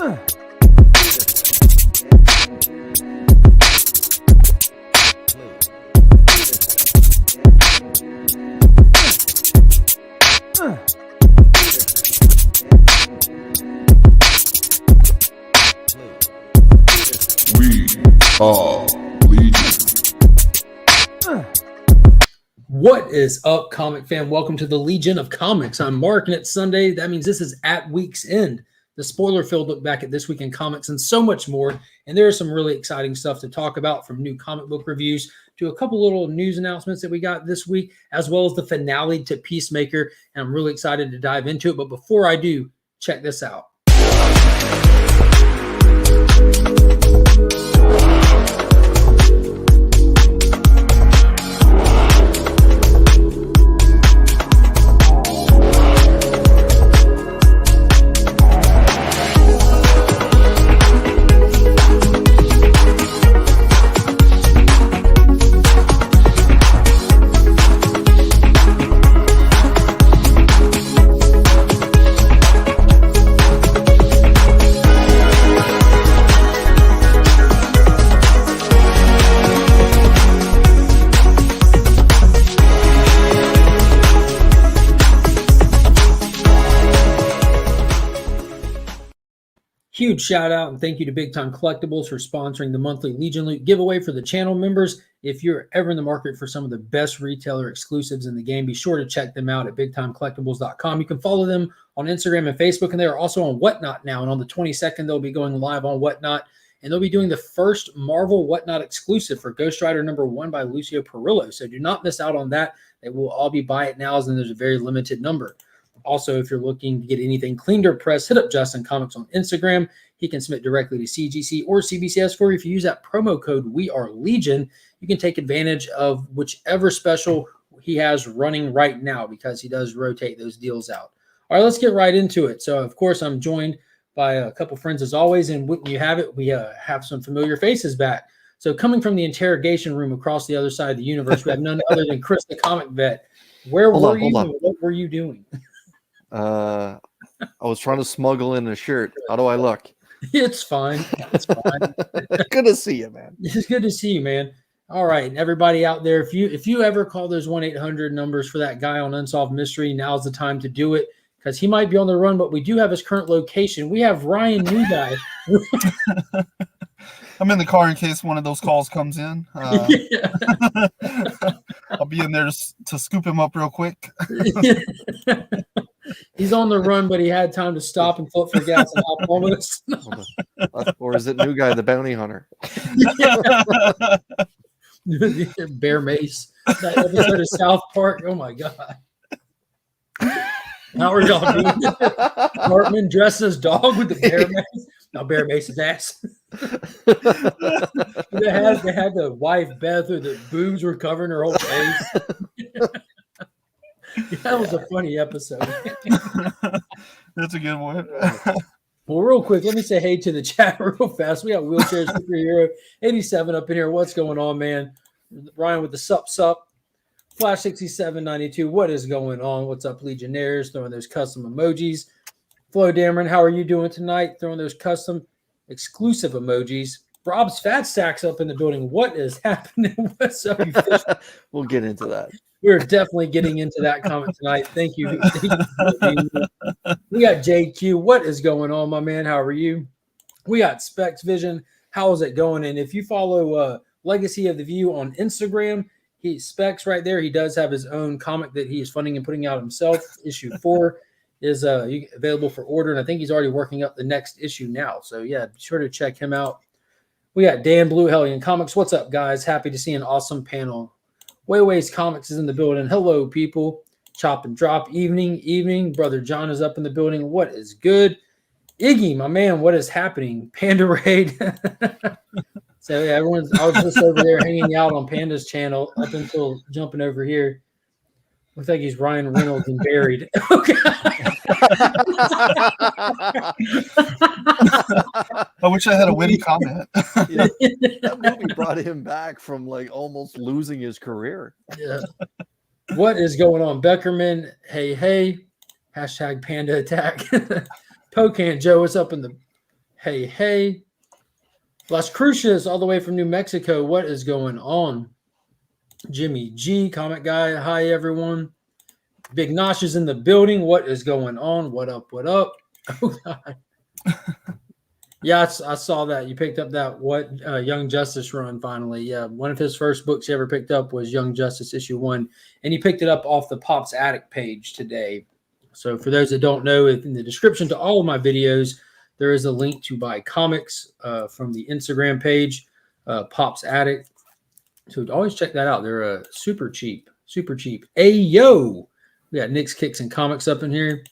What is up, comic fan? Welcome to the Legion of Comics. I'm Mark, and it's Sunday. That means this is at week's end. The spoiler-filled look back at this week in comics and so much more. And there is some really exciting stuff to talk about, from new comic book reviews to a couple little news announcements that we got this week, as well as the finale to Peacemaker. And I'm really excited to dive into it. But before I do, check this out. Huge shout out and thank you to Big Time Collectibles for sponsoring the monthly Legion Loot giveaway for the channel members. If you're ever in the market for some of the best retailer exclusives in the game, be sure to check them out at bigtimecollectibles.com. You can follow them on Instagram and Facebook, and they are also on Whatnot now. And on the 22nd, they'll be going live on Whatnot, and they'll be doing the first Marvel Whatnot exclusive for Ghost Rider #1 by Lucio Perillo. So do not miss out on that. They will all be buy it nows, and there's a very limited number. Also, if you're looking to get anything cleaned or pressed, hit up Justin Comics on Instagram. He can submit directly to CGC or CBCS for you. If you use that promo code WeAreLegion, you can take advantage of whichever special he has running right now, because he does rotate those deals out. All right, let's get right into it. So, of course, I'm joined by a couple friends as always, and wouldn't you have it, we have some familiar faces back. So coming from the interrogation room across the other side of the universe, we have none other than Chris, the comic vet. Where were you? What were you doing? I was trying to smuggle in a shirt. How do I look? It's fine. It's fine. Good to see you, man. It's good to see you, man. All right, and everybody out there, if you ever call those 1-800 numbers for that guy on Unsolved Mystery, now's the time to do it, because he might be on the run, but we do have his current location. We have Ryan New Guy. I'm in the car in case one of those calls comes in. I'll be in there to scoop him up real quick. He's on the run, but he had time to stop and flip for gas and hop on with us. Or is it New Guy, the bounty hunter? Bear Mace. That episode of South Park. Oh, my God. How are y'all doing? Hartman dressed as dog with the bear mace. Now Bear Mace's ass. they had the wife Beth, who the boobs were covering her whole face. That was a funny episode. That's a good one. Well, real quick, let me say hey to the chat real fast. We got Wheelchair Superhero 87 up in here. What's going on, man? Ryan with the sup. Flash 6792. What is going on? What's up, Legionnaires? Throwing those custom emojis. Flo Dameron, how are you doing tonight? Throwing those custom exclusive emojis. Rob's Fat Stacks up in the building. What is happening? What's up, you fish? We'll get into that. We're definitely getting into that comment tonight. Thank you. We got JQ. What is going on, my man? How are you? We got Specs Vision. How is it going? And if you follow Legacy of the View on Instagram, he Specs right there. He does have his own comic that he is funding and putting out himself. Issue 4 is available for order, and I think he's already working up the next issue now. So yeah, be sure to check him out. We got Dan Blue Hellion Comics. What's up, guys? Happy to see an awesome panel. Wayways Comics is in the building. Hello, people. Chop and Drop. Evening. Brother John is up in the building. What is good? Iggy, my man, what is happening? Panda Raid. So yeah, I was just over there hanging out on Panda's channel up until jumping over here. Looks like he's Ryan Reynolds and buried. Okay. I wish I had a witty comment. Yeah, that movie brought him back from like almost losing his career. Yeah. What is going on, Beckerman? Hey. Hashtag Panda Attack. Pocan Joe is up in the Hey, hey. Las Cruces, all the way from New Mexico. What is going on? Jimmy G, Comic Guy. Hi, everyone. Big Nosh is in the building. What is going on? What up? What up? Oh, God. Yeah, I saw that. You picked up that Young Justice run finally. Yeah, one of his first books he ever picked up was Young Justice issue 1, and he picked it up off the Pop's Attic page today. So for those that don't know, in the description to all of my videos, there is a link to buy comics from the Instagram page, Pop's Attic. So always check that out. They're super cheap, super cheap. Hey, yo! We got Nick's Kicks and Comics up in here.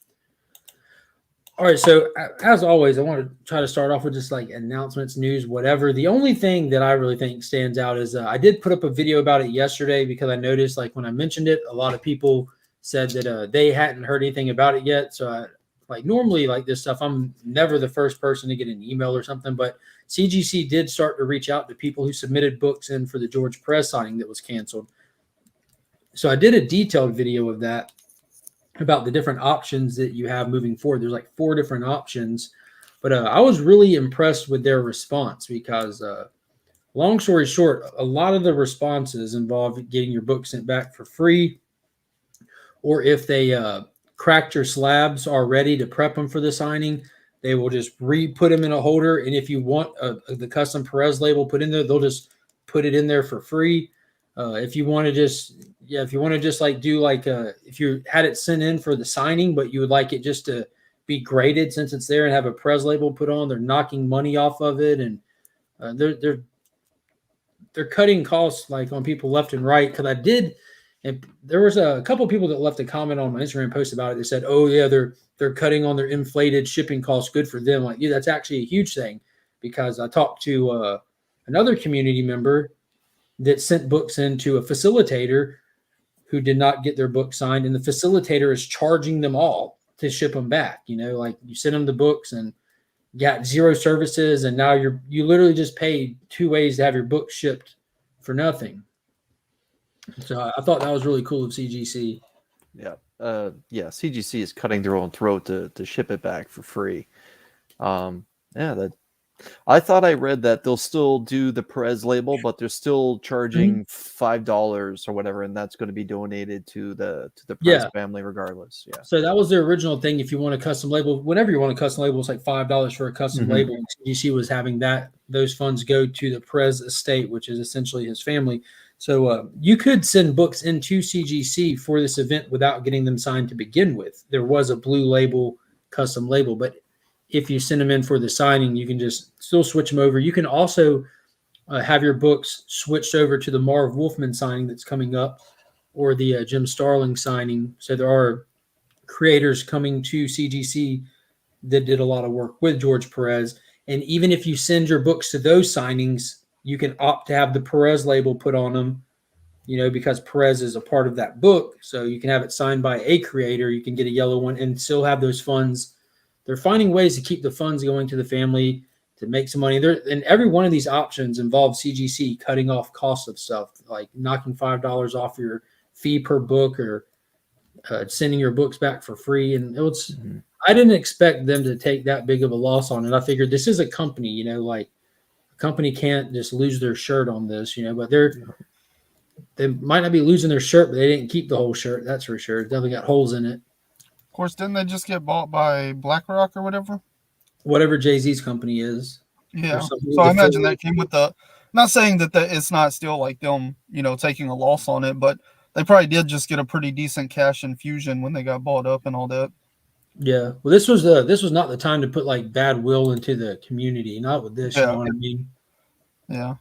All right, so as always, I want to try to start off with just like announcements, news, whatever. The only thing that I really think stands out is I did put up a video about it yesterday because I noticed like when I mentioned it, a lot of people said that they hadn't heard anything about it yet. So normally like this stuff, I'm never the first person to get an email or something, but CGC did start to reach out to people who submitted books in for the George Perez signing that was canceled. So I did a detailed video of that, about the different options that you have moving forward. There's like 4 different options, but I was really impressed with their response because long story short, a lot of the responses involve getting your book sent back for free, or if they cracked your slabs already to prep them for the signing, they will just put them in a holder. And if you want the custom Perez label put in there, they'll just put it in there for free. If you want to just like do like if you had it sent in for the signing, but you would like it just to be graded since it's there and have a Perez label put on, they're knocking money off of it, and they're cutting costs like on people left and right. Because I did, and there was a couple of people that left a comment on my Instagram post about it. They said, "Oh yeah, they're cutting on their inflated shipping costs. Good for them." Like, yeah, that's actually a huge thing, because I talked to another community member that sent books into a facilitator who did not get their book signed, and the facilitator is charging them all to ship them back. You know, like you send them the books and got 0 services, and now you literally just paid 2 ways to have your book shipped for nothing. So I thought that was really cool of CGC. Yeah. CGC is cutting their own throat to ship it back for free. I thought I read that they'll still do the Perez label, but they're still charging $5 or whatever, and that's going to be donated to the Perez family regardless. Yeah. So that was the original thing. If you want a custom label, whenever you want a custom label, it's like $5 for a custom label. And CGC was having those funds go to the Perez estate, which is essentially his family. So you could send books into CGC for this event without getting them signed to begin with. There was a blue label, custom label, but if you send them in for the signing, you can just still switch them over. You can also have your books switched over to the Marv Wolfman signing that's coming up, or the Jim Starling signing. So there are creators coming to CGC that did a lot of work with George Perez. And even if you send your books to those signings, you can opt to have the Perez label put on them, because Perez is a part of that book. So you can have it signed by a creator. You can get a yellow one and still have those funds. They're finding ways to keep the funds going to the family to make some money. And every one of these options involves CGC cutting off costs of stuff, like knocking $5 off your fee per book, or sending your books back for free. And I didn't expect them to take that big of a loss on it. I figured this is a company, like a company can't just lose their shirt on this, but they might not be losing their shirt, but they didn't keep the whole shirt. That's for sure. It definitely got holes in it. Of course, didn't they just get bought by BlackRock or whatever? Whatever Jay-Z's company is. Yeah. So I imagine that came with not saying that it's not still like them, taking a loss on it, but they probably did just get a pretty decent cash infusion when they got bought up and all that. Yeah. Well, this was not the time to put like bad will into the community. Not with this, you know what I mean? Yeah.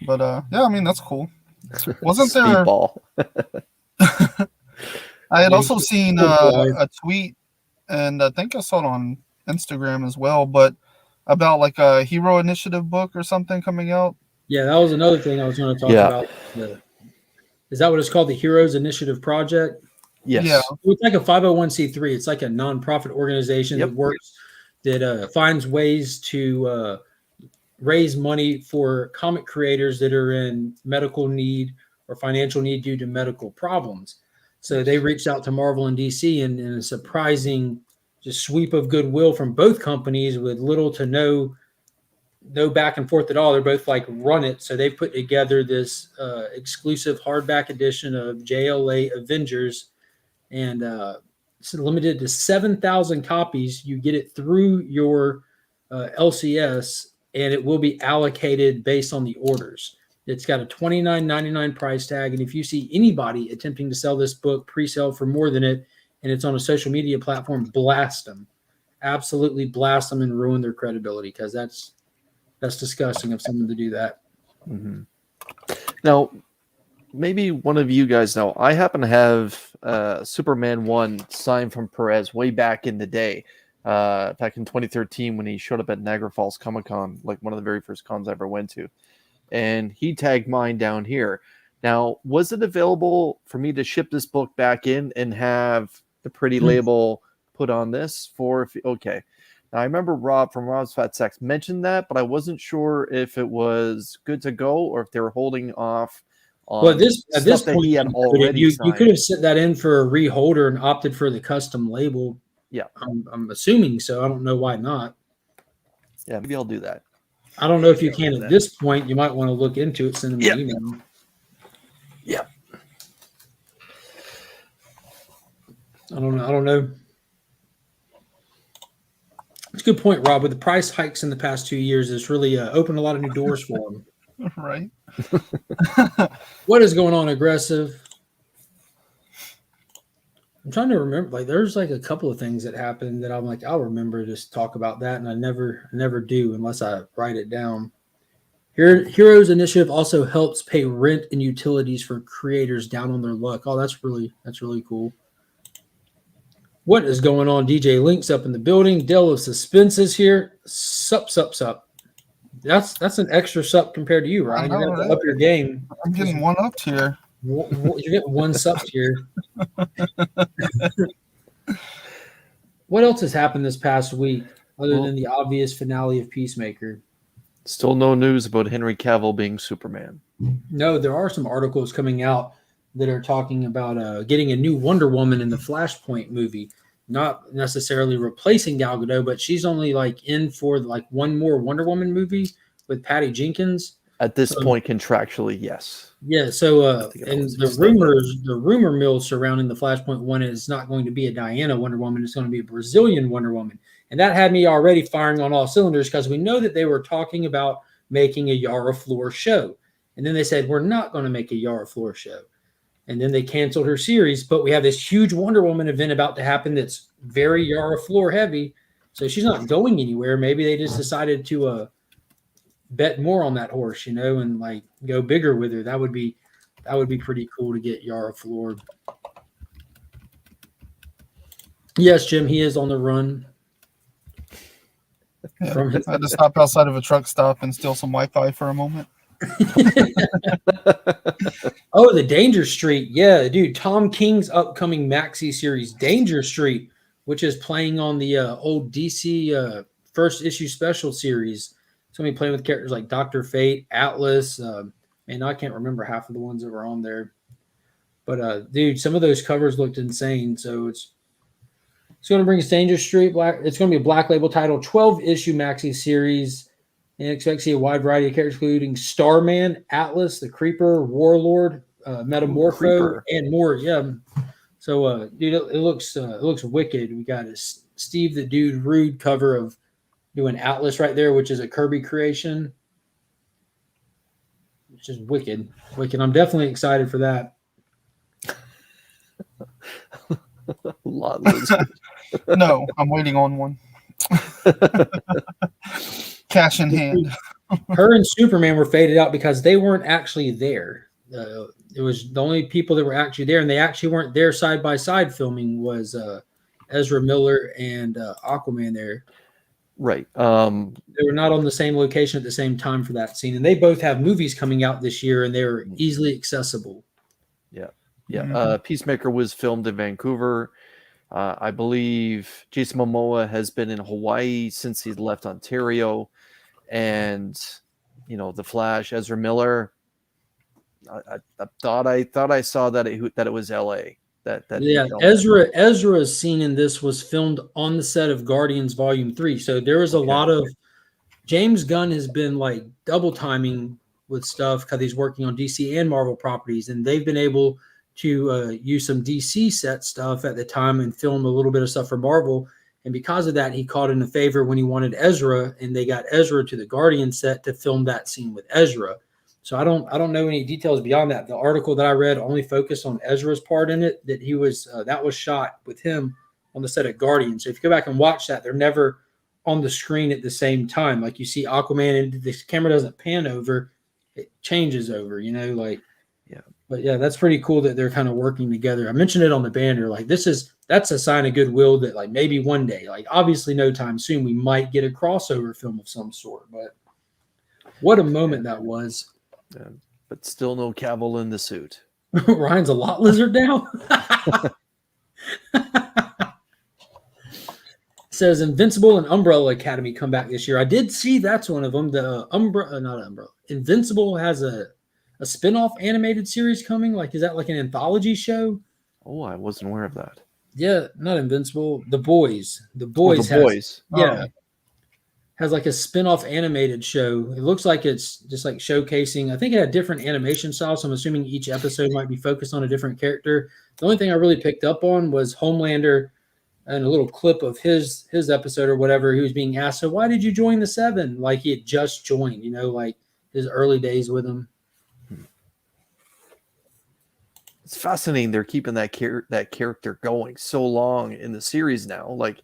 But I mean, that's cool. Wasn't there Speedball. I had also seen a tweet, and I think I saw it on Instagram as well, but about like a Hero Initiative book or something coming out. Yeah, that was another thing I was going to talk about. Is that what it's called? The Heroes Initiative Project? Yes. Yeah. It's like a 501c3. It's like a nonprofit organization that works, that finds ways to raise money for comic creators that are in medical need or financial need due to medical problems. So they reached out to Marvel and DC in a surprising just sweep of goodwill from both companies with little to no back and forth at all. They're both like run it. So they put together this exclusive hardback edition of JLA Avengers, and it's limited to 7,000 copies. You get it through your LCS, and it will be allocated based on the orders. It's got a $29.99 price tag, and if you see anybody attempting to sell this book pre-sale for more than it, and it's on a social media platform, blast them. Absolutely blast them and ruin their credibility, because that's disgusting of someone to do that. Mm-hmm. Now, maybe one of you guys know, I happen to have Superman 1 signed from Perez way back in the day, back in 2013 when he showed up at Niagara Falls Comic-Con, like one of the very first cons I ever went to. And he tagged mine down here. Now, was it available for me to ship this book back in and have the pretty label put on this? Okay. Now, I remember Rob from Rob's Fat Sex mentioned that, but I wasn't sure if it was good to go or if they were holding off on at this point, he had already you could have sent that in for a reholder and opted for the custom label. Yeah. I'm assuming so. I don't know why not. Yeah, maybe I'll do that. I don't know if you can at this point. You might want to look into it, send them an email. Yeah. I don't know. It's a good point, Rob. With the price hikes in the past 2 years, it's really opened a lot of new doors for them. Right. What is going on, Aggressive? I'm trying to remember. Like, there's like a couple of things that happened that I'm like, I'll remember to talk about that, and I never do unless I write it down. Heroes Initiative also helps pay rent and utilities for creators down on their luck. Oh, that's really cool. What is going on? DJ Link's up in the building. Dell of Suspense is here. Sup. That's an extra sup compared to you, Ryan. You're going to up your game. I'm getting one up here. You're getting one sup here. What else has happened this past week other than the obvious finale of Peacemaker? Still no news about Henry Cavill being Superman. No, there are some articles coming out that are talking about getting a new Wonder Woman in the Flashpoint movie. Not necessarily replacing Gal Gadot, but she's only like in for like one more Wonder Woman movie with Patty Jenkins. At this point, contractually, yes. Yeah, so and the rumor mill surrounding the Flashpoint one is not going to be a Diana Wonder Woman, it's going to be a Brazilian Wonder Woman. And that had me already firing on all cylinders because we know that they were talking about making a Yara Flor show. And then they said, we're not going to make a Yara Flor show. And then they canceled her series, but we have this huge Wonder Woman event about to happen that's very Yara Flor heavy. So she's not going anywhere. Maybe they just decided to bet more on that horse, and like go bigger with her. That would be pretty cool to get Yara Flor. Yes, Jim, he is on the run. Yeah, I had to stop outside of a truck stop and steal some Wi-Fi for a moment. Oh, the Danger Street. Yeah, dude. Tom King's upcoming maxi series, Danger Street, which is playing on the old DC first issue special series. It's going to be playing with characters like Dr. Fate, Atlas. And I can't remember half of the ones that were on there. But, dude, some of those covers looked insane. So it's going to bring us Danger Street. It's going to be a Black Label title, 12-issue maxi series. And expect to see a wide variety of characters, including Starman, Atlas, the Creeper, Warlord, Metamorpho, and more. Yeah. So, dude, it looks wicked. We got a Steve the Dude Rude cover of doing Atlas right there, which is a Kirby creation. It's just wicked. I'm definitely excited for that. No, I'm waiting on one. Cash in hand. Her and Superman were faded out because they weren't actually there. It was the only people that were actually there, and they actually weren't there side by side filming was Ezra Miller and Aquaman there. Right. They were not on the same location at the same time for that scene, and they both have movies coming out this year, and they were easily accessible. Yeah. Peacemaker was filmed in Vancouver. I believe Jason Momoa has been in Hawaii since he left Ontario, and the Flash, Ezra Miller. I thought I saw that it was L.A., that Yeah, detail. Ezra's scene in this was filmed on the set of Guardians Volume 3. So there was a lot of James Gunn has been like double timing with stuff because he's working on DC and Marvel properties, and they've been able to use some DC set stuff at the time and film a little bit of stuff for Marvel. And because of that, he called in a favor when he wanted Ezra, and they got Ezra to the Guardian set to film that scene with Ezra. So I don't know any details beyond that. The article that I read only focused on Ezra's part in it. That he was that was shot with him on the set of Guardian. So if you go back and watch that, they're never on the screen at the same time. Like you see Aquaman, and the camera doesn't pan over; it changes over. Yeah. But yeah, that's pretty cool that they're kind of working together. I mentioned it on the banner. Like that's a sign of goodwill that like maybe one day, like obviously no time soon, we might get a crossover film of some sort. But what a moment that was. Yeah, but still no Cavill in the suit. Ryan's a lot lizard now. Says Invincible and Umbrella Academy come back this year. I did see that's one of them. The not Umbrella. Invincible has a spin-off animated series coming. Like, is that like an anthology show? Oh, I wasn't aware of that. Yeah, not Invincible. The Boys. The Boys. Yeah. Has like a spin-off animated show. It looks like it's just like showcasing. I think it had different animation styles, so I'm assuming each episode might be focused on a different character. The only thing I really picked up on was Homelander and a little clip of his episode or whatever. He was being asked, so why did you join the Seven? Like he had just joined, like his early days with him. It's fascinating they're keeping that character going so long in the series now. Like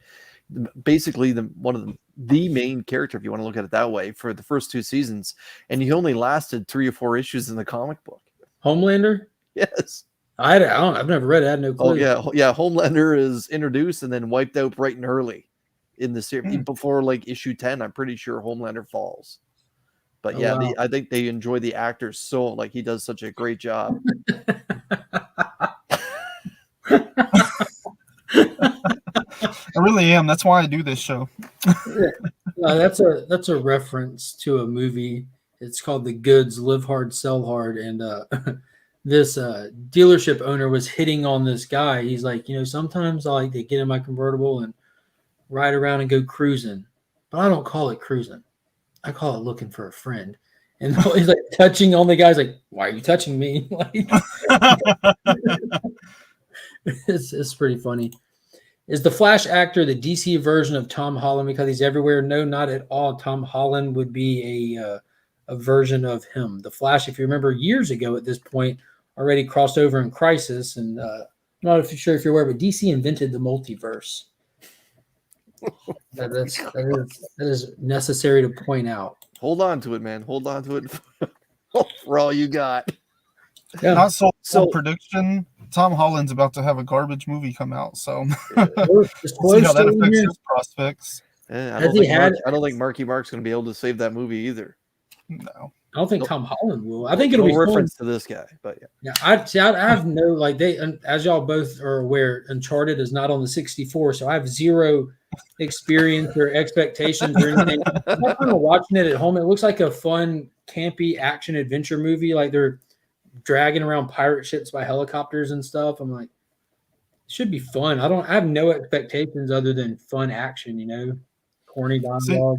basically one of the main character, if you want to look at it that way, for the first 2 seasons, and he only lasted 3 or 4 issues in the comic book. Homelander? Yes. I've never read it. I had no clue. Oh yeah. Homelander is introduced and then wiped out bright and early in the series before like issue 10. I'm pretty sure Homelander falls. But yeah, wow. I think they enjoy the actor so like he does such a great job. I really am. That's why I do this show. That's a reference to a movie. It's called The Goods, Live Hard, Sell Hard. And this dealership owner was hitting on this guy. He's like, sometimes I like to get in my convertible and ride around and go cruising. But I don't call it cruising. I call it looking for a friend. And he's like touching on the guy's like, why are you touching me? Like, it's pretty funny. Is the Flash actor the DC version of Tom Holland because he's everywhere? No, not at all. Tom Holland would be a version of him. The Flash, if you remember years ago at this point, already crossed over in Crisis. And I'm not sure if you're aware, but DC invented the multiverse. That is necessary to point out. Hold on to it, man. Hold on to it for all you got. Yeah. Not so prediction. Tom Holland's about to have a garbage movie come out, so we'll see how that affects his prospects. I don't think Marky Mark's going to be able to save that movie either. No, I don't think Tom Holland will. I think it'll be reference to this guy, but yeah. I have no as y'all both are aware, Uncharted is not on the 64, so I have zero experience or expectations or anything. I'm kind of watching it at home. It looks like a fun, campy action adventure movie. Like they're dragging around pirate ships by helicopters and stuff. I'm like, it should be fun. I have no expectations other than fun action, corny dialogue.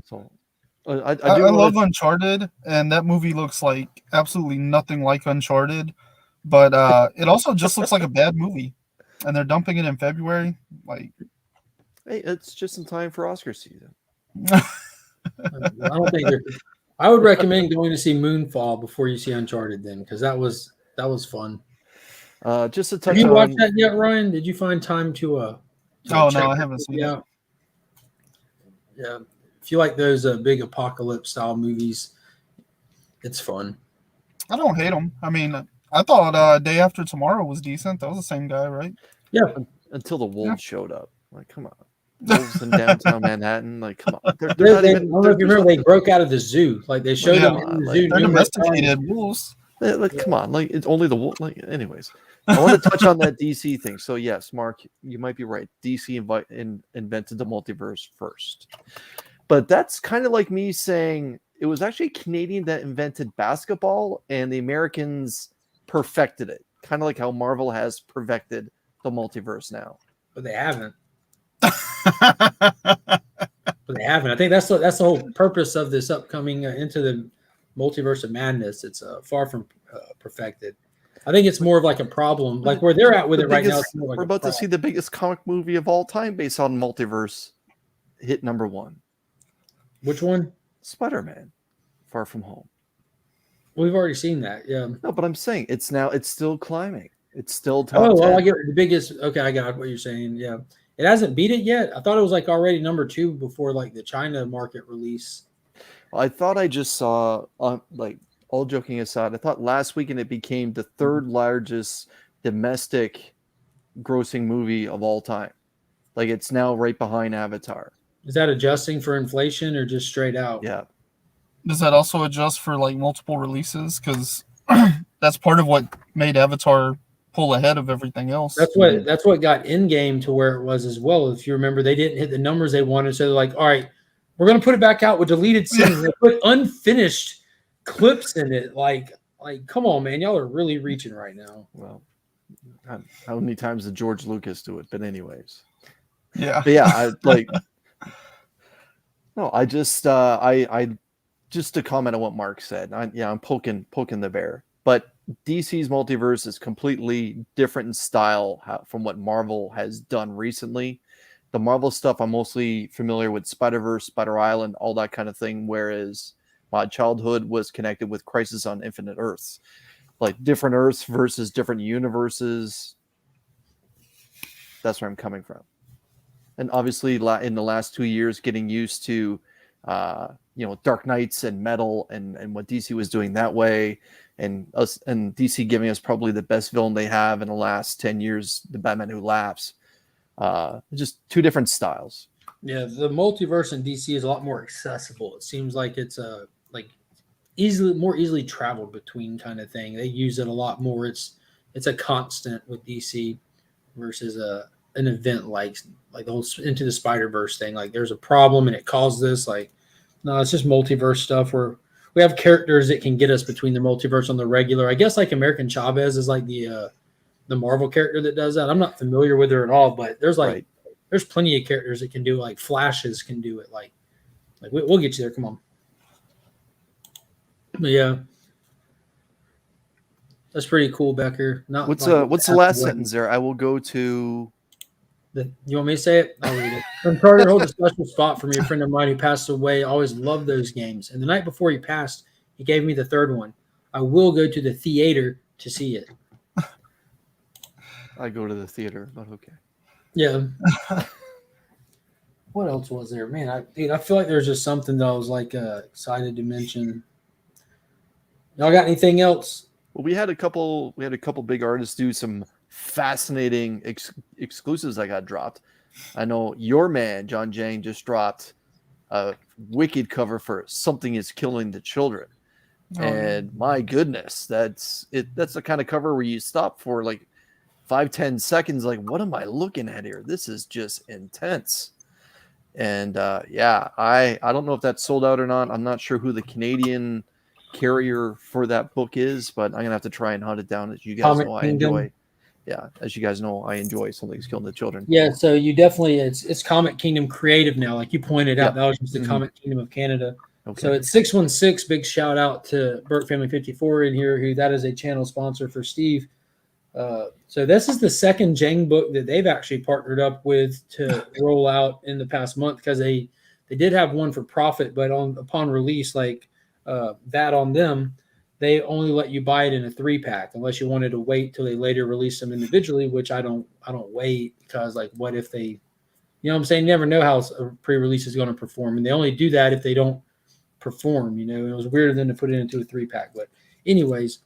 I love Uncharted, and that movie looks like absolutely nothing like Uncharted, but it also just looks like a bad movie, and they're dumping it in February. Like, hey, it's just in time for Oscar season. I don't think I would recommend going to see Moonfall before you see Uncharted then, because that was fun. Just to touch Have you on, watched that yet, Ryan? Did you find time to oh no, I haven't seen it. Yeah. If you like those big apocalypse style movies, it's fun. I don't hate them. I mean, I thought Day After Tomorrow was decent. That was the same guy, right? Yeah. Until the wolves showed up. Like, come on. Wolves in downtown Manhattan. Like, come on. I don't know if you remember, they broke out of the zoo. Like, they showed them in the zoo. They're domesticated wolves. Like, come on. Like, it's only the wolf. Like, anyways. I want to touch on that DC thing. So, yes, Mark, you might be right. DC invented the multiverse first. But that's kind of like me saying it was actually Canadian that invented basketball and the Americans perfected it. Kind of like how Marvel has perfected the multiverse now. But they haven't. But they haven't. I think that's the whole purpose of this upcoming Into the Multiverse of Madness. It's far from perfected. I think it's more of like a problem, like where they're at with it right now. It's more like we're about to see the biggest comic movie of all time based on multiverse hit number 1. Which one? Spider-Man, Far From Home. We've already seen that. Yeah. No, but I'm saying it's still climbing. It's still top 10. Oh, well, I get the biggest. Okay, I got what you're saying. Yeah. It hasn't beat it yet. I thought it was like already number 2 before like the China market release. Well, I thought I just saw, like, all joking aside, I thought last weekend it became the 3rd largest domestic grossing movie of all time. Like, it's now right behind Avatar. Is that adjusting for inflation or just straight out? Yeah. Does that also adjust for like multiple releases? Because that's part of what made Avatar pull ahead of everything else. That's what got Endgame to where it was as well. If you remember, they didn't hit the numbers they wanted, so they're like, "All right, we're going to put it back out with deleted scenes." They put unfinished clips in it. Like, come on, man, y'all are really reaching right now. Well, how many times did George Lucas do it? But anyways, yeah, but yeah, I just to comment on what Mark said. I'm poking the bear, but DC's multiverse is completely different in style from what Marvel has done recently. The Marvel stuff, I'm mostly familiar with Spider-Verse, Spider Island, all that kind of thing, whereas my childhood was connected with Crisis on Infinite Earths. Like different Earths versus different universes. That's where I'm coming from. And obviously in the last 2 years, getting used to Dark Knights and Metal and what DC was doing that way, and DC giving us probably the best villain they have in the last 10 years, the Batman Who Laughs. Just 2 different styles. Yeah, the multiverse in DC is a lot more accessible. It seems like it's like more easily traveled between kind of thing. They use it a lot more. It's a constant with DC versus an event like the whole Into the Spider-Verse thing. Like there's a problem and it caused this. Like, no, it's just multiverse stuff where we have characters that can get us between the multiverse on the regular. I guess like American Chavez is like the Marvel character that does that. I'm not familiar with her at all, but there's there's plenty of characters that can do it. Like Flashes can do it. Like we'll get you there. Come on. But yeah, that's pretty cool, Becker. What's the last sentence there? I will go to. You want me to say it? I'll read it. Uncharted holds a special spot for me. A friend of mine who passed away always loved those games. And the night before he passed, he gave me the 3rd one. I will go to the theater to see it. I go to the theater, but okay. Yeah. What else was there? Man, I feel like there's just something that I was like excited to mention. Y'all got anything else? Well, we had a couple big artists do some fascinating exclusives that got dropped. I know your man John Jang just dropped a wicked cover for Something Is Killing the Children. And my goodness, that's the kind of cover where you stop for like 5-10 seconds, like, what am I looking at here? This is just intense. And I don't know if that's sold out or not. I'm not sure who the Canadian carrier for that book is, but I'm gonna have to try and hunt it down. As you guys know, I enjoy. Yeah, as you guys know, I enjoy Something's Killing the Children. Yeah, so you definitely it's Comic Kingdom Creative now, like you pointed out. That was just the Comic Kingdom of Canada. Okay. So it's 616. Big shout out to Burke Family 54 in here, who that is a channel sponsor for Steve. So this is the second Jang book that they've actually partnered up with to roll out in the past month, because they did have one for profit, but upon release, like that on them, they only let you buy it in a 3-pack unless you wanted to wait till they later release them individually, which I don't wait, because like what if they, you know what I'm saying? You never know how a pre-release is going to perform, and they only do that if they don't perform, you know. It was weird of them to put it into a 3-pack, but anyways,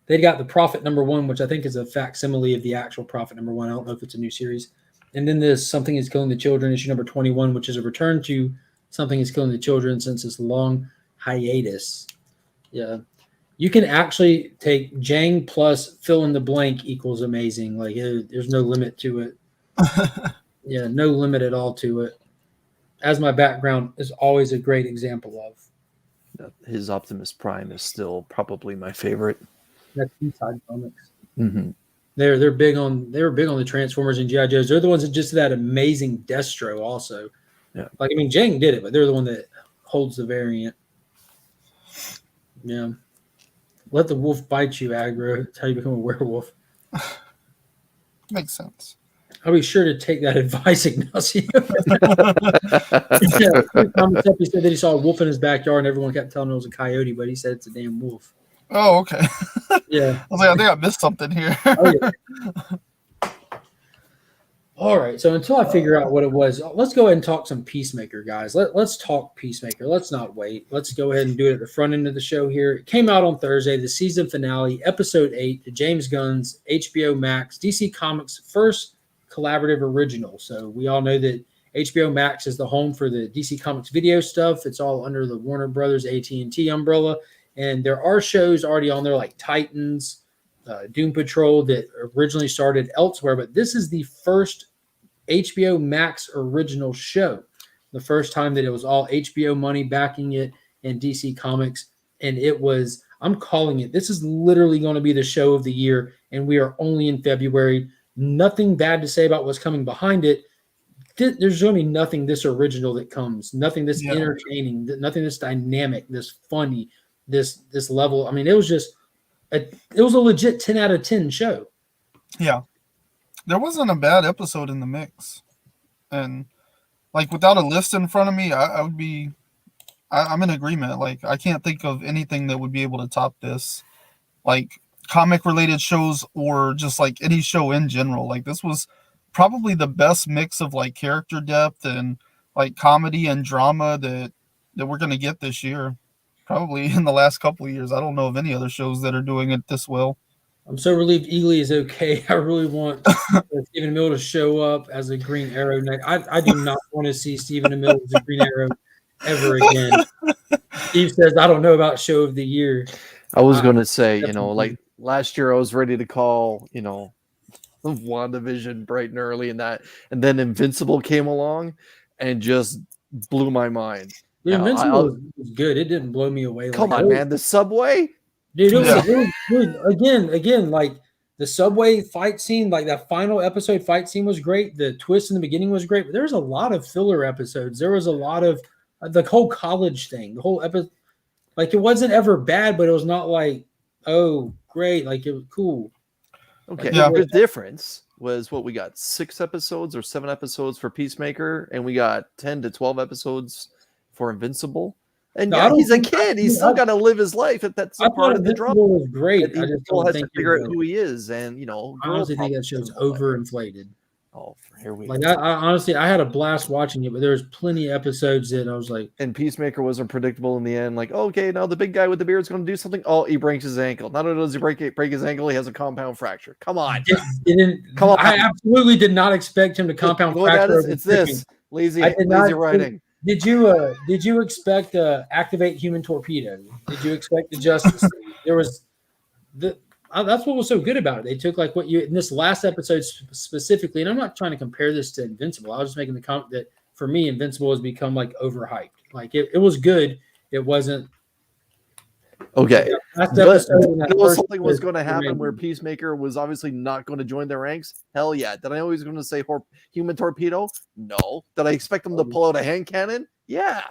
they got the Prophet #1, which I think is a facsimile of the actual Prophet #1. I don't know if it's a new series. And then this Something Is Killing the Children, issue number 21, which is a return to Something Is Killing the Children since this long hiatus. Yeah. You can actually take Jang plus fill in the blank equals amazing. Like there's no limit to it. Yeah, no limit at all to it. As my background is always a great example of. His Optimus Prime is still probably my favorite. That's Inside Comics. Mm-hmm. They were big on the Transformers and GI Joes. They're the ones that just did that amazing Destro also. Yeah. Like, I mean, Jang did it, but they're the one that holds the variant. Yeah. Let the wolf bite you, aggro. That's how you become a werewolf. Makes sense. I'll be sure to take that advice, Ignacio. Yeah, comments up, he said that he saw a wolf in his backyard and everyone kept telling him it was a coyote, but he said it's a damn wolf. Oh, okay. Yeah. I was like, I think I missed something here. Oh, yeah. All right. So until I figure out what it was, let's go ahead and talk some Peacemaker, guys. Let's talk Peacemaker. Let's not wait. Let's go ahead and do it at the front end of the show here. It came out on Thursday, the season finale, episode 8, the James Gunn's HBO Max, DC Comics' first collaborative original. So we all know that HBO Max is the home for the DC Comics video stuff. It's all under the Warner Brothers AT&T umbrella. And there are shows already on there like Titans, Doom Patrol that originally started elsewhere, but this is the first HBO Max original show. The first time that it was all HBO money backing it in DC Comics. And it was, I'm calling it, this is literally going to be the show of the year. And we are only in February. Nothing bad to say about what's coming behind it. There's going to be nothing this original that comes, nothing this entertaining, nothing this dynamic, this funny, this level. I mean, it was just, it was a legit 10 out of 10 show. Yeah. There wasn't a bad episode in the mix. And like without a list in front of me, I'm in agreement. Like I can't think of anything that would be able to top this. Like comic related shows or just like any show in general. Like this was probably the best mix of like character depth and like comedy and drama that we're going to get this year. Probably in the last couple of years. I don't know of any other shows that are doing it this well. I'm so relieved Eagly is okay. I really want Stephen Amell to show up as a Green Arrow. I do not want to see Stephen Amell as a Green Arrow ever again. Steve says, I don't know about show of the year. I was going to say, like last year I was ready to call, WandaVision bright and early and that. And then Invincible came along and just blew my mind. Invincible was good. It didn't blow me away. Come on, man. The subway? Dude, it was again, like the subway fight scene, like that final episode fight scene was great. The twist in the beginning was great, but there was a lot of filler episodes. There was a lot of the whole college thing, the whole episode. Like it wasn't ever bad, but it was not like, oh, great. Like it was cool. Okay. The difference was what we got 6 episodes or 7 episodes for Peacemaker, and we got 10 to 12 episodes for Invincible. And he's a kid. He's still got to live his life. That's a part of the drama. Was great. I just still has to figure out who he is, and I honestly think that show's overinflated. Oh, here we go. I honestly, I had a blast watching it, but there's plenty of episodes that I was like, and Peacemaker wasn't predictable in the end. Like, okay, now the big guy with the beard is going to do something. Oh, he breaks his ankle. Not only does he break his ankle, he has a compound fracture. Come on, come on. I absolutely did not expect him to compound fracture. It's this lazy writing. Did you expect activate human torpedo? Did you expect the Justice League? There was that's what was so good about it. They took like what you in this last episode specifically, and I'm not trying to compare this to Invincible. I was just making the comment that for me, Invincible has become like overhyped. Like it was good. It wasn't okay. Something was going to happen where Peacemaker was obviously not going to join their ranks. Hell yeah. Did I always going to say human torpedo? No. Did I expect them to pull out a hand cannon? Yeah.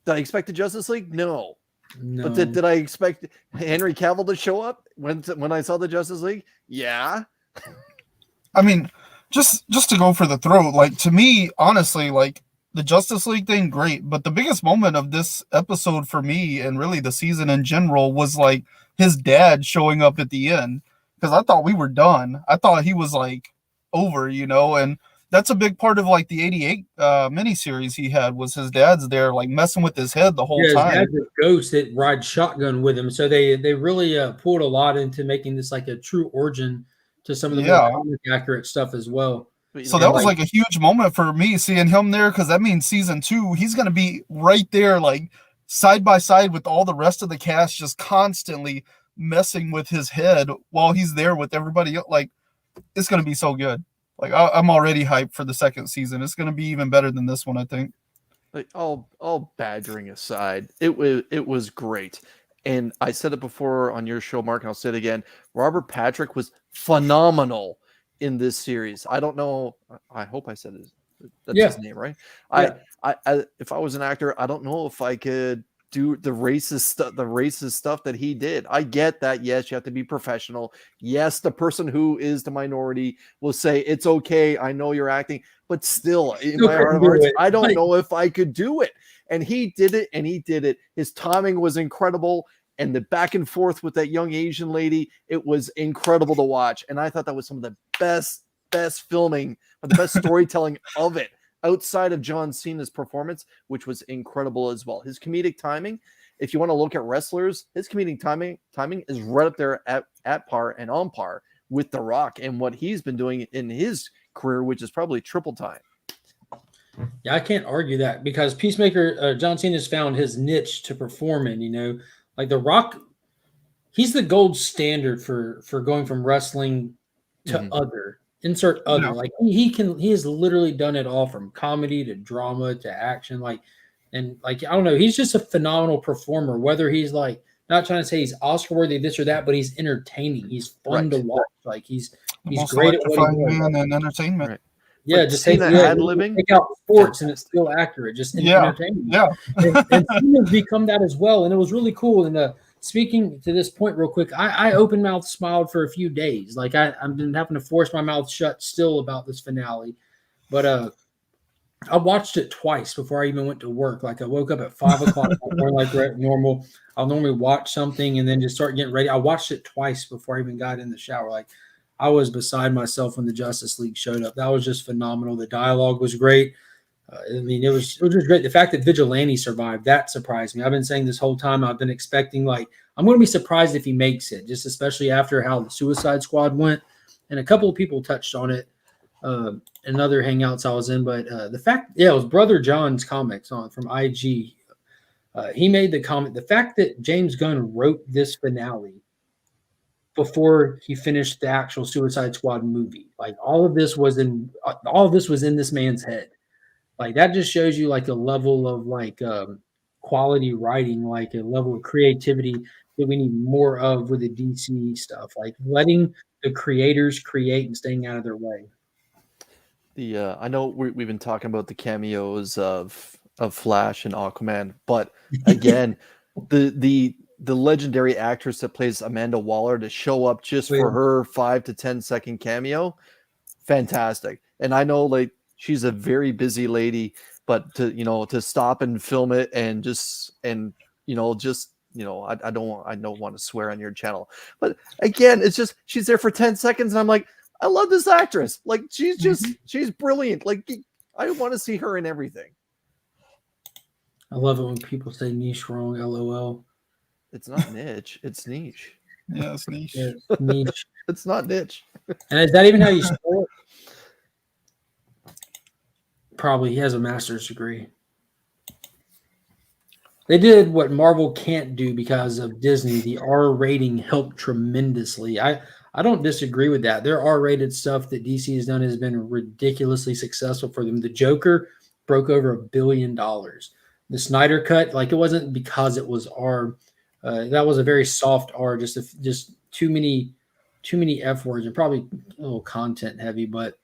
Did I expect the Justice League? No. But did I expect Henry Cavill to show up when I saw the Justice League? Yeah. I mean, just to go for the throat, like to me, honestly, like the Justice League thing, great. But the biggest moment of this episode for me and really the season in general was like his dad showing up at the end. Because I thought we were done. I thought he was like over, and that's a big part of like the 88 miniseries he had was his dad's there like messing with his head the whole time. His dad's a ghost that rides shotgun with him. So they really pulled a lot into making this like a true origin to some of the more accurate stuff as well. So that was like a huge moment for me seeing him there, because that means season 2, he's going to be right there, like side by side with all the rest of the cast, just constantly messing with his head while he's there with everybody else. Like, it's going to be so good. Like, I'm already hyped for the second season. It's going to be even better than this one, I think. Like all badgering aside, it was great. And I said it before on your show, Mark, and I'll say it again. Robert Patrick was phenomenal in this series. I don't know. I hope I said that's his name, right? Yeah. I if I was an actor, I don't know if I could do the racist stuff that he did. I get that. Yes, you have to be professional. Yes, the person who is the minority will say it's okay. I know you're acting, but still, in my heart of hearts, I don't know if I could do it. And he did it, and he did it. His timing was incredible, and the back and forth with that young Asian lady, it was incredible to watch. And I thought that was some of the best filming, or the best storytelling of it, outside of John Cena's performance, which was incredible as well. His comedic timing, if you want to look at wrestlers, his comedic timing is right up there at par and on par with The Rock and what he's been doing in his career, which is probably triple time. Yeah, I can't argue that, because Peacemaker, John Cena's found his niche to perform in. You know, like The Rock, he's the gold standard for going from wrestling to other. Insert other. Yeah. Like he has literally done it all, from comedy to drama to action. Like, and like, I don't know, he's just a phenomenal performer. Whether he's like, not trying to say he's Oscar worthy, this or that, but he's entertaining. He's fun to watch. Like he's great at what he does. Man in entertainment. Right. Yeah, But just ad-libbing? take out sports and it's still accurate. Just entertaining. Yeah. and Cena's become that as well, and it was really cool. And speaking to this point real quick, I open mouth smiled for a few days. Like I've been having to force my mouth shut still about this finale. But I watched it twice before I even went to work. Like I woke up at 5 o'clock before, like normal. I'll normally watch something and then just start getting ready. I watched it twice before I even got in the shower. Like I was beside myself when the Justice League showed up. That was just phenomenal. The dialogue was great. I mean, it was just great. The fact that Vigilante survived, that surprised me. I've been saying this whole time, I've been expecting, like, I'm going to be surprised if he makes it, just especially after how the Suicide Squad went. And a couple of people touched on it in other hangouts I was in. But the fact, it was Brother John's comics from IG. He made the comment, the fact that James Gunn wrote this finale before he finished the actual Suicide Squad movie. Like all of this was in this man's head. Like that just shows you like a level of like quality writing, like a level of creativity that we need more of with the DC stuff. Like letting the creators create and staying out of their way. I know we've been talking about the cameos of Flash and Aquaman, but again, the legendary actress that plays Amanda Waller to show up just for her 5 to 10 second cameo, fantastic. And I know like she's a very busy lady, but to stop and film it and I don't want to swear on your channel, but again, it's just she's there for 10 seconds, and I'm like, I love this actress. Like she's brilliant. Like I want to see her in everything. I love it when people say niche wrong. LOL. It's not niche. It's niche. Yeah, it's niche. Yeah, niche. It's not niche. And is that even how you spell it? Probably. He has a master's degree. They did what Marvel can't do because of Disney. The R rating helped tremendously. I don't disagree with that. Their R-rated stuff that DC has done has been ridiculously successful for them. The Joker broke over $1 billion. The Snyder Cut, like it wasn't because it was R. That was a very soft R, just too many F words and probably a little content heavy. But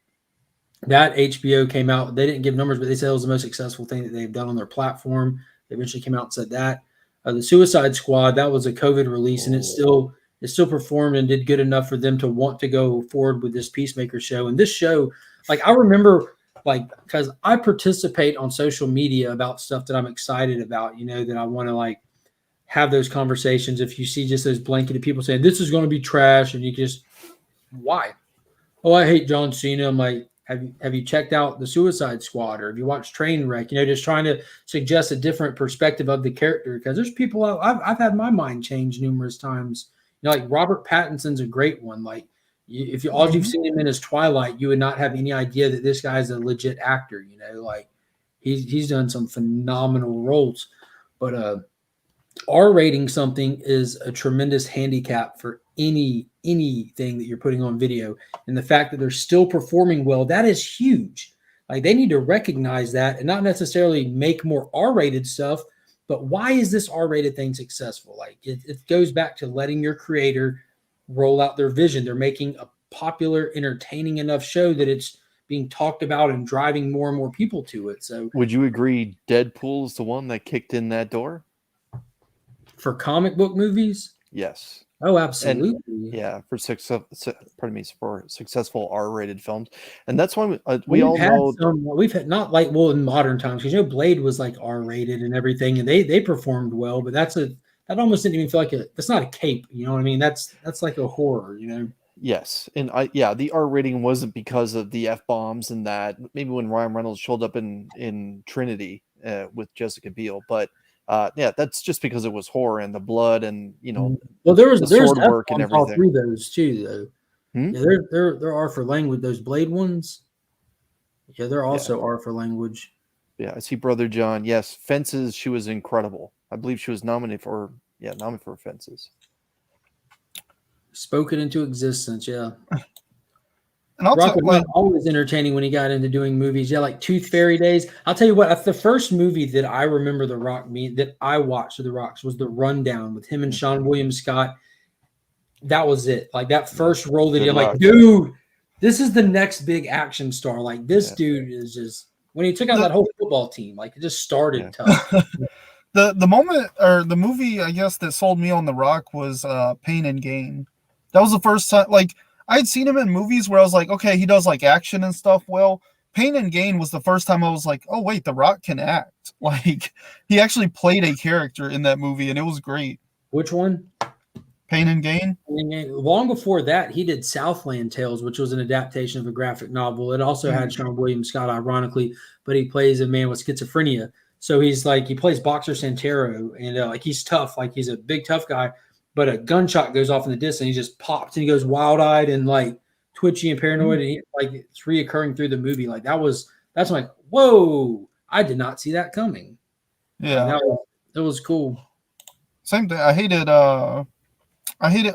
that HBO came out. They didn't give numbers, but they said it was the most successful thing that they've done on their platform. They eventually came out and said that. The Suicide Squad, that was a COVID release, and it still performed and did good enough for them to want to go forward with this Peacemaker show. And this show, like I remember, like because I participate on social media about stuff that I'm excited about, that I want to like have those conversations. If you see just those blanketed people saying this is going to be trash, and you just why? Oh, I hate John Cena. I'm like, have you checked out the Suicide Squad, or have you watched Trainwreck? Just trying to suggest a different perspective of the character, because there's people I've had my mind changed numerous times. Like Robert Pattinson's a great one. Like if all you've seen him in is Twilight, you would not have any idea that this guy's a legit actor. Like he's done some phenomenal roles. But R rating something is a tremendous handicap for anything that you're putting on video, and the fact that they're still performing well, that is huge. Like they need to recognize that and not necessarily make more R-rated stuff, But why is this R-rated thing successful? Like it goes back to letting your creator roll out their vision. They're making a popular, entertaining enough show that it's being talked about and driving more and more people to it. So would you agree Deadpool is the one that kicked in that door? For comic book movies? Yes. Oh, absolutely. And, yeah, for successful R-rated films, and that's why we all know we've had not like in modern times, because Blade was like R-rated and everything, and they performed well, but that almost didn't even feel like that's not a cape, you know what I mean? That's like a horror, you know. Yes, and the R rating wasn't because of the F-bombs and that. Maybe when Ryan Reynolds showed up in Trinity with Jessica Biel, but that's just because it was horror and the blood and well, there's sword work and everything. All through those too, though. Yeah, there are for language. Those Blade ones, yeah, there also are for language. Yeah, I see Brother John. Yes, Fences. She was incredible. I believe she was nominated for Fences. Spoke it into existence, yeah. And Rock was always entertaining when he got into doing movies. Yeah, like Tooth Fairy days. I'll tell you what, the first movie that I remember The Rock that I watched of The Rock's was The Rundown with him and Sean William Scott. That was it. Like that first role that I'm like, dude, this is the next big action star. Like this dude is just, when he took out that whole football team, like it just started tough. The moment or the movie, I guess, that sold me on The Rock was Pain and Gain. That was the first time, like, I had seen him in movies where I was like, okay, he does like action and stuff well. Pain and Gain was the first time I was like, oh wait, The Rock can act. Like he actually played a character in that movie, and it was great. Which one? Pain and Gain. Long before that, he did Southland Tales, which was an adaptation of a graphic novel. It also had Sean William Scott, ironically, but he plays a man with schizophrenia. So he's like, he plays Boxer Santero, and like he's tough, like he's a big tough guy. But a gunshot goes off in the distance, and he just pops, and he goes wild-eyed and like twitchy and paranoid, and like it's reoccurring through the movie. Like that's like, whoa! I did not see that coming. Yeah, that was cool. Same thing. I hated.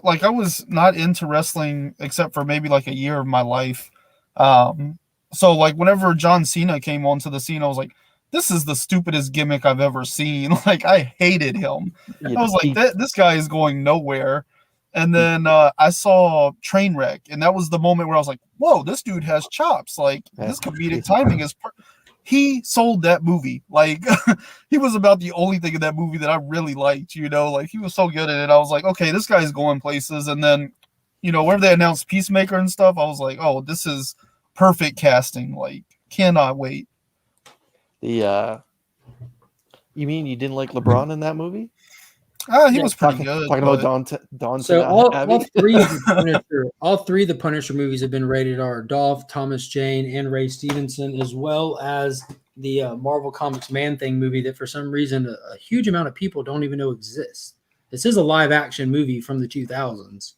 Like I was not into wrestling except for maybe like a year of my life. So like whenever John Cena came onto the scene, I was like, this is the stupidest gimmick I've ever seen. Like I hated him. I was like, this guy is going nowhere. And then I saw Trainwreck, and that was the moment where I was like, whoa, this dude has chops. Like this comedic timing is. He sold that movie. Like he was about the only thing in that movie that I really liked. Like he was so good at it. I was like, okay, this guy's going places. And then, whenever they announced Peacemaker and stuff, I was like, oh, this is perfect casting. Like, cannot wait. You mean you didn't like LeBron in that movie? He was pretty good. Talking about Don. So all three of the Punisher movies have been rated R. Dolph, Thomas Jane, and Ray Stevenson, as well as the Marvel Comics Man-Thing movie that for some reason a huge amount of people don't even know exists. This is a live-action movie from the 2000s.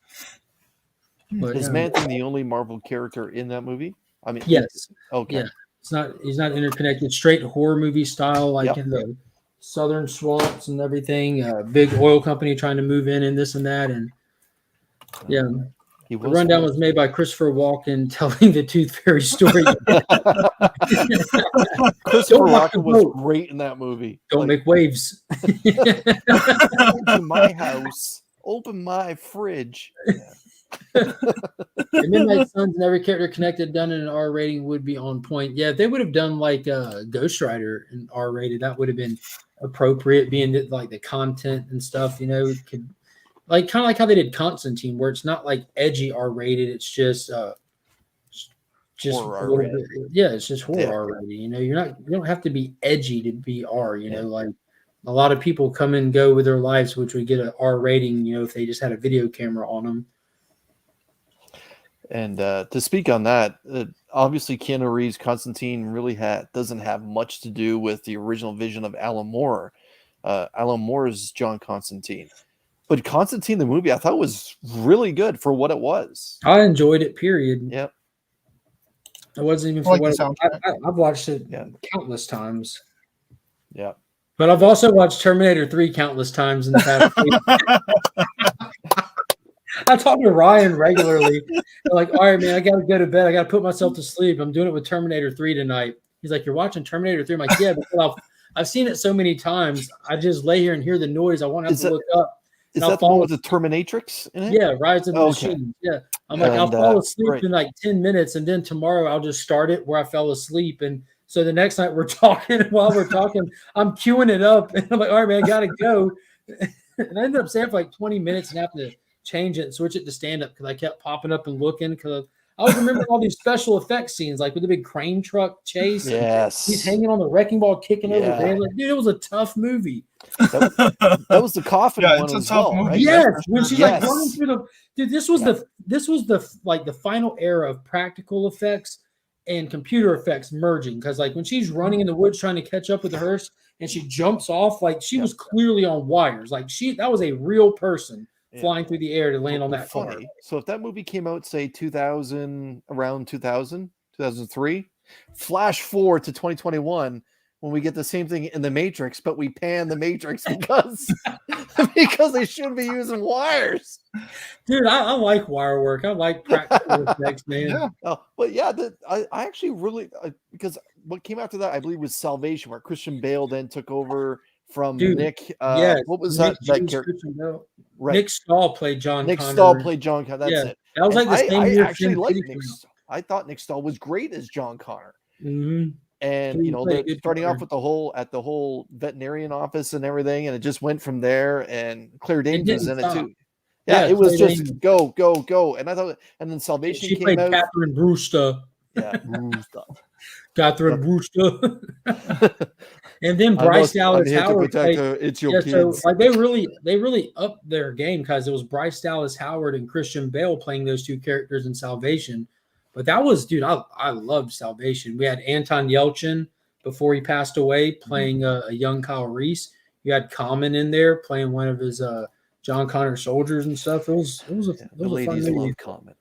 But, is Man-Thing the only Marvel character in that movie? I mean, yes. Okay. Yeah. He's not interconnected. Straight horror movie style, like in the southern swamps and everything. Big oil company trying to move in and this and that. And the Rundown was made by Christopher Walken telling the Tooth Fairy story. Christopher Walken was great in that movie. Don't make waves. Open my house. Open my fridge. Midnight Suns and every character connected done in an R rating would be on point. Yeah, if they would have done like Ghost Rider in R rated, that would have been appropriate, being that, like the content and stuff, could like kind of like how they did Constantine, where it's not like edgy R rated, it's just horror R-rated. It's just horror R rated. You don't have to be edgy to be R. Like a lot of people come and go with their lives, which would get an R rating. If they just had a video camera on them. And to speak on that, obviously Keanu Reeves' Constantine really doesn't have much to do with the original vision of Alan Moore. Alan Moore's John Constantine. But Constantine, the movie, I thought was really good for what it was. I enjoyed it, period. Yep. It wasn't even for what I've watched it countless times. Yeah. But I've also watched Terminator 3 countless times in the past week. I talk to Ryan regularly. They're like, all right, man, I got to go to bed. I got to put myself to sleep. I'm doing it with Terminator 3 tonight. He's like, you're watching Terminator 3? I'm like, yeah, because I've seen it so many times. I just lay here and hear the noise. I won't have Is to that- look up. Is And I'll that the one fall with the Terminatrix in it? Yeah, Rise of the Okay. Machines. Yeah. I'm like, I'll And, fall asleep right. in like 10 minutes, and then tomorrow I'll just start it where I fell asleep. And so the next night we're talking, while we're talking, I'm queuing it up. And I'm like, all right, man, I got to go. And I ended up staying for like 20 minutes and have to change it and switch it to stand up because I kept popping up and looking because I was remembering all these special effects scenes, like with the big crane truck chase. Yes. He's hanging on the wrecking ball, kicking over there. Like, dude, it was a tough movie. That was the coffin one it's a as tough well, movie. right? Yes, when she's like running Yes. through the dude, this was the like the final era of practical effects and computer effects merging. Because like when she's running in the woods trying to catch up with the hearse and she jumps off, like she was clearly on wires. Like that was a real person flying through the air to land on that car. So if that movie came out, say 2000, around 2000, 2003, flash forward to 2021 when we get the same thing in the Matrix, but we pan the Matrix because they shouldn't be using wires. Dude, I like wire work. I like practical effects, man. Yeah. But yeah, I actually really because what came after that, I believe, was Salvation, where Christian Bale then took over from Nick. What was that character? Right. Nick Stahl played John Connor. Nick Stahl played John Connor. That's it. That was like the same year. I actually liked Nick. I thought Nick Stahl was great as John Connor. Mm-hmm. And they're starting off with the whole veterinarian office and everything, and it just went from there. And Claire Danes was in it too. Yeah, it was just go. And I thought, and then Salvation she came played out. Catherine Brewster. Yeah, Brewster. Catherine Brewster. And then Bryce Dallas Howard. It's your kids. So like they really upped their game because it was Bryce Dallas Howard and Christian Bale playing those two characters in Salvation. But that was, dude, I loved Salvation. We had Anton Yelchin before he passed away playing a young Kyle Reese. You had Common in there playing one of his John Connor soldiers and stuff. It was a fun movie. Common.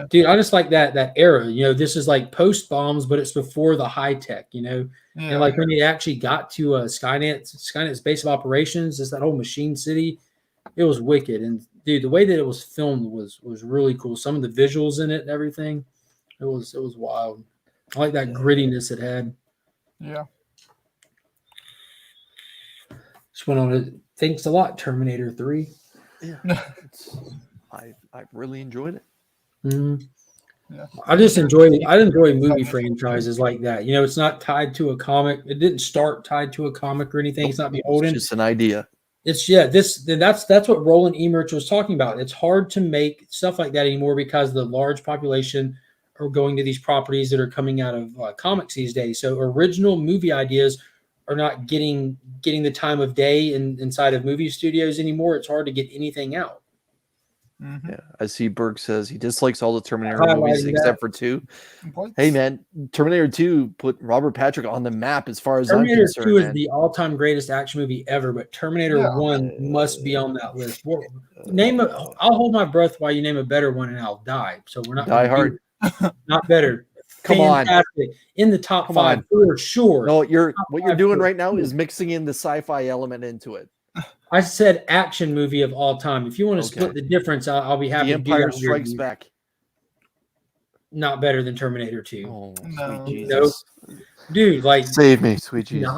Dude, I just like that era. This is like post bombs, but it's before the high tech. And like when they actually got to Skynet's base of operations, it's that whole Machine City. It was wicked, and dude, the way that it was filmed was really cool. Some of the visuals in it and everything, it was wild. I like that grittiness it had. Yeah. Just went on it. Thanks a lot, Terminator 3. Yeah, I really enjoyed it. Mm-hmm. Yeah. I enjoy movie franchises like that. It's not tied to a comic. It didn't start tied to a comic or anything. It's not beholden. It's just an idea. It's that's what Roland Emmerich was talking about. It's hard to make stuff like that anymore because the large population are going to these properties that are coming out of comics these days. So original movie ideas are not getting the time of day inside of movie studios anymore. It's hard to get anything out. Mm-hmm. Yeah, I see Berg says he dislikes all the Terminator movies except for 2. What? Hey man, Terminator 2 put Robert Patrick on the map as far as Terminator I'm concerned. 2 is the all-time greatest action movie ever, but Terminator 1 must be on that list. I'll hold my breath while you name a better one, and I'll die. So we're not Die Hard. Not better. Come on, in the top 5 for sure. No, what you're doing right now is mixing in the sci-fi element into it. I said action movie of all time. If you want to split the difference, I'll be happy. The Empire to do that. Strikes Back. Not better than Terminator 2. Oh, no. sweet Jesus. Nope. Dude, like save me, sweet Jesus.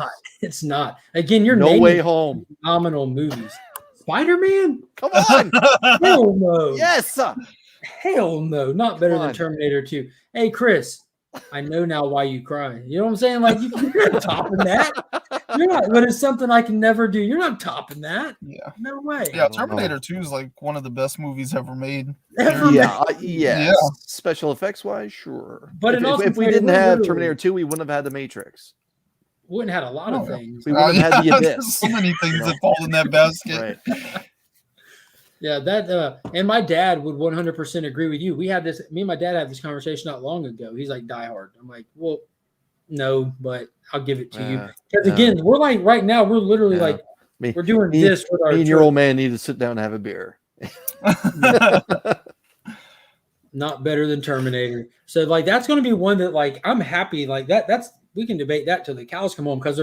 It's not. Again, you're No Way Home. Phenomenal movies. Spider-Man? Come on. Hell no. Yes. Hell no. Not better than Terminator 2. Hey, Chris, I know now why you cry. You know what I'm saying? Like you're not topping that. You're not, but it's something I can never do. You're not topping that. Yeah. No way. Yeah, Terminator 2 is like one of the best movies ever made. Yeah. Special effects wise, sure. But if we didn't have Terminator 2, we wouldn't have had The Matrix. Wouldn't have had a lot of things. We wouldn't have had The Abyss. There's so many things that fall in that basket. Right. Yeah, that and my dad would 100% agree with you. Me and my dad had this conversation not long ago. He's like, Die Hard. I'm like, well, no, but I'll give it to you. Because again, we're like right now, we're literally like we're doing this with our. Me and your old man need to sit down and have a beer. Not better than Terminator. So like that's going to be one that like I'm happy like that's we can debate that till the cows come home because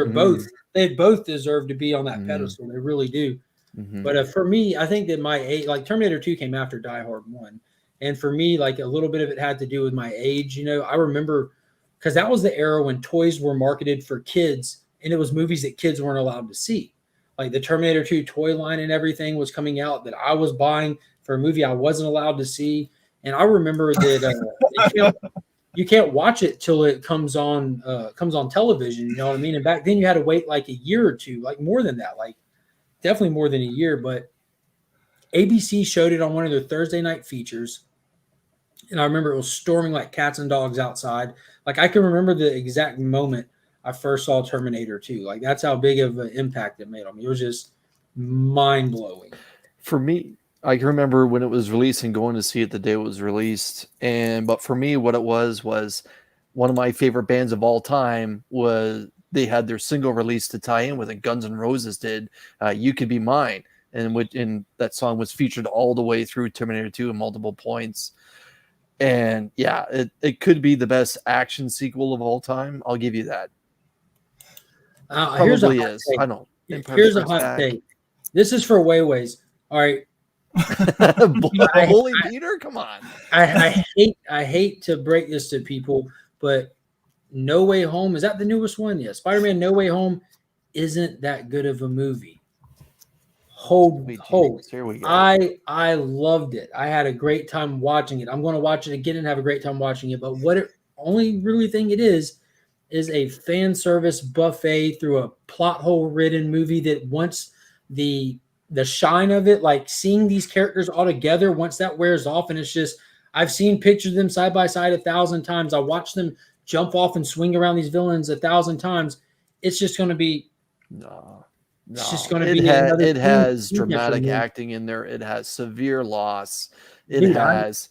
they both deserve to be on that pedestal. They really do. Mm-hmm. But for me, I think that my age, like Terminator 2 came after Die Hard 1. And for me, like a little bit of it had to do with my age. I remember because that was the era when toys were marketed for kids and it was movies that kids weren't allowed to see. Like the Terminator 2 toy line and everything was coming out that I was buying for a movie I wasn't allowed to see. And I remember that you can't watch it till it comes on television. You know what I mean? And back then you had to wait like a year or two, like more than that, like definitely more than a year. But ABC showed it on one of their Thursday night features. And I remember it was storming like cats and dogs outside. Like I can remember the exact moment I first saw Terminator 2. Like that's how big of an impact it made on me. It was just mind blowing. For me, I can remember when it was released and going to see it the day it was released. But for me, what it was one of my favorite bands of all time was they had their single release to tie in with it. Guns N' Roses did "You Could Be Mine," and that song was featured all the way through Terminator 2 at multiple points. And yeah, it could be the best action sequel of all time. I'll give you that. Probably is. Take. I know. Here's a hot take. This is for Wayways. All right. Holy Peter, come on. I hate to break this to people, but No Way Home, is that the newest one? Yeah, Spider-Man No Way Home isn't that good of a movie. Hold. Here we go. I loved it. I had a great time watching it. I'm going to watch it again and have a great time watching it. But what it only really thing it is a fan service buffet through a plot hole ridden movie that once the shine of it, like seeing these characters all together, once that wears off, and it's just, I've seen pictures of them side by side 1,000 times. I watched them jump off and swing around these villains 1,000 times. It's just going to be it's just going to be. It has dramatic acting in there. It has severe loss. It has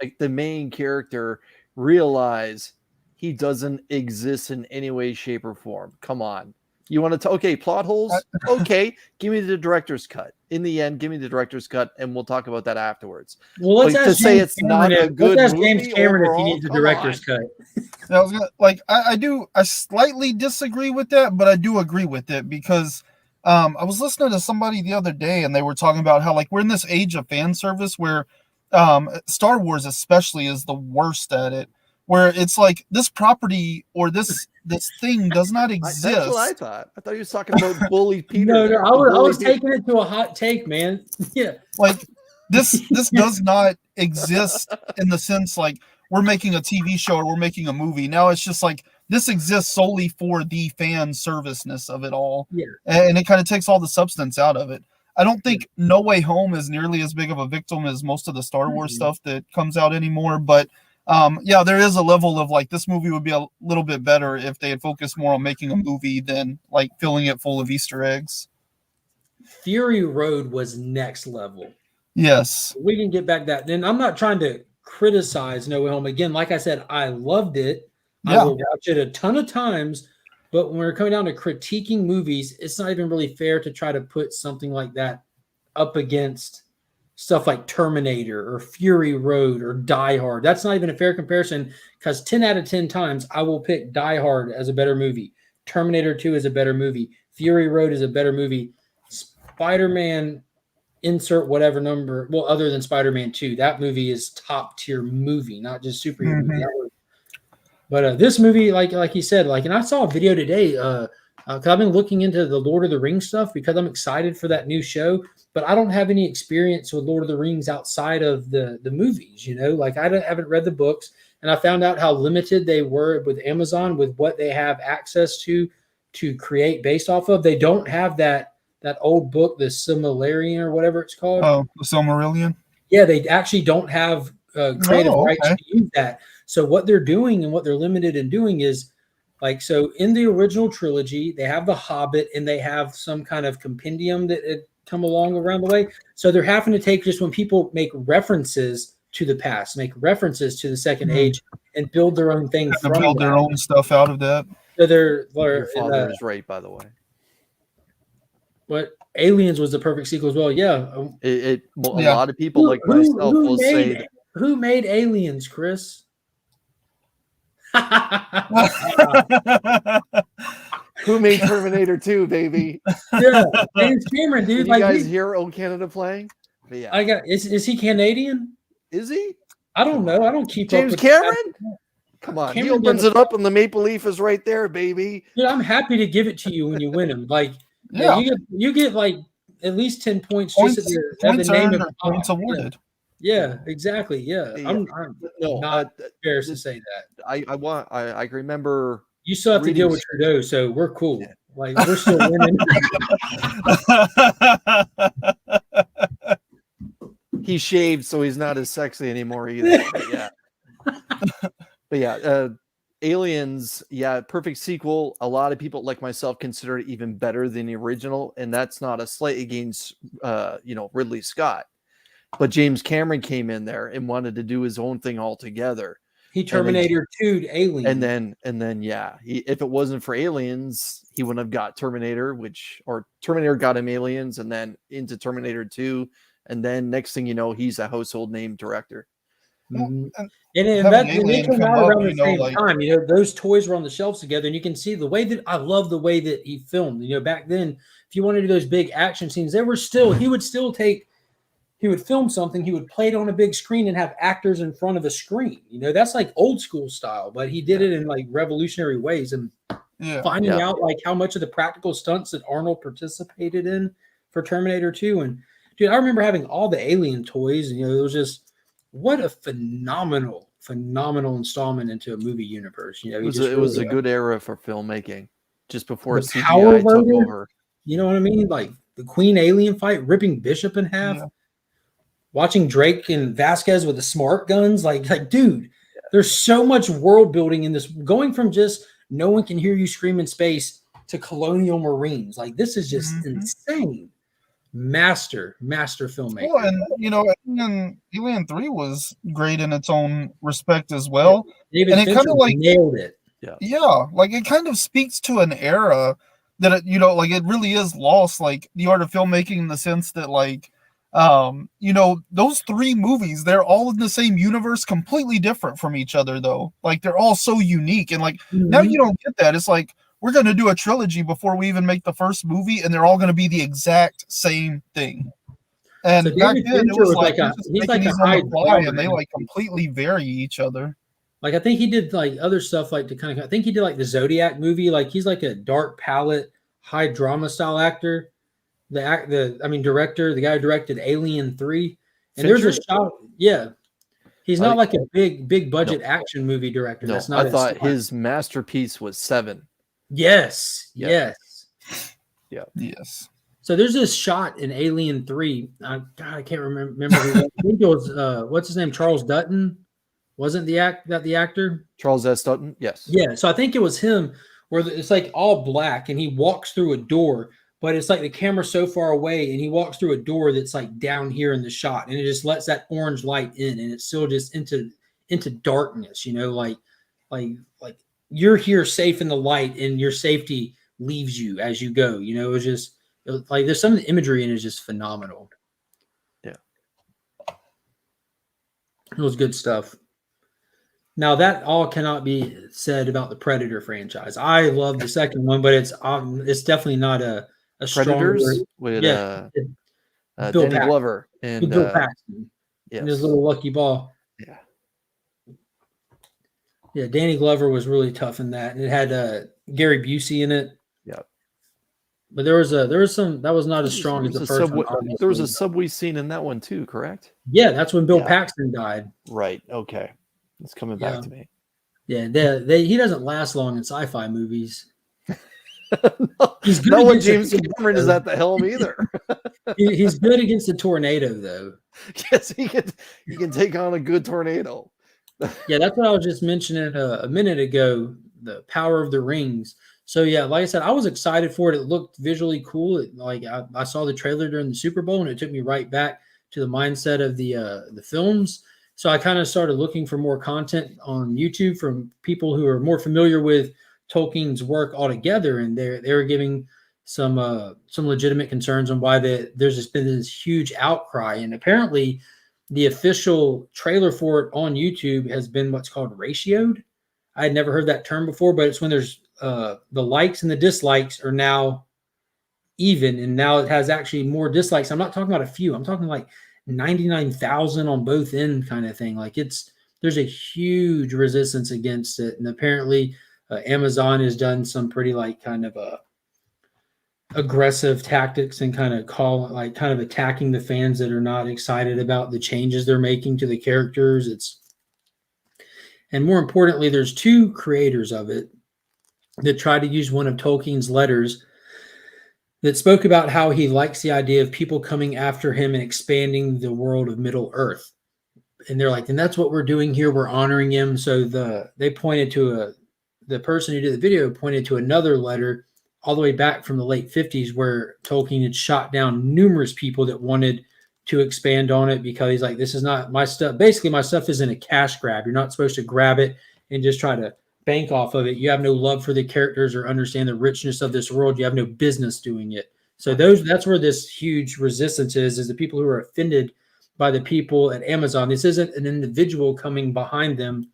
like the main character realize he doesn't exist in any way, shape, or form. Come on. You want to plot holes? Okay, give me the director's cut. In the end, give me the director's cut, and we'll talk about that afterwards. Well, let's ask James Cameron if he needs a director's cut. I was gonna, I slightly disagree with that, but I do agree with it because I was listening to somebody the other day, and they were talking about how we're in this age of fan service where Star Wars especially is the worst at it. Where it's like this property or this thing does not exist. That's what I thought. I thought he was talking about Bully Peter. No, I was taking it to a hot take, man. Yeah, this does not exist in the sense we're making a TV show or we're making a movie. Now it's just this exists solely for the fan serviceness of it all. Yeah, and it kind of takes all the substance out of it. I don't think No Way Home is nearly as big of a victim as most of the Star Wars stuff that comes out anymore, but. There is a level of this movie would be a little bit better if they had focused more on making a movie than filling it full of Easter eggs. Fury Road was next level. Yes. We can get back that. Then I'm not trying to criticize No Way Home. Again, like I said, I loved it. Yeah. I will watch it a ton of times, but when we're coming down to critiquing movies, it's not even really fair to try to put something like that up against stuff like Terminator or Fury Road or Die Hard. That's not even a fair comparison because 10 out of 10 times I will pick Die Hard as a better movie. Terminator 2 is a better movie. Fury Road is a better movie. Spider-Man, insert whatever number, well, other than Spider-Man 2, that movie is top tier movie, not just superhero movie. But this movie, like you said, and I saw a video today because I've been looking into the Lord of the Rings stuff because I'm excited for that new show. But I don't have any experience with Lord of the Rings outside of the movies, I haven't read the books, and I found out how limited they were with Amazon with what they have access to create based off of. They don't have that old book, the Silmarillion or whatever it's called. Oh, the Silmarillion? Yeah, they actually don't have creative rights to use that. So what they're doing and what they're limited in doing is so in the original trilogy, they have the Hobbit and they have some kind of compendium that it come along around the way. So they're having to take just when people make references to the past, make references to the second age and build their own thing. Build their own stuff out of that. So your father is right, by the way. But Aliens was the perfect sequel as well. Yeah. A lot of people myself will say that. Who made Aliens, Chris? Who made Terminator 2, baby? Yeah, James Cameron, dude. Did you guys hear "Oh Canada" playing? But yeah. Is he Canadian? Is he? I don't know. I don't keep James up with Cameron. Come on, Cameron he opens it up and the maple leaf is right there, baby. Dude, I'm happy to give it to you when you win them. Like, Yeah. you get like at least 10 points, Points, just at points the name earned of or points awarded. Yeah, exactly. Yeah, Yeah. I'm No, not embarrassed to say that. I remember. You still have to deal with Trudeau, so we're cool. Yeah. Like, we're still winning. He shaved, so he's not as sexy anymore either. But yeah. But yeah, Aliens, yeah, perfect sequel. A lot of people like myself consider it even better than the original, and that's not a slight against Ridley Scott. But James Cameron came in there and wanted to do his own thing altogether. He Terminator 2'd Alien. And then yeah, if it wasn't for Aliens, he wouldn't have got Terminator, or Terminator got him Aliens, and then into Terminator 2, and then next thing you know, he's a household name director. Mm-hmm. And they came out around the same time. Those toys were on the shelves together, and you can see the way that I love the way that he filmed. Back then, if you wanted to do those big action scenes, he would film something, he would play it on a big screen and have actors in front of a screen. That's like old school style, but he did it in like revolutionary ways. And finding out like how much of the practical stunts that Arnold participated in for Terminator 2. And dude, I remember having all the Alien toys, and it was just what a phenomenal installment into a movie universe. It was a good era for filmmaking, just before CGI took over. You know what I mean? Like the Queen Alien fight, ripping Bishop in half. Yeah. Watching Drake and Vasquez with the smart guns, like dude, there's so much world building in this. Going from just no one can hear you scream in space to colonial Marines, like this is just insane. Master filmmaker. Well, and Alien 3 was great in its own respect as well. David and it Fincher kind of like nailed it. Yeah, like it kind of speaks to an era that it really is lost, like the art of filmmaking, in the sense that like those three movies, they're all in the same universe, completely different from each other though. Like they're all so unique, and like now you don't get that. It's like we're going to do a trilogy before we even make the first movie, and they're all going to be the exact same thing. And so back then it was like he's like a high fly, and they like completely vary each other. Like I think he did like other stuff like I think he did like the Zodiac movie. Like he's like a dark palette, high drama style actor. Director, the guy who directed Alien 3. And Fincher? There's a shot. Yeah. He's not like a big budget action movie director. No, that's not I thought his masterpiece was Seven. Yes. Yeah. Yes. Yeah. Yes. So there's this shot in Alien 3. I can't remember who I think it was what's his name? Charles Dutton. Wasn't the actor? Charles S. Dutton? Yes. Yeah. So I think it was him, where it's like all black and he walks through a door. But it's like the camera's so far away, and he walks through a door that's like down here in the shot, and it just lets that orange light in, and it's still just into darkness, like you're here safe in the light, and your safety leaves you as you go. It was like there's some of the imagery in it is just phenomenal. Yeah, it was good stuff. Now that all cannot be said about the Predator franchise. I love the second one, but it's definitely not a Predators with Danny Glover and Bill Paxton and his little lucky ball. Yeah, Danny Glover was really tough in that, and it had Gary Busey in it. Yeah, but there was some that was not as strong as the first one. There was a subway scene in that one too, correct? Yeah, that's when Bill Paxton died. Right. Okay, it's coming back to me. Yeah, he doesn't last long in sci-fi movies. He's good. No one James Cameron is at the helm either. He's good against the tornado, though. Yes, he can take on a good tornado. Yeah, that's what I was just mentioning a minute ago. The Power of the Rings. So yeah, like I said, I was excited for it. It looked visually cool. I saw the trailer during the Super Bowl, and it took me right back to the mindset of the films. So I kind of started looking for more content on YouTube from people who are more familiar with Tolkien's work altogether, and they were giving some legitimate concerns on why there's just been this huge outcry. And apparently the official trailer for it on YouTube has been what's called ratioed. I had never heard that term before, but it's when there's the likes and the dislikes are now even, and now it has actually more dislikes. I'm not talking about a few. I'm talking like 99,000 on both end kind of thing. Like it's there's a huge resistance against it, and apparently Amazon has done some pretty like kind of aggressive tactics and kind of attacking the fans that are not excited about the changes they're making to the characters. And more importantly, there's two creators of it that tried to use one of Tolkien's letters that spoke about how he likes the idea of people coming after him and expanding the world of Middle Earth. And they're like, and that's what we're doing here. We're honoring him. So they pointed to the person who did the video pointed to another letter all the way back from the late 50s where Tolkien had shot down numerous people that wanted to expand on it because he's like, this is not my stuff. Basically, my stuff isn't a cash grab. You're not supposed to grab it and just try to bank off of it. You have no love for the characters or understand the richness of this world. You have no business doing it. So that's where this huge resistance is the people who are offended by the people at Amazon. This isn't an individual coming behind them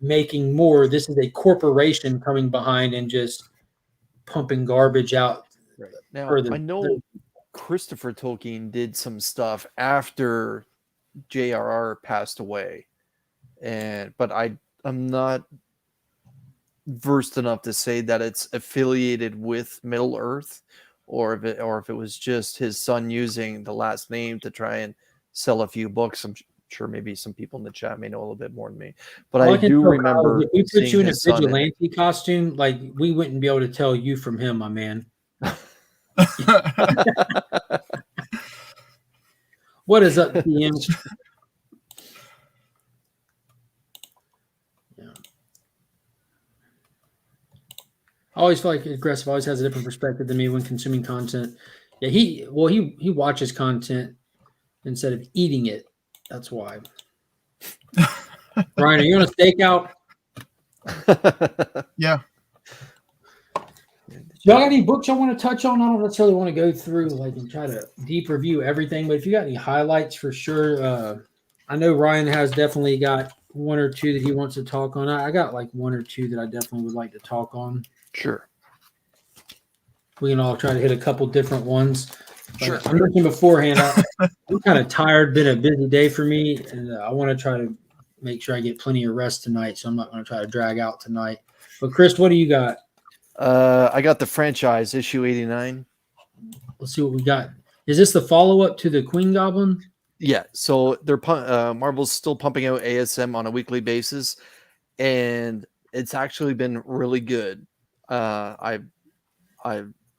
making more. This is a corporation coming behind and just pumping garbage out. Right. Now, I know Christopher Tolkien did some stuff after J.R.R. passed away, but I'm not versed enough to say that it's affiliated with Middle Earth, or if it was just his son using the last name to try and sell a few books. I'm sure maybe some people in the chat may know a little bit more than me, but I do remember. If we put you in a vigilante costume, like we wouldn't be able to tell you from him, my man. What is up, PM? Yeah. I always feel like Aggressive always has a different perspective than me when consuming content. Yeah, he watches content instead of eating it. That's why. Ryan, are you on a stakeout? Yeah. Y'all got any books y'all want to touch on? I don't necessarily want to go through like and try to deep review everything, but if you got any highlights for sure, I know Ryan has definitely got one or two that he wants to talk on. I got like one or two that I definitely would like to talk on. Sure. We can all try to hit a couple different ones. Sure. I'm looking beforehand. I'm kind of tired. Been a busy day for me, and I want to try to make sure I get plenty of rest tonight. So I'm not going to try to drag out tonight. But Chris, what do you got? I got the franchise issue 89. Let's see what we got. Is this the follow-up to the Queen Goblin? Yeah. So they're Marvel's still pumping out ASM on a weekly basis, and it's actually been really good. I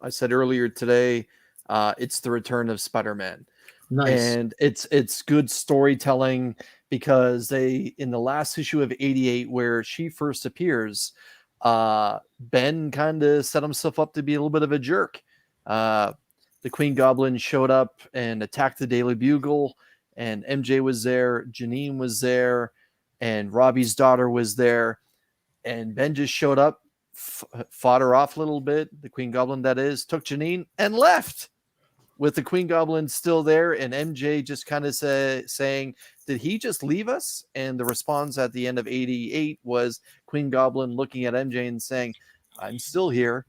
said earlier today, it's the return of Spider-Man. Nice. And it's good storytelling because they, in the last issue of 88, where she first appears, Ben kind of set himself up to be a little bit of a jerk. The Queen Goblin showed up and attacked the Daily Bugle, and MJ was there, Janine was there, and Robbie's daughter was there, and Ben just showed up, fought her off a little bit, the Queen Goblin that is, took Janine and left with the Queen Goblin still there, and MJ just kind of saying, did he just leave us? And the response at the end of 88 was Queen Goblin looking at MJ and saying, I'm still here.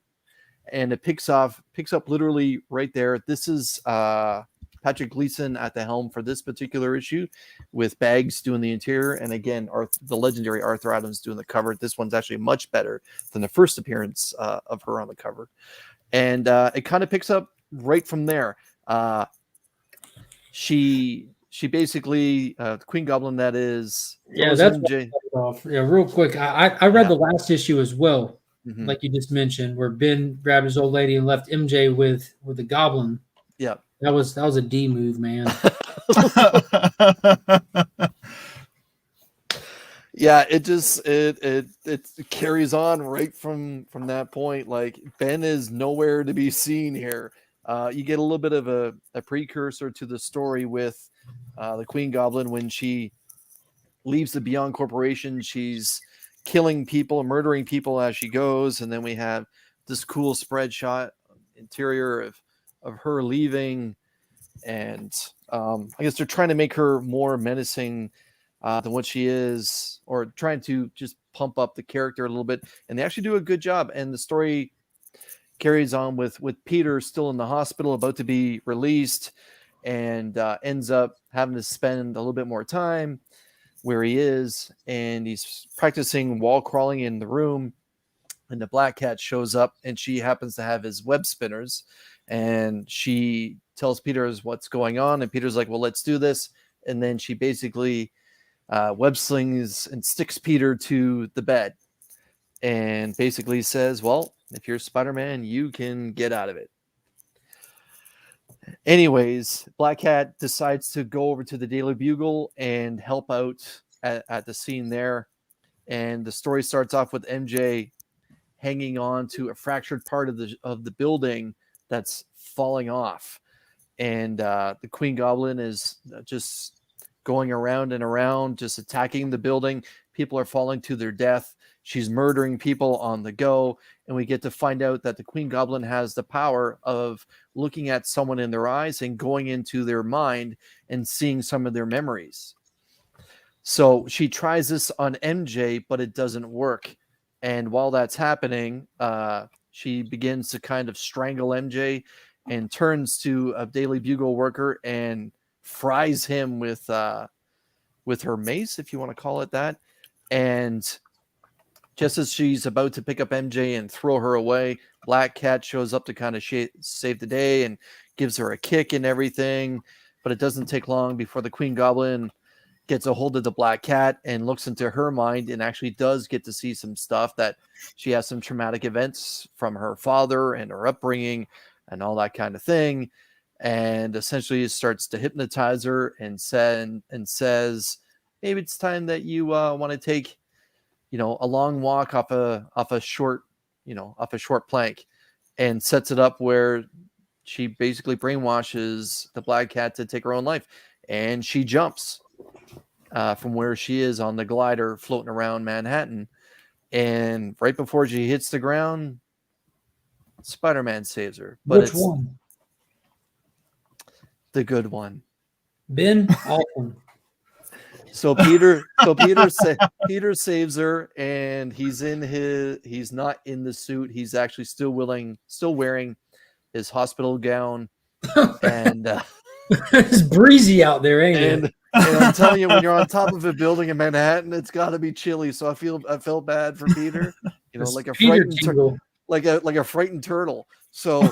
And it picks up literally right there. This is Patrick Gleason at the helm for this particular issue, with Baggs doing the interior, and again, the legendary Arthur Adams doing the cover. This one's actually much better than the first appearance of her on the cover. And it kind of picks up right from there. She basically the Queen Goblin that is, yeah, that's MJ. Yeah, real quick, I read the last issue as well, like you just mentioned, where Ben grabbed his old lady and left MJ with the Goblin. Yeah, that was a D move, man. Yeah, it carries on right from that point. Like, Ben is nowhere to be seen here. You get a little bit of a precursor to the story with the Queen Goblin when she leaves the Beyond Corporation. She's killing people, murdering people as she goes, and then we have this cool spread shot interior of her leaving, and I guess they're trying to make her more menacing than what she is, or trying to just pump up the character a little bit, and they actually do a good job. And the story carries on with Peter still in the hospital, about to be released, and ends up having to spend a little bit more time where he is, and he's practicing wall crawling in the room, and the Black Cat shows up, and she happens to have his web spinners, and she tells Peter what's going on, and Peter's like, well, let's do this. And then she basically web slings and sticks Peter to the bed and basically says, well, if you're Spider-Man, you can get out of it. Anyways, Black Cat decides to go over to the Daily Bugle and help out at the scene there. And the story starts off with MJ hanging on to a fractured part of the building that's falling off. And the Queen Goblin is just going around and around, just attacking the building. People are falling to their death. She's murdering people on the go. And we get to find out that the Queen Goblin has the power of looking at someone in their eyes and going into their mind and seeing some of their memories. So she tries this on MJ, but it doesn't work. And while that's happening, she begins to kind of strangle MJ and turns to a Daily Bugle worker and fries him with her mace, if you want to call it that. And just as she's about to pick up MJ and throw her away, Black Cat shows up to kind of save the day and gives her a kick and everything. But it doesn't take long before the Queen Goblin gets a hold of the Black Cat and looks into her mind and actually does get to see some stuff, that she has some traumatic events from her father and her upbringing and all that kind of thing. And essentially starts to hypnotize her and says, maybe it's time that you want to take, a long walk off a short plank, and sets it up where she basically brainwashes the Black Cat to take her own life. And she jumps from where she is on the glider floating around Manhattan. And right before she hits the ground, Spider-Man saves her. But Which one? The good one. Ben? Awesome. So Peter saves her, and he's not in the suit. He's actually still wearing his hospital gown. And it's breezy out there, ain't it? And I'm telling you, when you're on top of a building in Manhattan, it's got to be chilly. So I felt bad for Peter, like a frightened turtle. So,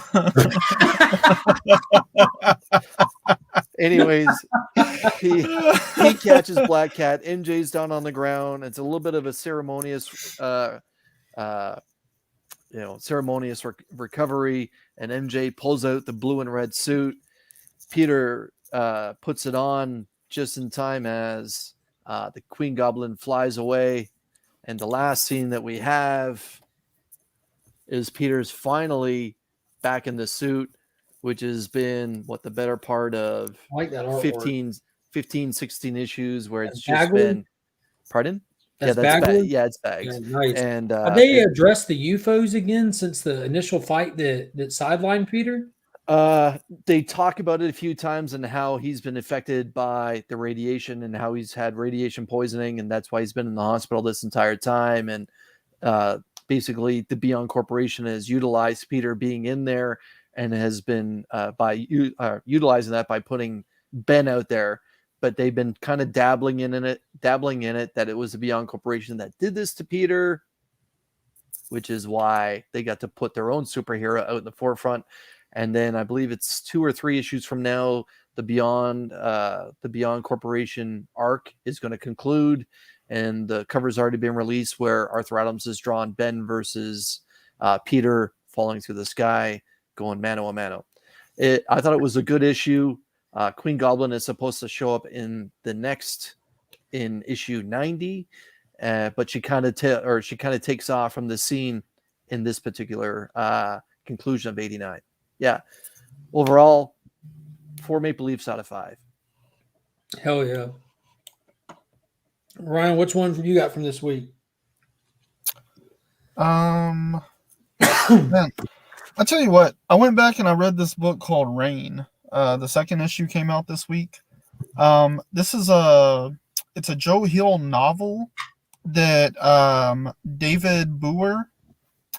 anyways, he catches Black Cat. MJ's down on the ground. It's a little bit of a ceremonious recovery. And MJ pulls out the blue and red suit. Peter puts it on just in time as the Queen Goblin flies away. And the last scene that we have is Peter's finally back in the suit, which has been the better part of 15, 16 issues where it's just been. Pardon? That's Bags. Yeah, it's Bags. Yeah, nice. And have they addressed the UFOs again since the initial fight that sidelined Peter? They talk about it a few times and how he's been affected by the radiation and how he's had radiation poisoning, and that's why he's been in the hospital this entire time. And basically, the Beyond Corporation has utilized Peter being in there and has been utilizing that by putting Ben out there. But they've been kind of dabbling in it that it was the Beyond Corporation that did this to Peter, which is why they got to put their own superhero out in the forefront. And then I believe it's 2 or 3 issues from now, the Beyond Corporation arc is going to conclude, and the cover's already been released where Arthur Adams has drawn Ben versus Peter falling through the sky, going mano a mano. I thought it was a good issue. Queen Goblin is supposed to show up in issue 90, but she kind of takes off from the scene in this particular conclusion of 89. Yeah. Overall, 4 Maple Leafs out of 5. Hell yeah. Ryan, which one you got from this week? Man, I'll tell you what. I went back and I read this book called Rain. The second issue came out this week. This is it's a Joe Hill novel that David Booher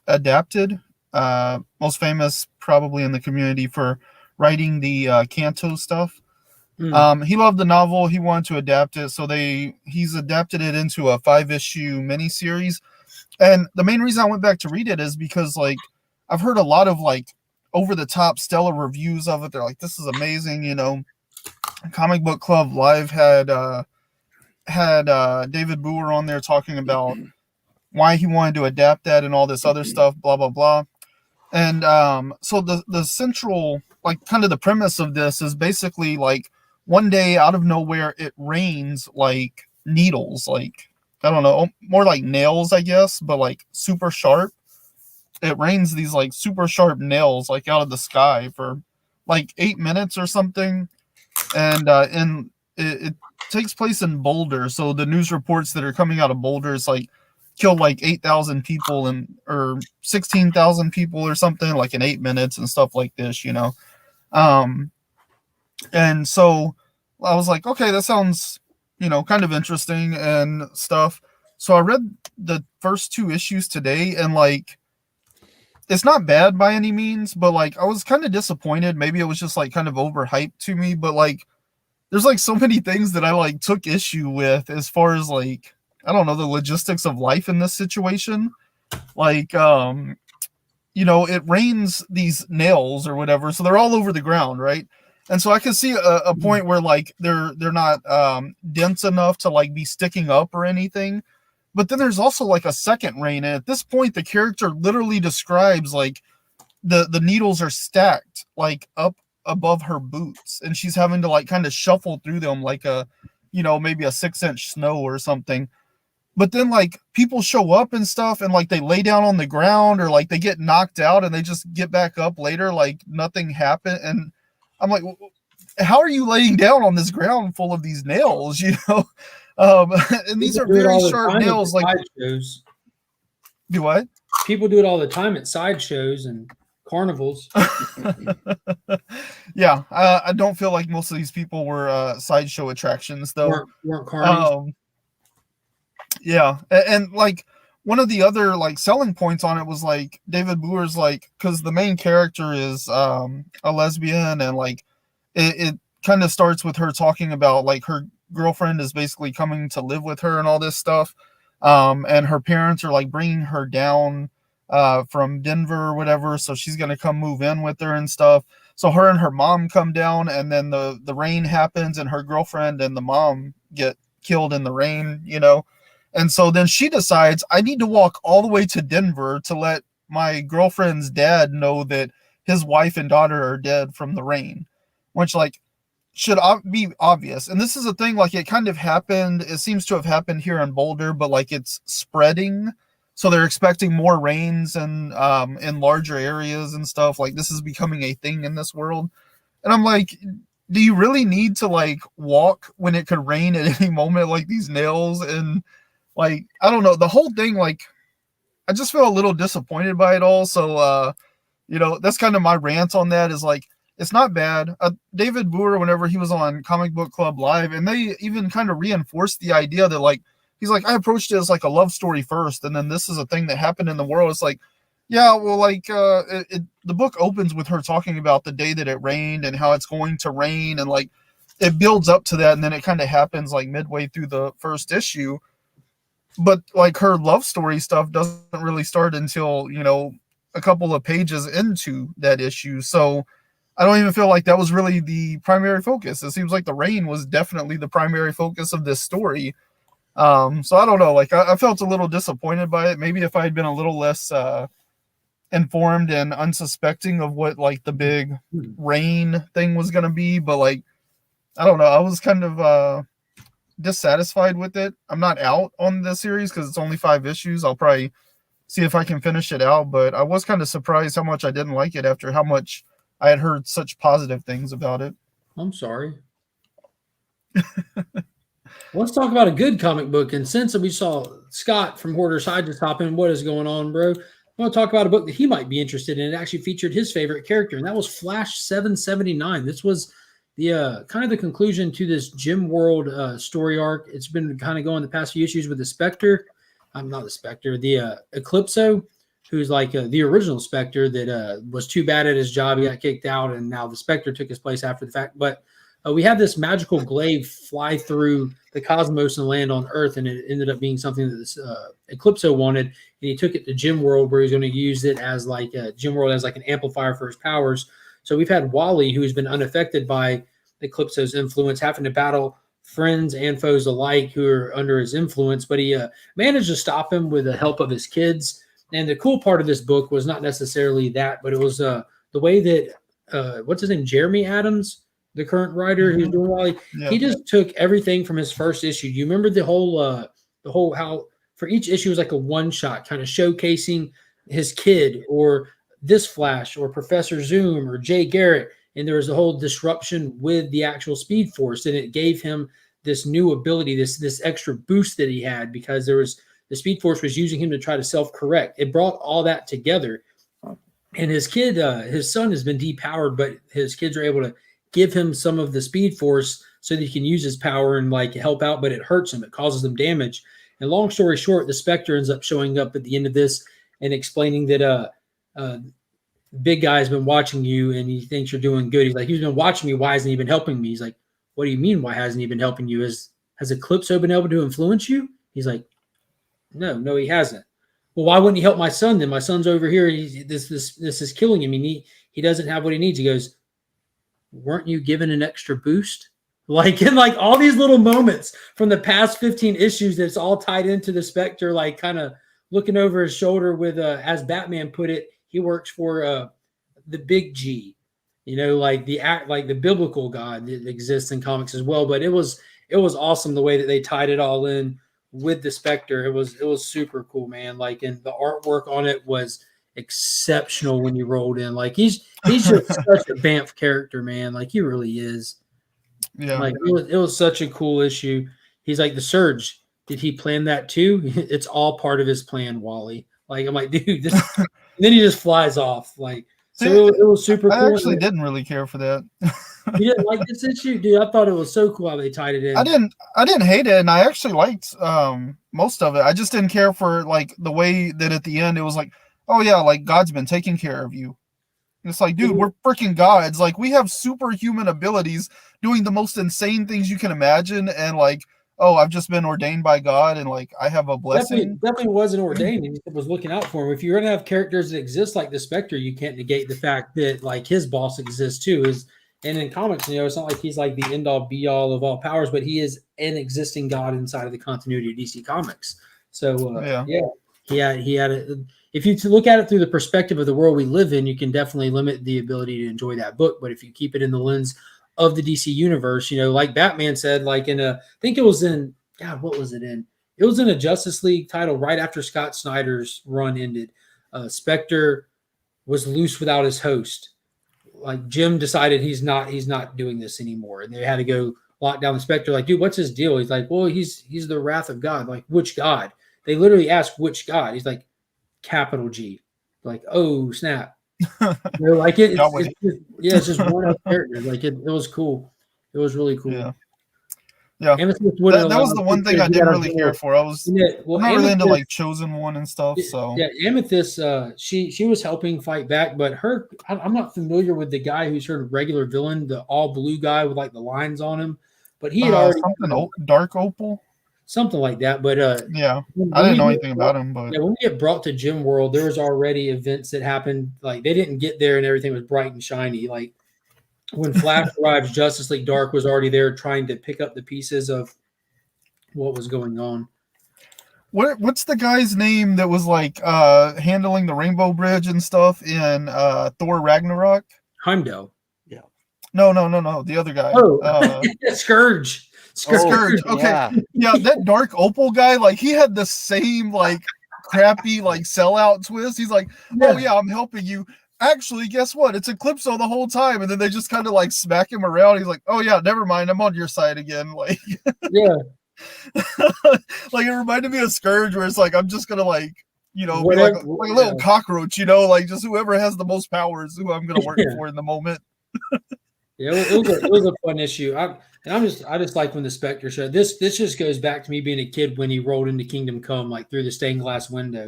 adapted. Most famous probably in the community for writing the Kanto stuff. He loved the novel. He wanted to adapt it, so he's adapted it into a 5-issue miniseries. And the main reason I went back to read it is because like I've heard a lot of like over the top stellar reviews of it. They're like, this is amazing, you know. Comic Book Club Live had David Boer on there talking about why he wanted to adapt that and all this other stuff, blah blah blah. And so the central, like, kind of the premise of this is basically like one day out of nowhere it rains like needles, like, I don't know, more like nails, I guess, but like super sharp. It rains these like super sharp nails like out of the sky for like 8 minutes or something. And it takes place in Boulder. So the news reports that are coming out of Boulder is like killed like 8,000 people or 16,000 people or something like in 8 minutes and stuff like this, you know. And so I was like, okay, that sounds, you know, kind of interesting and stuff. So I read the first 2 issues today, and like, it's not bad by any means, but like I was kind of disappointed. Maybe it was just like kind of overhyped to me, but like there's like so many things that I like took issue with as far as like, I don't know, the logistics of life in this situation. Like, you know, it rains these nails or whatever, so they're all over the ground, right? And so I can see a point where like they're not dense enough to like be sticking up or anything. But then there's also like a second rain, and at this point the character literally describes like the needles are stacked like up above her boots, and she's having to like kind of shuffle through them like a, you know, maybe a 6-inch snow or something. But then like people show up and stuff, and like they lay down on the ground or like they get knocked out and they just get back up later like nothing happened. And I'm like, how are you laying down on this ground full of these nails, you know? And these are very sharp nails. Like, shows. Do what? People do it all the time at sideshows and carnivals. Yeah, I don't feel like most of these people were sideshow attractions, though. Weren't carnies. Yeah, and like one of the other like selling points on it was like David Boer's like, because the main character is a lesbian, and like it kind of starts with her talking about like her girlfriend is basically coming to live with her and all this stuff, and her parents are like bringing her down from Denver or whatever, so she's gonna come move in with her and stuff. So her and her mom come down, and then the rain happens, and her girlfriend and the mom get killed in the rain, you know. And so then she decides, I need to walk all the way to Denver to let my girlfriend's dad know that his wife and daughter are dead from the rain, which like should be obvious. And this is a thing, like it kind of happened, it seems to have happened here in Boulder, but like it's spreading. So they're expecting more rains and in larger areas and stuff. Like this is becoming a thing in this world. And I'm like, do you really need to like walk when it could rain at any moment, like these nails? And like, I don't know, the whole thing, like, I just feel a little disappointed by it all. So, you know, that's kind of my rant on that, is like, it's not bad. David Boer, whenever he was on Comic Book Club Live, and they even kind of reinforced the idea that like, he's like, I approached it as like a love story first, and then this is a thing that happened in the world. It's like, yeah, well, like, the book opens with her talking about the day that it rained and how it's going to rain, and like, it builds up to that, and then it kind of happens like midway through the first issue. But like her love story stuff doesn't really start until, you know, a couple of pages into that issue. So I don't even feel like that was really the primary focus. It seems like the rain was definitely the primary focus of this story. So I don't know, like I felt a little disappointed by it. Maybe if I had been a little less informed and unsuspecting of what like the big rain thing was going to be, but like, I don't know, I was kind of dissatisfied with it. I'm not out on the series because it's only 5 issues. I'll probably see if I can finish it out, but I was kind of surprised how much I didn't like it after how much I had heard such positive things about it. I'm sorry. Let's talk about a good comic book. And since we saw Scott from Hoarder Side just hop in, what is going on, bro? I want to talk about a book that he might be interested in. It actually featured his favorite character, and that was Flash 779. This was the kind of the conclusion to this Gem World story arc. It's been kind of going the past few issues with the Spectre. Not the Spectre, the Eclipso, who's like the original Spectre that was too bad at his job. He got kicked out, and now the Spectre took his place after the fact. But we had this magical glaive fly through the cosmos and land on Earth, and it ended up being something that this Eclipso wanted, and he took it to Gem World, where he's going to use it as like Gem World as like an amplifier for his powers. So we've had Wally, who's been unaffected by Eclipso's influence, having to battle friends and foes alike who are under his influence, but he managed to stop him with the help of his kids. And the cool part of this book was not necessarily that, but it was the way that what's his name, Jeremy Adams, the current writer who's doing Wally, he just took everything from his first issue. You remember the whole how for each issue was like a one-shot kind of showcasing his kid or this Flash or Professor Zoom or Jay Garrett, and there was a whole disruption with the actual Speed Force, and it gave him this new ability, this extra boost that he had, because there was the Speed Force was using him to try to self-correct. It brought all that together, and his kid, his son has been depowered, but his kids are able to give him some of the Speed Force so that he can use his power and like help out, but it hurts him. It causes him damage. And long story short, the Spectre ends up showing up at the end of this and explaining that big guy's been watching you and he thinks you're doing good. He's like, he's been watching me. Why hasn't he been helping me? He's like, what do you mean? Why hasn't he been helping you? Has Eclipso been able to influence you? He's like, no, he hasn't. Well, why wouldn't he help my son then? My son's over here. This is killing him. He doesn't have what he needs. He goes, weren't you given an extra boost? Like in like all these little moments from the past 15 issues that's all tied into the Spectre, like kind of looking over his shoulder with, as Batman put it, he works for the big G, like the biblical God that exists in comics as well. But it was awesome the way that they tied it all in with the Spectre. It was super cool, man. Like, and the artwork on it was exceptional when you rolled in. Like he's just such a Banff character, man. Like he really is. Yeah. Like it was such a cool issue. He's like, the Surge, did he plan that too? It's all part of his plan, Wally. Like I'm like, dude, this and then he just flies off. Like, so it was super cool. I actually didn't really care for that. You didn't like this issue? Dude, I thought it was so cool how they tied it in. I didn't hate it, and I actually liked most of it. I just didn't care for like the way that at the end it was like, oh yeah, like God's been taking care of you. And it's like, dude, we're freaking gods. Like we have superhuman abilities, doing the most insane things you can imagine, and like, oh, I've just been ordained by God, and like I have a blessing. Definitely wasn't ordained. He was looking out for him. If you're gonna have characters that exist like the Spectre, you can't negate the fact that like his boss exists too. And in comics, it's not like he's like the end all be all of all powers, but he is an existing God inside of the continuity of DC Comics. So he had it. If you look at it through the perspective of the world we live in, you can definitely limit the ability to enjoy that book. But if you keep it in the lens of the DC universe, like Batman said, like I think it was in, God, what was it in? It was in a Justice League title right after Scott Snyder's run ended. Spectre was loose without his host. Like Jim decided he's not doing this anymore, and they had to go lock down the Spectre. Like, dude, what's his deal? He's like, well, he's the wrath of God. Like, which God? They literally asked which God. He's like, capital G. Like, oh snap. Like it's just one of characters. Like it was cool. It was really cool. Yeah. That was the one thing I didn't really care for. I was not really into like Chosen One and stuff. So yeah, Amethyst, she was helping fight back, but I'm not familiar with the guy who's her regular villain, the all blue guy with like the lines on him. But he had already Dark Opal. Something like that, but I didn't know anything about him. But when we get brought to Gem World, there was already events that happened. Like they didn't get there and everything was bright and shiny. Like when Flash arrives, Justice League Dark was already there trying to pick up the pieces of what was going on. What's the guy's name that was like handling the Rainbow Bridge and stuff in Thor Ragnarok? Heimdall. Yeah. No. The other guy. Oh, Scourge. Scourge. Okay. Yeah, that Dark Opal guy, like he had the same like crappy like sellout twist. He's like, oh yeah, I'm helping you. Actually, guess what? It's Eclipso the whole time. And then they just kind of like smack him around. He's like, oh yeah, never mind. I'm on your side again. Like yeah. Like it reminded me of Scourge, where it's like I'm just gonna like, be like a little cockroach, like just whoever has the most power is who I'm gonna work for in the moment. Yeah, it was a fun issue. I just like when the Spectre showed this just goes back to me being a kid when he rolled into Kingdom Come, like through the stained glass window,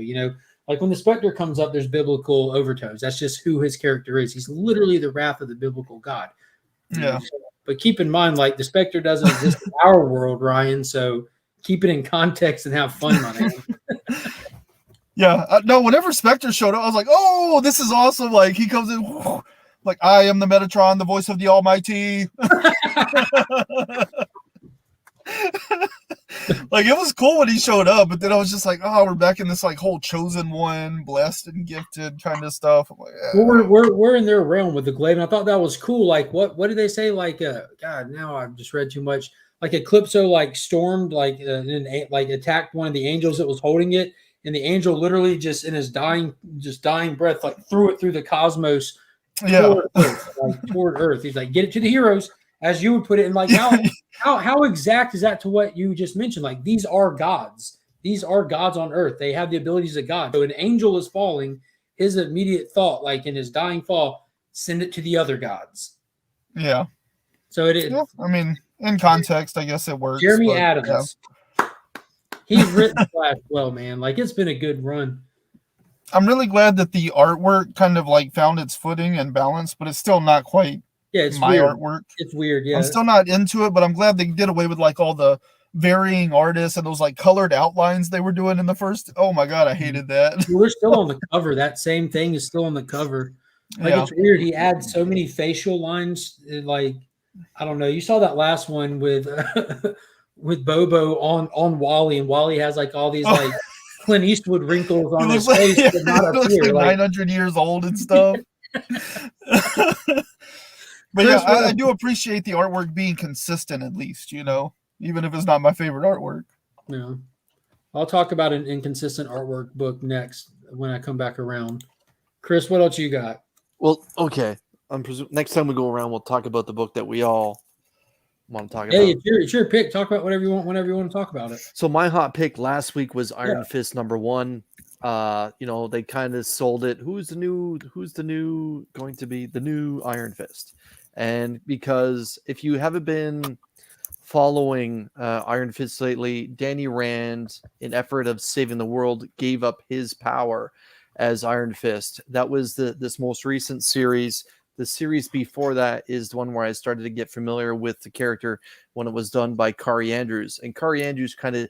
like when the Spectre comes up, there's biblical overtones. That's just who his character is. He's literally the wrath of the biblical God. Yeah. But keep in mind, like the Spectre doesn't exist in our world, Ryan. So keep it in context and have fun, my man. Yeah, no. Whenever Spectre showed up, I was like, "Oh, this is awesome!" Like he comes in, like I am the Metatron, the voice of the Almighty. Like it was cool when he showed up, but then I was just like, "Oh, we're back in this like whole chosen one, blessed and gifted kind of stuff." I'm like, well, we're in their realm with the glaive, and I thought that was cool. Like what did they say? Like God, now I've just read too much. Like Eclipso like stormed like and like attacked one of the angels that was holding it. And the angel literally just in his dying breath, like threw it through the cosmos toward Earth, toward Earth. He's like, get it to the heroes, as you would put it. And like, how exact is that to what you just mentioned? Like, these are gods. These are gods on Earth. They have the abilities of God. So an angel is falling. His immediate thought, like in his dying fall, send it to the other gods. Yeah. So it is. Yeah, I mean, in context, I guess it works. Jeremy Adams. Yeah. He's written Flash well, man. Like it's been a good run. I'm really glad that the artwork kind of like found its footing and balance, but it's still not quite it's my weird. artwork. It's weird, yeah. I'm still not into it, but I'm glad they did away with like all the varying artists and those like colored outlines they were doing in the first. Oh my God, I hated that. We're still on the cover. That same thing is still on the cover. Like it's weird. He adds so many facial lines. Like I don't know. You saw that last one with with Bobo on Wally, and Wally has like all these like Clint Eastwood wrinkles on his face, but not up here. Like 900 years old and stuff. But yeah, I do appreciate the artwork being consistent, at least, you know, even if it's not my favorite artwork. Yeah, I'll talk about an inconsistent artwork book next when I come back around. Chris, what else you got? Well, okay. Next time we go around, we'll talk about the book that we all want to talk about. Hey, it's your pick. Talk about whatever you want, whenever you want to talk about it. So my hot pick last week was Iron Fist #1. You know, they kind of sold it. Who's the new going to be the new Iron Fist? And because if you haven't been following Iron Fist lately, Danny Rand, in effort of saving the world, gave up his power as Iron Fist. That was this most recent series. The series before that is the one where I started to get familiar with the character when it was done by Kari Andrews. And Kari Andrews kind of,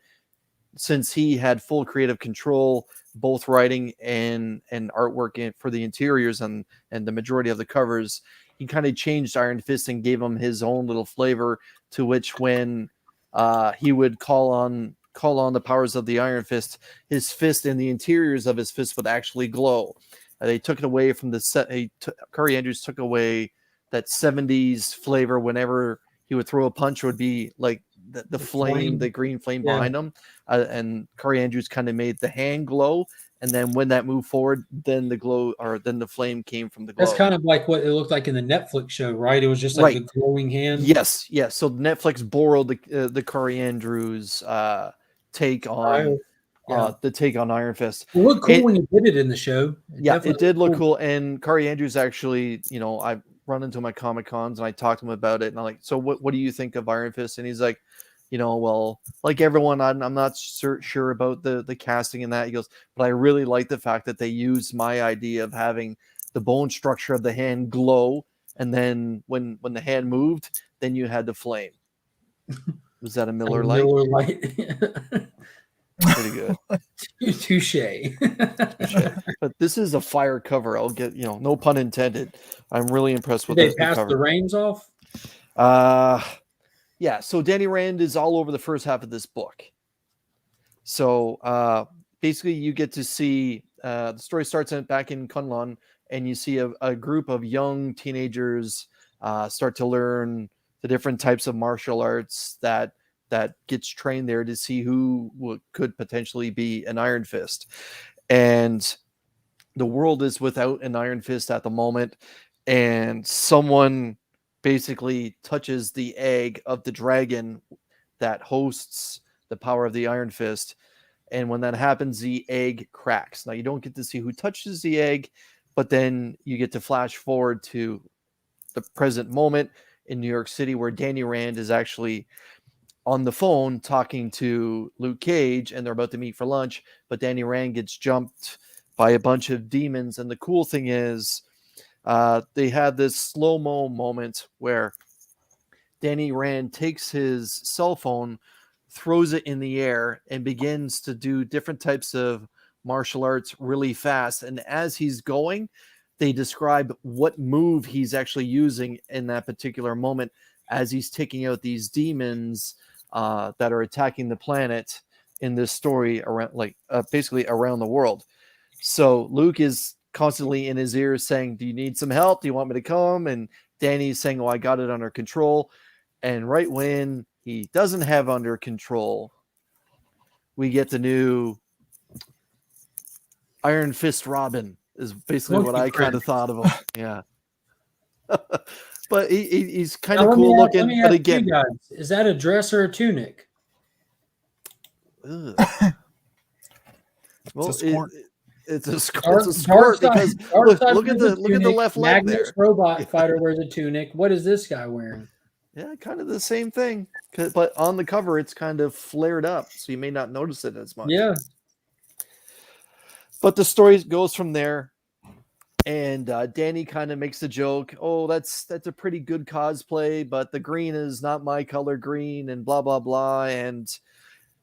since he had full creative control, both writing and artwork for the interiors and the majority of the covers, he kind of changed Iron Fist and gave him his own little flavor, to which when he would call on the powers of the Iron Fist, his fist and the interiors of his fist would actually glow. They took it away from the set. Kari Andrews took away that 70s flavor. Whenever he would throw a punch, it would be like the flame, the green flame behind him. And Kari Andrews kind of made the hand glow. And then when that moved forward, then the flame came from the glow. That's kind of like what it looked like in the Netflix show, right? It was just like the glowing hand. Yes. So Netflix borrowed the Kari Andrews take on the take on Iron Fist. It looked cool when you did it in the show. It did look cool. And Kari Andrews actually, you know, I've run into my Comic Cons and I talked to him about it. And I'm like, so what do you think of Iron Fist? And he's like, you know, well, like everyone, I'm not sure about the casting and that. He goes, but I really like the fact that they used my idea of having the bone structure of the hand glow. And then when the hand moved, then you had the flame. Was that a Miller Lite? Miller Lite. Pretty good. Touche. But this is a fire cover. I'll get, you know, no pun intended. I'm really impressed with this. They passed the reins off? Yeah. So Danny Rand is all over the first half of this book. So basically you get to see the story starts back in Kunlun, and you see a group of young teenagers start to learn the different types of martial arts that gets trained there to see who could potentially be an Iron Fist. And the world is without an Iron Fist at the moment. And someone basically touches the egg of the dragon that hosts the power of the Iron Fist. And when that happens, the egg cracks. Now, you don't get to see who touches the egg, but then you get to flash forward to the present moment in New York City, where Danny Rand is actually on the phone talking to Luke Cage, and they're about to meet for lunch, but Danny Rand gets jumped by a bunch of demons. And the cool thing is they had this slow-mo moment where Danny Rand takes his cell phone, throws it in the air, and begins to do different types of martial arts really fast. And as he's going, they describe what move he's actually using in that particular moment as he's taking out these demons that are attacking the planet in this story around, basically around the world. So Luke is constantly in his ears saying, do you need some help? Do you want me to come? And Danny's saying, oh, I got it under control. And right when he doesn't have under control, we get the new Iron Fist Robin is basically what I kind of thought of him. Yeah. But he's kind of cool looking. But again, guys, is that a dress or a tunic? Well, It's a skirt because look at the left leg there. Robot fighter wears a tunic. What is this guy wearing? Yeah, kind of the same thing. But on the cover, it's kind of flared up, so you may not notice it as much. Yeah. But the story goes from there, and Danny kind of makes the joke, "Oh, that's a pretty good cosplay, but the green is not my color green," and blah blah blah. And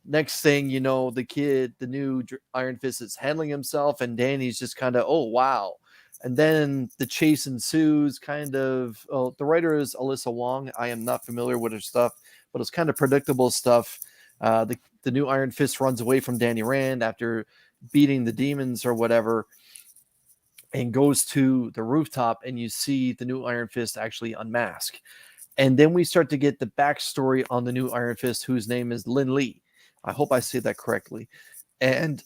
next thing you know, the new Iron Fist is handling himself, and Danny's just kind of, "Oh wow." And then the chase ensues. The writer is Alyssa Wong. I am not familiar with her stuff, but it's kind of predictable stuff. The new Iron Fist runs away from Danny Rand after beating the demons or whatever, and goes to the rooftop, and you see the new Iron Fist actually unmask. And then we start to get the backstory on the new Iron Fist, whose name is Lin Lee. I hope I say that correctly. And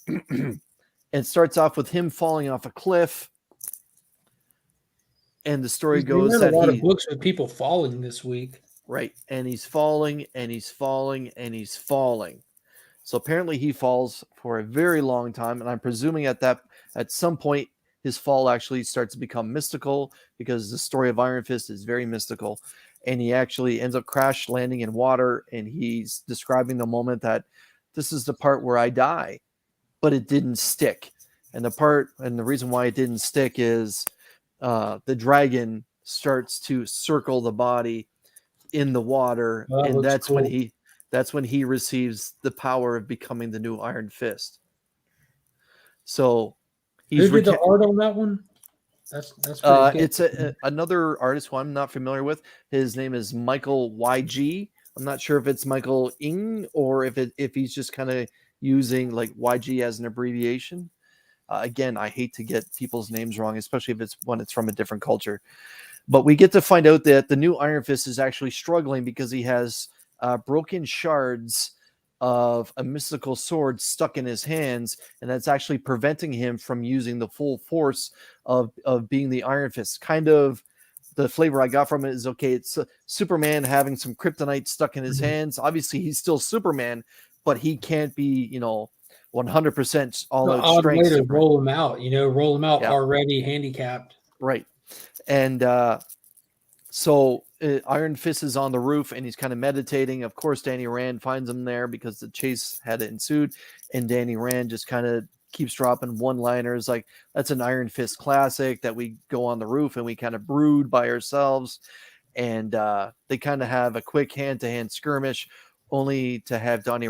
it starts off with him falling off a cliff. And the story goes that a lot of books with people falling this week. Right. And he's falling and he's falling and he's falling. So apparently he falls for a very long time. And I'm presuming at some point his fall actually starts to become mystical, because the story of Iron Fist is very mystical. And he actually ends up crash landing in water. And he's describing the moment that this is the part where I die, but it didn't stick. And the reason why it didn't stick is the dragon starts to circle the body in the water, and that's cool. when he receives the power of becoming the new Iron Fist. So who did the art on that one? That's pretty good. It's another artist who I'm not familiar with. His name is Michael YG. I'm not sure if it's Michael Ing or if he's just kind of using like YG as an abbreviation. Again, I hate to get people's names wrong, especially if it's from a different culture. But we get to find out that the new Iron Fist is actually struggling because he has broken shards of a mystical sword stuck in his hands, and that's actually preventing him from using the full force of being the Iron Fist. Kind of the flavor I got from it is, okay, it's Superman having some kryptonite stuck in his hands. Obviously, he's still Superman, but he can't be, 100% all out strength. Way to roll him out, already handicapped. Right. And so Iron Fist is on the roof and he's kind of meditating. Of course, Danny Rand finds him there because the chase had ensued. And Danny Rand just kind of keeps dropping one-liners like, that's an Iron Fist classic, that we go on the roof and we kind of brood by ourselves. And they kind of have a quick hand-to-hand skirmish, only to have Danny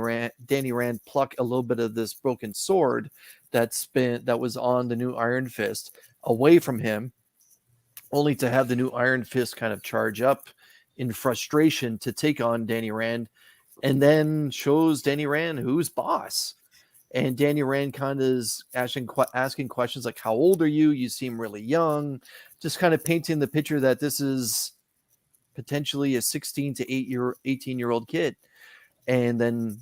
Rand pluck a little bit of this broken sword that was on the new Iron Fist away from him, only to have the new Iron Fist kind of charge up in frustration to take on Danny Rand, and then shows Danny Rand who's boss. And Danny Rand kind of is asking questions like, how old are you? You seem really young. Just kind of painting the picture that this is potentially a 16 to 18-year-old kid. And then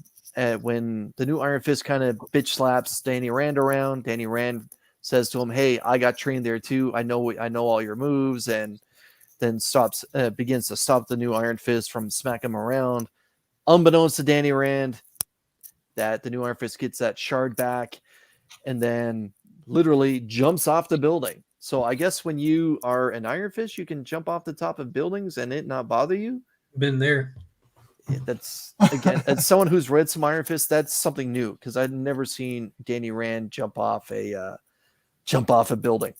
when the new Iron Fist kind of bitch slaps Danny Rand around, Danny Rand says to him, hey, I got trained there too. I know all your moves. And then begins to stop the new Iron Fist from smacking him around. Unbeknownst to Danny Rand, that the new Iron Fist gets that shard back and then literally jumps off the building. So I guess when you are an Iron Fist, you can jump off the top of buildings and it not bother you. Been there. Yeah, that's, again, as someone who's read some Iron Fist, that's something new, because I'd never seen Danny Rand jump off a building.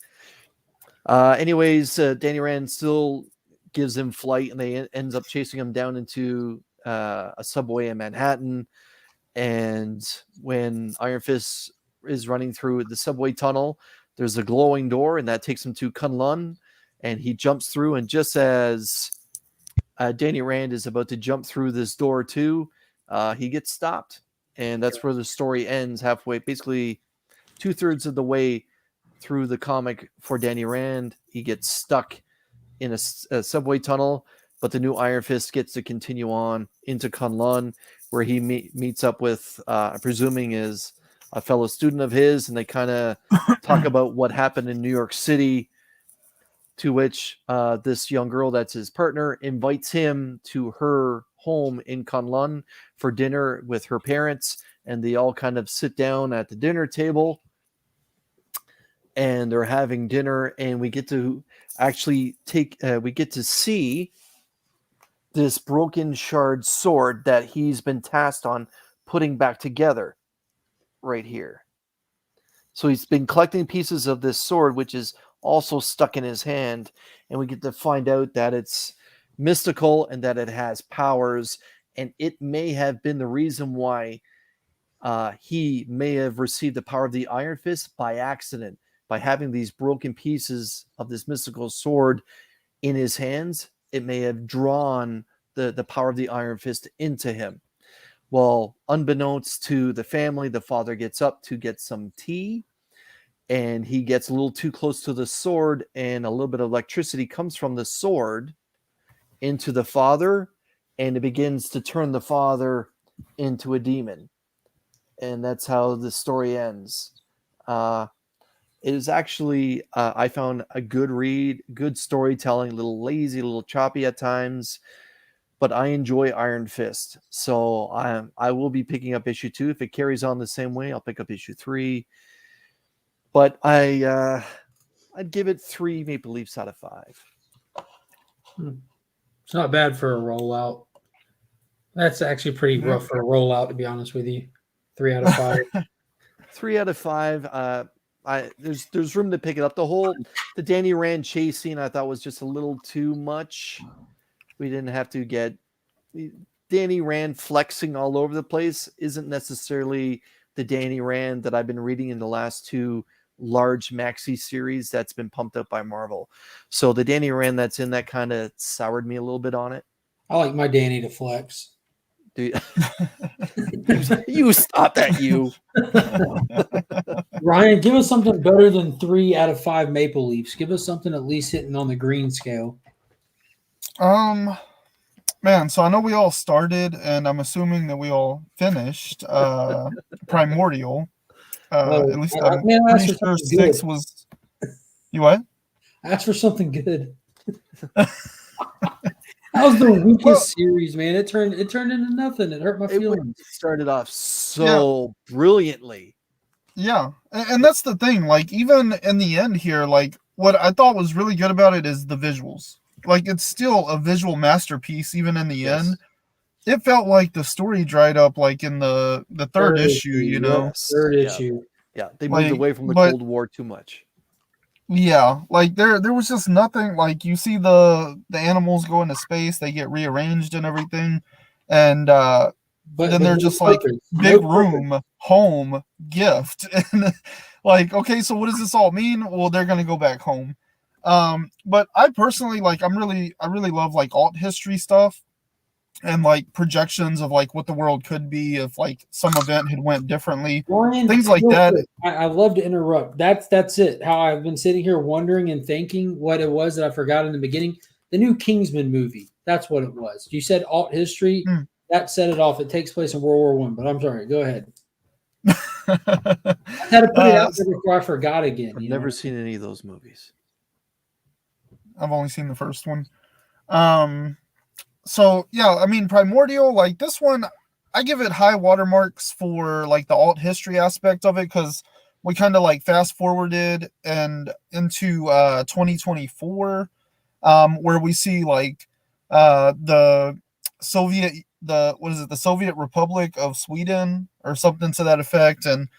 Anyways, Danny Rand still gives him flight, and they ends up chasing him down into a subway in Manhattan. And when Iron Fist is running through the subway tunnel, there's a glowing door, and that takes him to Kunlun, and he jumps through. And just as Danny Rand is about to jump through this door too, he gets stopped, and that's where the story ends. Halfway, basically 2/3 of the way through the comic for Danny Rand, he gets stuck in a subway tunnel, but the new Iron Fist gets to continue on into Kunlun, where he meets up with, presuming is a fellow student of his, and they kind of talk about what happened in New York City, to which this young girl that's his partner invites him to her home in Kunlun for dinner with her parents, and they all kind of sit down at the dinner table, and they're having dinner, and we get to actually see this broken shard sword that he's been tasked on putting back together right here. So he's been collecting pieces of this sword, which is also stuck in his hand, and we get to find out that it's mystical and that it has powers, and it may have been the reason why he may have received the power of the Iron Fist by accident, by having these broken pieces of this mystical sword in his hands. It may have drawn the power of the Iron Fist into him. Well, unbeknownst to the family, the father gets up to get some tea, and he gets a little too close to the sword, and a little bit of electricity comes from the sword into the father, and it begins to turn the father into a demon. And that's how the story ends. It is actually, I found a good read, good storytelling, a little lazy, a little choppy at times, but I enjoy Iron Fist. So I will be picking up issue 2. If it carries on the same way, I'll pick up issue 3. But I'd give it 3 Maple Leafs out of 5. It's not bad for a rollout. That's actually pretty rough for a rollout, to be honest with you. 3 out of 5. 3 out of 5. There's room to pick it up. The Danny Rand chase scene I thought was just a little too much. We didn't have to get Danny Rand flexing all over the place. Isn't necessarily the Danny Rand that I've been reading in the last 2 large maxi series that's been pumped up by Marvel. So the Danny Rand that's in that kind of soured me a little bit on it. I like my Danny to flex. Dude, you stop that, you. Ryan, give us something better than 3 out of 5 Maple Leafs. Give us something at least hitting on the green scale. Man, so I know we all started, and I'm assuming that we all finished Primordial. At least I'm pretty sure 6 was. You what? Ask for something good. That was the weakest series, man. It turned into nothing. It hurt my feelings. It started off so brilliantly. Yeah, and that's the thing. Like, even in the end here, like, what I thought was really good about it is the visuals. Like, it's still a visual masterpiece, even in the end. It felt like the story dried up, like, in the third issue, you know? Yes. Third issue. Yeah, they moved away from the Cold War too much. Yeah, like there was just nothing. Like, you see the animals go into space, they get rearranged and everything, and then they're just like big room, home, gift, and like, okay, so what does this all mean? Well, they're gonna go back home. But I personally, like, I really love like alt history stuff and like projections of like what the world could be if like some event had went differently, Ryan, things like that. I love to interrupt. That's it. How I've been sitting here wondering and thinking what it was that I forgot in the beginning. The new Kingsman movie. That's what it was. You said alt history. That set it off. It takes place in World War I. But I'm sorry. Go ahead. I had to put it out there before I forgot again. I've never seen any of those movies. I've only seen the first one. So yeah, I mean, Primordial, like this one, I give it high watermarks for like the alt history aspect of it, because we kind of like fast forwarded and into 2024, where we see like the Soviet Republic of Sweden or something to that effect, and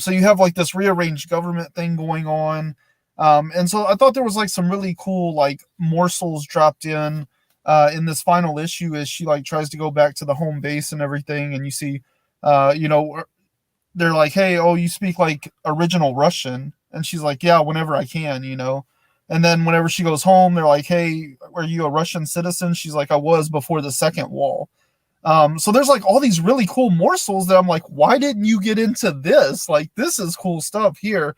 so you have like this rearranged government thing going on. And so I thought there was like some really cool like morsels dropped in this final issue as she like tries to go back to the home base and everything. And you see, they're like, hey, oh, you speak like original Russian. And she's like, yeah, whenever I can, And then whenever she goes home, they're like, hey, are you a Russian citizen? She's like, I was before the second wall. So there's like all these really cool morsels that I'm like, why didn't you get into this? Like, this is cool stuff here.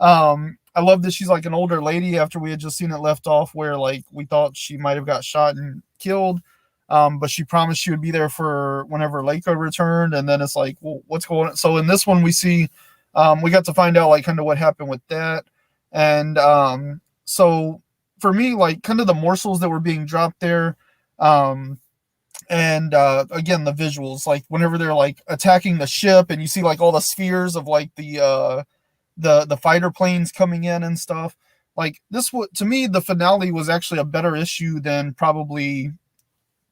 I love that she's like an older lady after we had just seen it left off where like we thought she might have got shot and killed. But she promised she would be there for whenever Leica returned. And then it's like, well, what's going on? So in this one, we see, we got to find out like kind of what happened with that. And so for me, like kind of the morsels that were being dropped there, and again, the visuals, like whenever they're like attacking the ship and you see like all the spheres of like the fighter planes coming in and stuff, like this, to me, the finale was actually a better issue than probably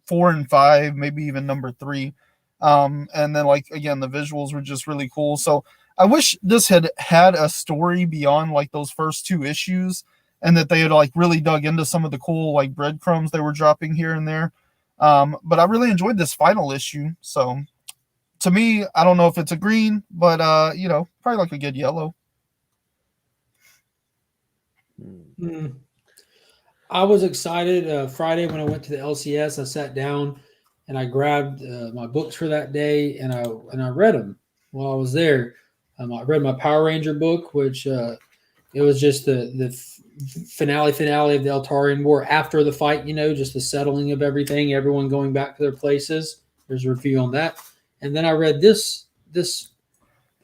4 and 5, maybe even number 3. And then like, again, the visuals were just really cool. So I wish this had a story beyond like those first 2 issues and that they had like really dug into some of the cool like breadcrumbs they were dropping here and there. But I really enjoyed this final issue. So to me, I don't know if it's a green, but probably like a good yellow. I was excited Friday when I went to the LCS. I sat down and I grabbed my books for that day and I read them while I was there. I read my Power Ranger book, which it was just the finale of the Eltarian War after the fight, just the settling of everything, everyone going back to their places. There's a review on that. And then I read this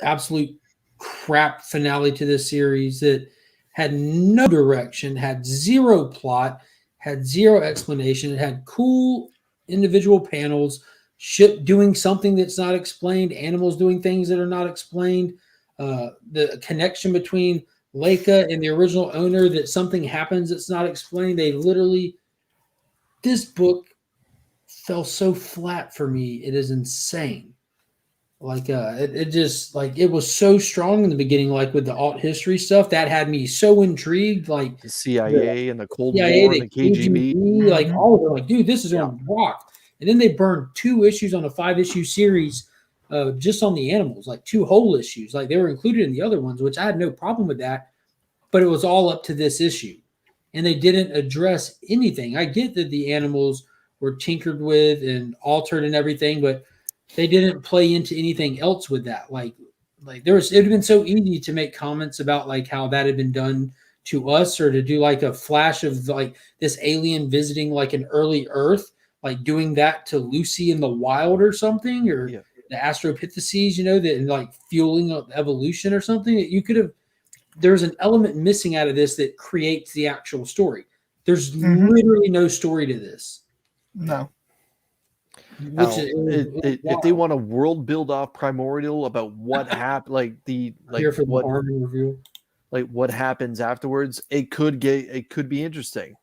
absolute crap finale to this series that had no direction, had zero plot, had zero explanation. It had cool individual panels, ship doing something that's not explained, animals doing things that are not explained, the connection between Leica and the original owner, that something happens that's not explained. This book fell so flat for me. It is insane. Like it just like it was so strong in the beginning, like with the alt history stuff that had me so intrigued. Like the CIA and the Cold War and and the KGB, like all of them. Like, dude, this is on rock. And then they burned 2 issues on a 5-issue series, just on the animals, like 2 whole issues. Like they were included in the other ones, which I had no problem with that, but it was all up to this issue, and they didn't address anything. I get that the animals were tinkered with and altered and everything, but they didn't play into anything else with that. Like it would have been so easy to make comments about like how that had been done to us, or to do like a flash of like this alien visiting like an early Earth, like doing that to Lucy in the wild or something, or the Astropithecines, that like fueling of evolution or something. That you could have. There's an element missing out of this that creates the actual story. There's literally no story to this. No. If they want a world build off Primordial about what happened, what happens afterwards, it could be interesting.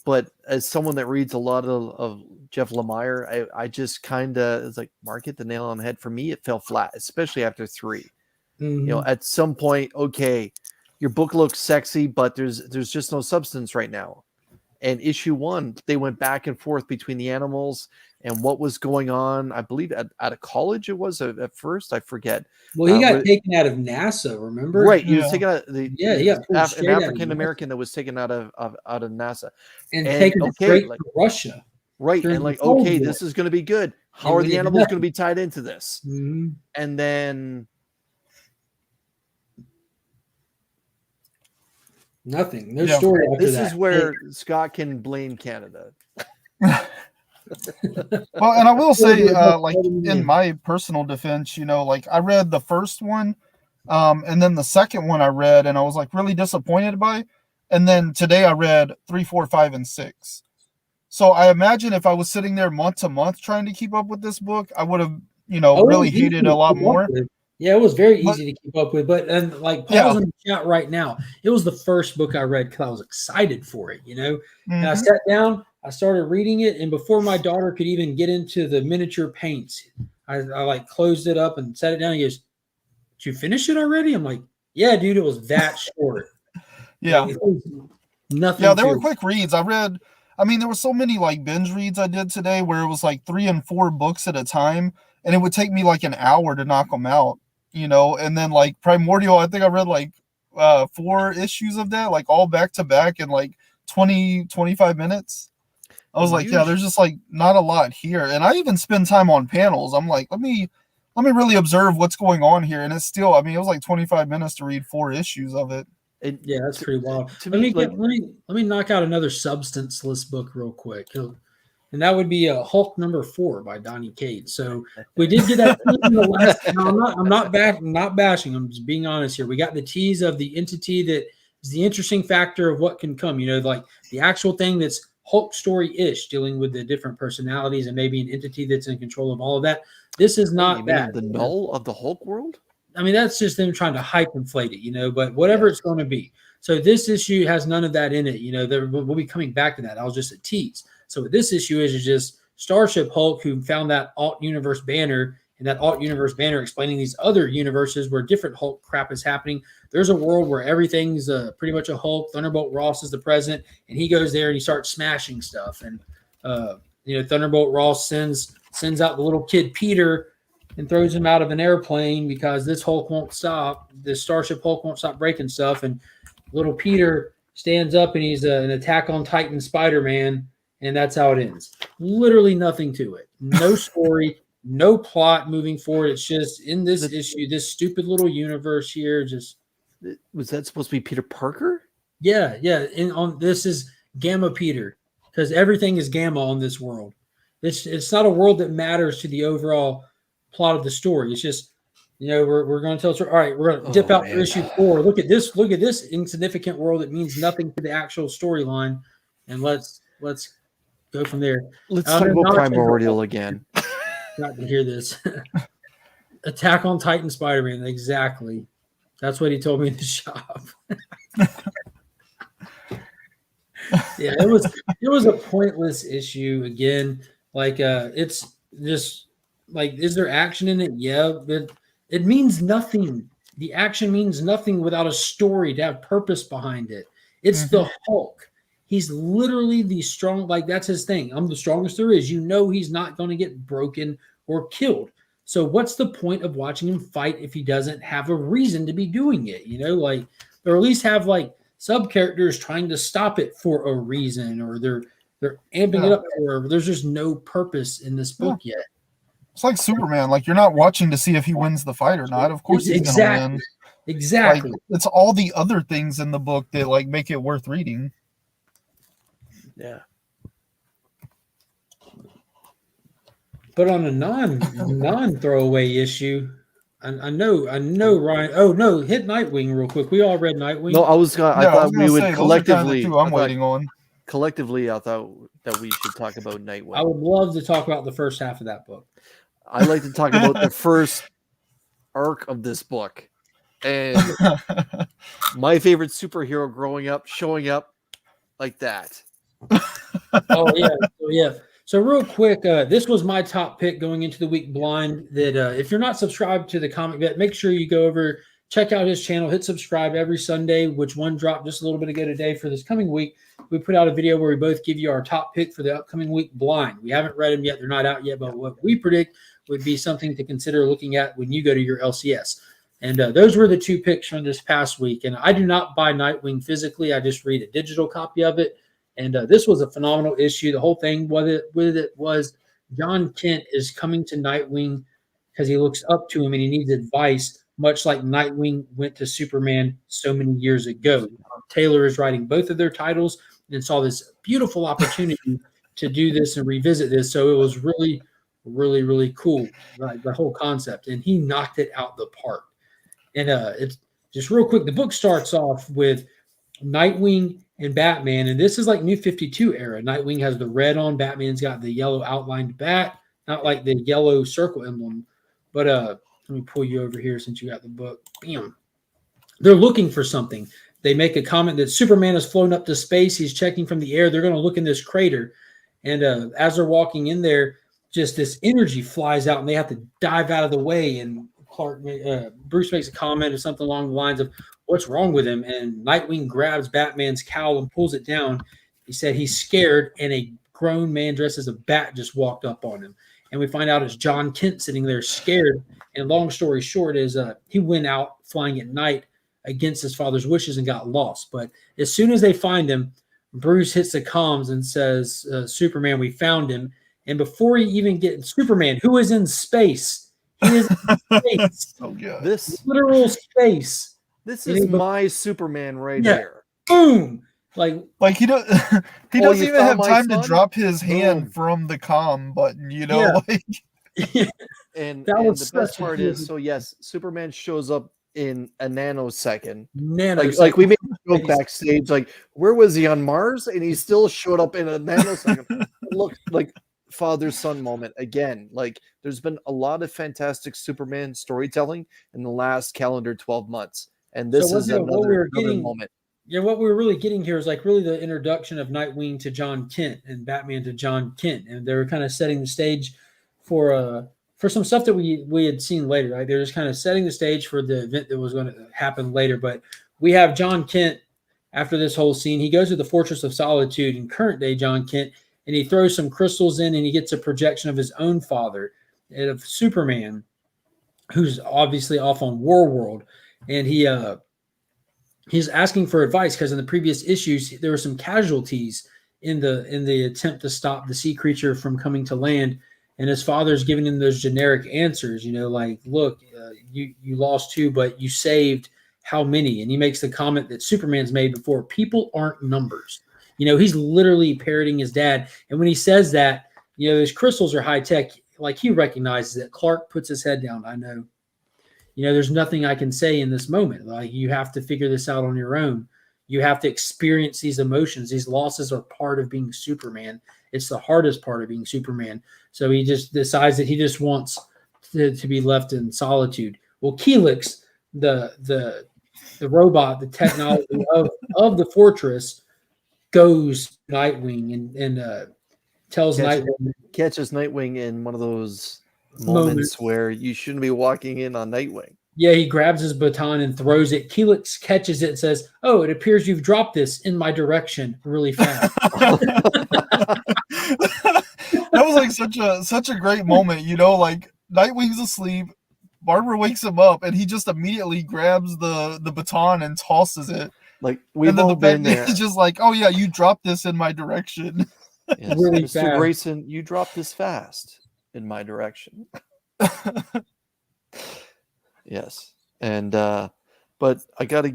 But as someone that reads a lot of Jeff Lemire, I just kind of, it's like, Mark hit the nail on the head. For me, it fell flat, especially after 3. At some point, okay, your book looks sexy, but there's just no substance right now. And issue 1, they went back and forth between the animals and what was going on. I believe at a college it was at first. I forget. Well, he got taken out of NASA, remember? Right. He was taken out. An African African-American that was taken out of NASA. And taken straight to Russia. Right. And like, okay, this is going to be good. How are the animals going to be tied into this? Mm-hmm. And then... nothing. No story after this is where Scott can blame Canada. Well, and I will say, like in my personal defense, like I read the first one, and then the second one I read, and I was like really disappointed by. And then today I read 3, 4, 5, and 6. So I imagine if I was sitting there month to month trying to keep up with this book, I would have, really hated a lot more. Yeah, it was very easy to keep up with. But and like Paul's in the chat right now, it was the first book I read because I was excited for it, And I sat down, I started reading it, and before my daughter could even get into the miniature paints, I like closed it up and set it down. He goes, "Did you finish it already?" I'm like, "Yeah, dude, it was that short." Yeah. Nothing. Yeah, there were quick reads. I mean, there were so many like binge reads I did today where it was like 3 and 4 books at a time, and it would take me like an hour to knock them out, and then like Primordial, I think I read like 4 issues of that, like all back to back in like 20-25 minutes. I was like, yeah, there's just like not a lot here. And I even spend time on panels. I'm like, let me really observe what's going on here. And it's still, I mean, it was like 25 minutes to read 4 issues of it. Yeah, that's pretty wild. Let me knock out another substance-less book real quick. And that would be Hulk #4 by Donny Cates. So we did get that in the last. No, I'm not bashing. I'm just being honest here. We got the tease of the entity that is the interesting factor of what can come. Like the actual thing that's Hulk story-ish, dealing with the different personalities and maybe an entity that's in control of all of that. This is not that. The null of the Hulk world? I mean, that's just them trying to hype inflate it, but whatever it's going to be. So this issue has none of that in it. We'll be coming back to that. That was just a tease. So what this issue is just Starship Hulk, who found that alt universe banner, and that alt universe banner explaining these other universes where different Hulk crap is happening. There's a world where everything's pretty much a Hulk. Thunderbolt Ross is the president, and he goes there and he starts smashing stuff. And Thunderbolt Ross sends out the little kid Peter and throws him out of an airplane because this Hulk won't stop. This Starship Hulk won't stop breaking stuff. And little Peter stands up and he's an Attack on Titan Spider-Man, and that's how it ends. Literally nothing to it. No story, no plot moving forward. It's just in this issue, this stupid little universe here. Just was that supposed to be Peter Parker? Yeah. This is Gamma Peter, because everything is Gamma on this world. It's not a world that matters to the overall plot of the story. It's just, we're going to tell us, all right, we're going to dip out for issue 4. Look at this insignificant world that means nothing to the actual storyline, and let's go from there. Let's talk about Primordial again. Got to hear this. Attack on Titan Spider-Man, exactly. That's what he told me in the shop. Yeah, it was a pointless issue again. Like it's just like, is there action in it? Yeah, but it means nothing. The action means nothing without a story to have purpose behind it. It's the Hulk. He's literally the strong, like that's his thing. I'm the strongest there is. He's not going to get broken or killed. So what's the point of watching him fight if he doesn't have a reason to be doing it? Or at least have like sub characters trying to stop it for a reason, or they're amping it up for. There's just no purpose in this book yet. It's like Superman. Like, you're not watching to see if he wins the fight or not. Of course he's going to win. Exactly. Like, it's all the other things in the book that like make it worth reading. Yeah. But on a non throwaway issue, I know Ryan. Oh no, hit Nightwing real quick. We all read Nightwing. No, I thought we would collectively. I'm waiting on. Collectively, I thought that we should talk about Nightwing. I would love to talk about the first half of that book. I like to talk about the first arc of this book, and my favorite superhero growing up showing up like that. Oh yeah. So real quick, this was my top pick going into the week blind. That if you're not subscribed to the Comic Vet, make sure you go over, check out his channel, hit subscribe every Sunday, which one dropped just a little bit ago today. For this coming week, we put out a video where we both give you our top pick for the upcoming week blind. We haven't read them yet. They're not out yet, but what we predict would be something to consider looking at when you go to your LCS. And those were the 2 picks from this past week. And I do not buy Nightwing physically. I just read a digital copy of it. And this was a phenomenal issue. The whole thing with it was John Kent is coming to Nightwing because he looks up to him and he needs advice, much like Nightwing went to Superman so many years ago. Taylor is writing both of their titles and saw this beautiful opportunity to do this and revisit this. So it was really, really, really cool, like the whole concept. And he knocked it out the park. And it's just real quick. The book starts off with Nightwing and Batman, and this is like New 52 era. Nightwing has the red on, Batman's got the yellow outlined bat, not like the yellow circle emblem. But let me pull you over here since you got the book. Bam. They're looking for something. They make a comment that Superman has flown up to space. He's checking from the air. They're going to look in this crater. And as they're walking in there, just this energy flies out, and they have to dive out of the way. And Bruce makes a comment or something along the lines of, what's wrong with him? And Nightwing grabs Batman's cowl and pulls it down. He said he's scared, and a grown man dressed as a bat just walked up on him. And we find out it's John Kent sitting there scared. And long story short is he went out flying at night against his father's wishes and got lost. But as soon as they find him, Bruce hits the comms and says, Superman, we found him. And before he even gets Superman, who is in space, he is in space. Oh, yeah. This literal space. This is my Superman right here. Boom. Like he doesn't even have time to drop his hand Boom. from the comm button, you know. Yeah. And was the best such a part good- is, so yes, Superman shows up in a nanosecond. Nanosecond. We made a joke backstage, like, where was he, on Mars? And he still showed up in a nanosecond. Look, like father-son moment again. Like, there's been a lot of fantastic Superman storytelling in the last calendar 12 months, and this is another moment. Yeah, what we were really getting here is like really the introduction of Nightwing to John Kent and Batman to John Kent, and they were kind of setting the stage for some stuff that we had seen later. Right, they're just kind of setting the stage for the event that was going to happen later. But we have John Kent after this whole scene. He goes to the Fortress of Solitude in current day John Kent, and he throws some crystals in, and he gets a projection of his own father, and of Superman, who's obviously off on War World, and he's asking for advice because in the previous issues there were some casualties in the attempt to stop the sea creature from coming to land, and his father's giving him those generic answers, you know, like, look, you lost 2, but you saved how many? And he makes the comment that Superman's made before: people aren't numbers. You know, he's literally parroting his dad, and when he says that, you know, those crystals are high tech, like he recognizes it. Clark puts his head down. I know. You know, there's nothing I can say in this moment. Like, you have to figure this out on your own. You have to experience these emotions. These losses are part of being Superman. It's the hardest part of being Superman. So he just decides that he just wants to be left in solitude. Well, Keelix, the robot, the technology of the fortress, goes Nightwing and tells Nightwing. Catches Nightwing in one of those moments where you shouldn't be walking in on Nightwing. Yeah, he grabs his baton and throws it. Keelix catches it and says, "Oh, it appears you've dropped this in my direction really fast." That was like such a great moment, you know, like Nightwing's asleep, Barbara wakes him up, and he just immediately grabs the baton and tosses it. Like, we've all been there. He's just like, "Oh yeah, you dropped this in my direction." Yes. Really Mr. fast. Grayson, you dropped this fast in my direction. Yes. And but I gotta,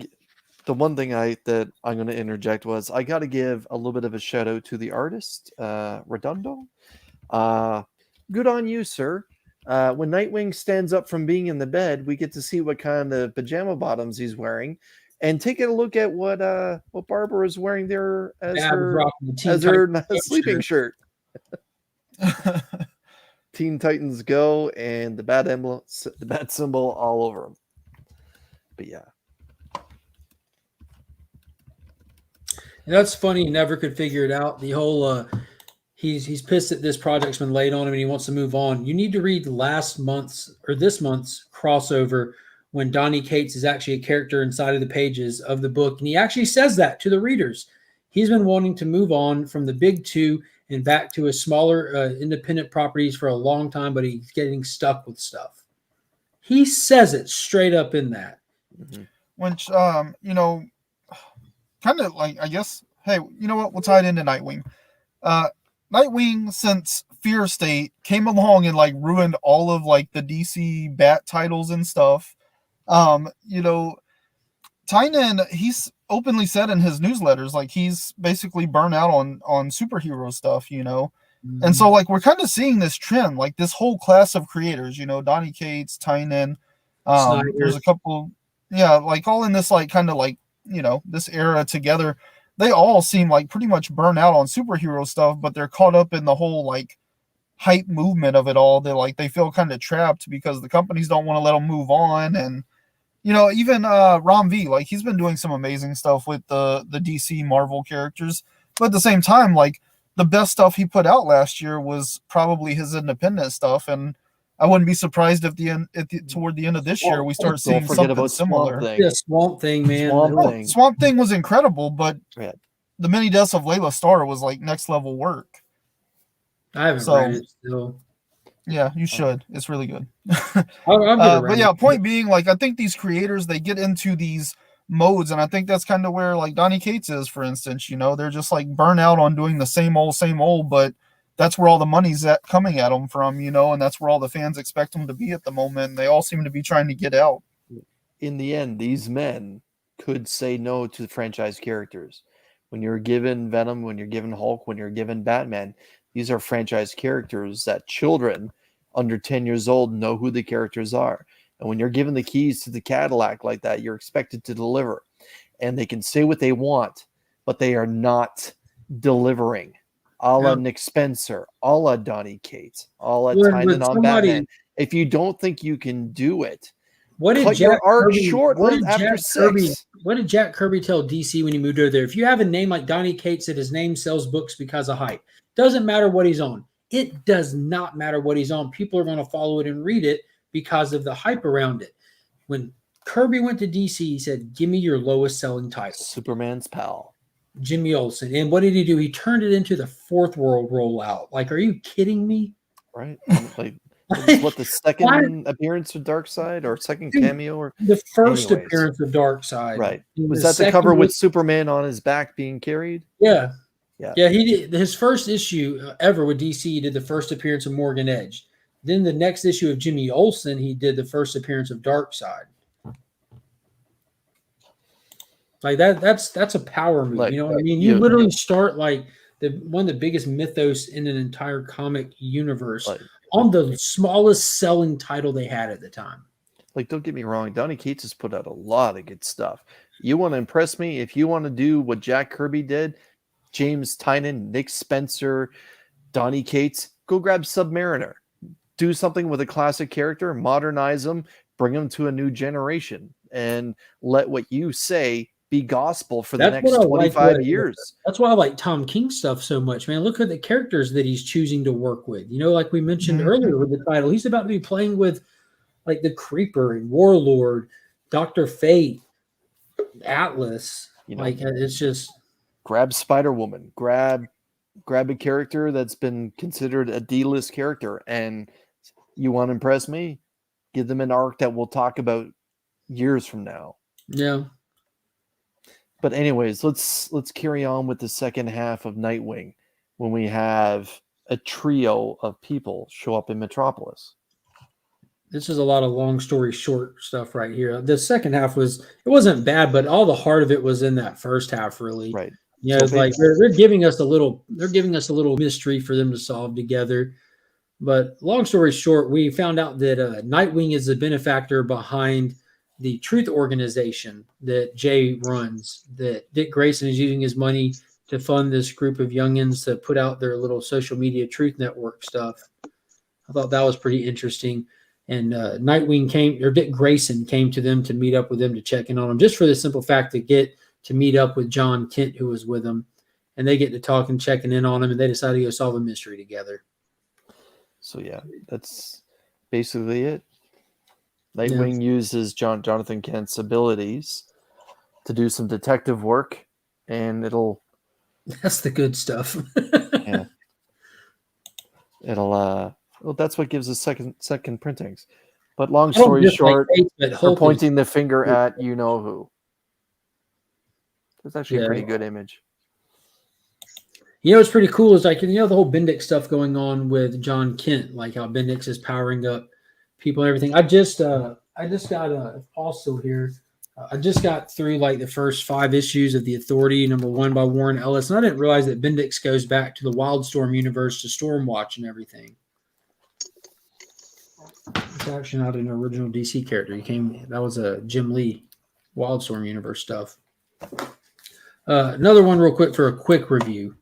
the one thing that I'm gonna interject was, I gotta give a little bit of a shout out to the artist, Redondo. Good on you, sir. When Nightwing stands up from being in the bed, we get to see what kind of pajama bottoms he's wearing, and take a look at what Barbara is wearing there as her sleeping shirt. Teen Titans Go, and the bat emblem, the bat symbol all over them. But yeah, And that's funny. He never could figure it out. The whole he's pissed that this project's been laid on him and he wants to move on. You need to read this month's crossover when Donny Cates is actually a character inside of the pages of the book, and he actually says that to the readers. He's been wanting to move on from the big 2 and back to his smaller independent properties for a long time, but he's getting stuck with stuff. He says it straight up in that. Mm-hmm. Which, you know, kind of like, I guess, hey, you know what? We'll tie it into Nightwing. Nightwing, since Fear State came along and like ruined all of like the DC Bat titles and stuff, you know, Tynan, he's openly said in his newsletters, like, he's basically burnt out on superhero stuff, you know. Mm-hmm. And so like we're kind of seeing this trend, like this whole class of creators, you know, Donny Cates, Tynan, there's a couple, yeah, like all in this like kind of like, you know, this era together. They all seem like pretty much burnt out on superhero stuff, but they're caught up in the whole like hype movement of it all. They're like, they feel kind of trapped because the companies don't want to let them move on. And, you know, even Ram V, like, he's been doing some amazing stuff with the DC Marvel characters. But at the same time, like, the best stuff he put out last year was probably his independent stuff. And I wouldn't be surprised if toward the end of this year we start seeing something similar. Yeah, Swamp Thing, man. Swamp Thing was incredible, but the Many Deaths of Layla Starr was like next level work. I haven't read it still. Yeah, you should. It's really good. But yeah, point being, like, I think these creators, they get into these modes, and I think that's kind of where, like, Donny Cates is, for instance. You know, they're just like burnt out on doing the same old, but that's where all the money's coming at them from, you know, and that's where all the fans expect them to be at the moment. And they all seem to be trying to get out. In the end, these men could say no to the franchise characters. When you're given Venom, when you're given Hulk, when you're given Batman, these are franchise characters that children under 10 years old know who the characters are. And when you're given the keys to the Cadillac like that, you're expected to deliver. And they can say what they want, but they are not delivering. A la Nick Spencer, a la Donny Cates, a la Tynan on Batman. If you don't think you can do it, what did cut your arc short after 6. What did Jack Kirby tell DC when he moved over there? If you have a name like Donny Cates, that his name sells books because of hype. Doesn't matter what he's on. It does not matter what he's on. People are going to follow it and read it because of the hype around it. When Kirby went to DC, he said, give me your lowest selling title. Superman's pal. Jimmy Olsen. And what did he do? He turned it into the Fourth World rollout. Like, are you kidding me? Right. Like, what, the second appearance of Darkseid or second cameo? Or the first appearance of Darkseid. Right. Was that the cover with Superman on his back being carried? Yeah. Yeah, he did his first issue ever with DC. He did the first appearance of Morgan Edge. Then the next issue of Jimmy Olsen, he did the first appearance of Darkseid. Like that's a power move. Like, you know what I mean? You literally start like one of the biggest mythos in an entire comic universe on the smallest selling title they had at the time. Like, don't get me wrong, Donny Cates has put out a lot of good stuff. You want to impress me? If you want to do what Jack Kirby did, James Tynan, Nick Spencer, Donny Cates, go grab Submariner. Do something with a classic character, modernize them, bring them to a new generation, and let what you say be gospel for the next 25 years. That's why I like Tom King's stuff so much, man. Look at the characters that he's choosing to work with. You know, like we mentioned earlier with the title, he's about to be playing with like the Creeper and Warlord, Dr. Fate, Atlas. You know, like it's just... Grab Spider-Woman, grab a character that's been considered a D-list character, and you want to impress me? Give them an arc that we'll talk about years from now. Yeah. But anyways, let's carry on with the second half of Nightwing when we have a trio of people show up in Metropolis. This is a lot of long story short stuff right here. The second half wasn't bad, but all the heart of it was in that first half, really. Right. Yeah, it's like they're giving us a little mystery for them to solve together. But long story short, we found out that Nightwing is the benefactor behind the Truth Organization that Jay runs. That Dick Grayson is using his money to fund this group of youngins to put out their little social media Truth Network stuff. I thought that was pretty interesting. And Dick Grayson came to them to meet up with them to check in on them, just for the simple fact to get to meet up with John Kent, who was with them, and they get to talk and checking in on him, and they decide to go solve a mystery together. So yeah, that's basically it. Nightwing uses Jonathan Kent's abilities to do some detective work, and that's the good stuff. Yeah. That's what gives us second printings. But long story short, we're pointing the finger at you know who. It's actually a pretty good image. You know, what's pretty cool is like, the whole Bendix stuff going on with John Kent, like how Bendix is powering up people and everything. I just got also here. I just got through like the first 5 issues of The Authority, #1 by Warren Ellis, and I didn't realize that Bendix goes back to the Wildstorm universe, to Stormwatch and everything. It's actually not an original DC character. That was a Jim Lee Wildstorm universe stuff. Another one real quick for a quick review.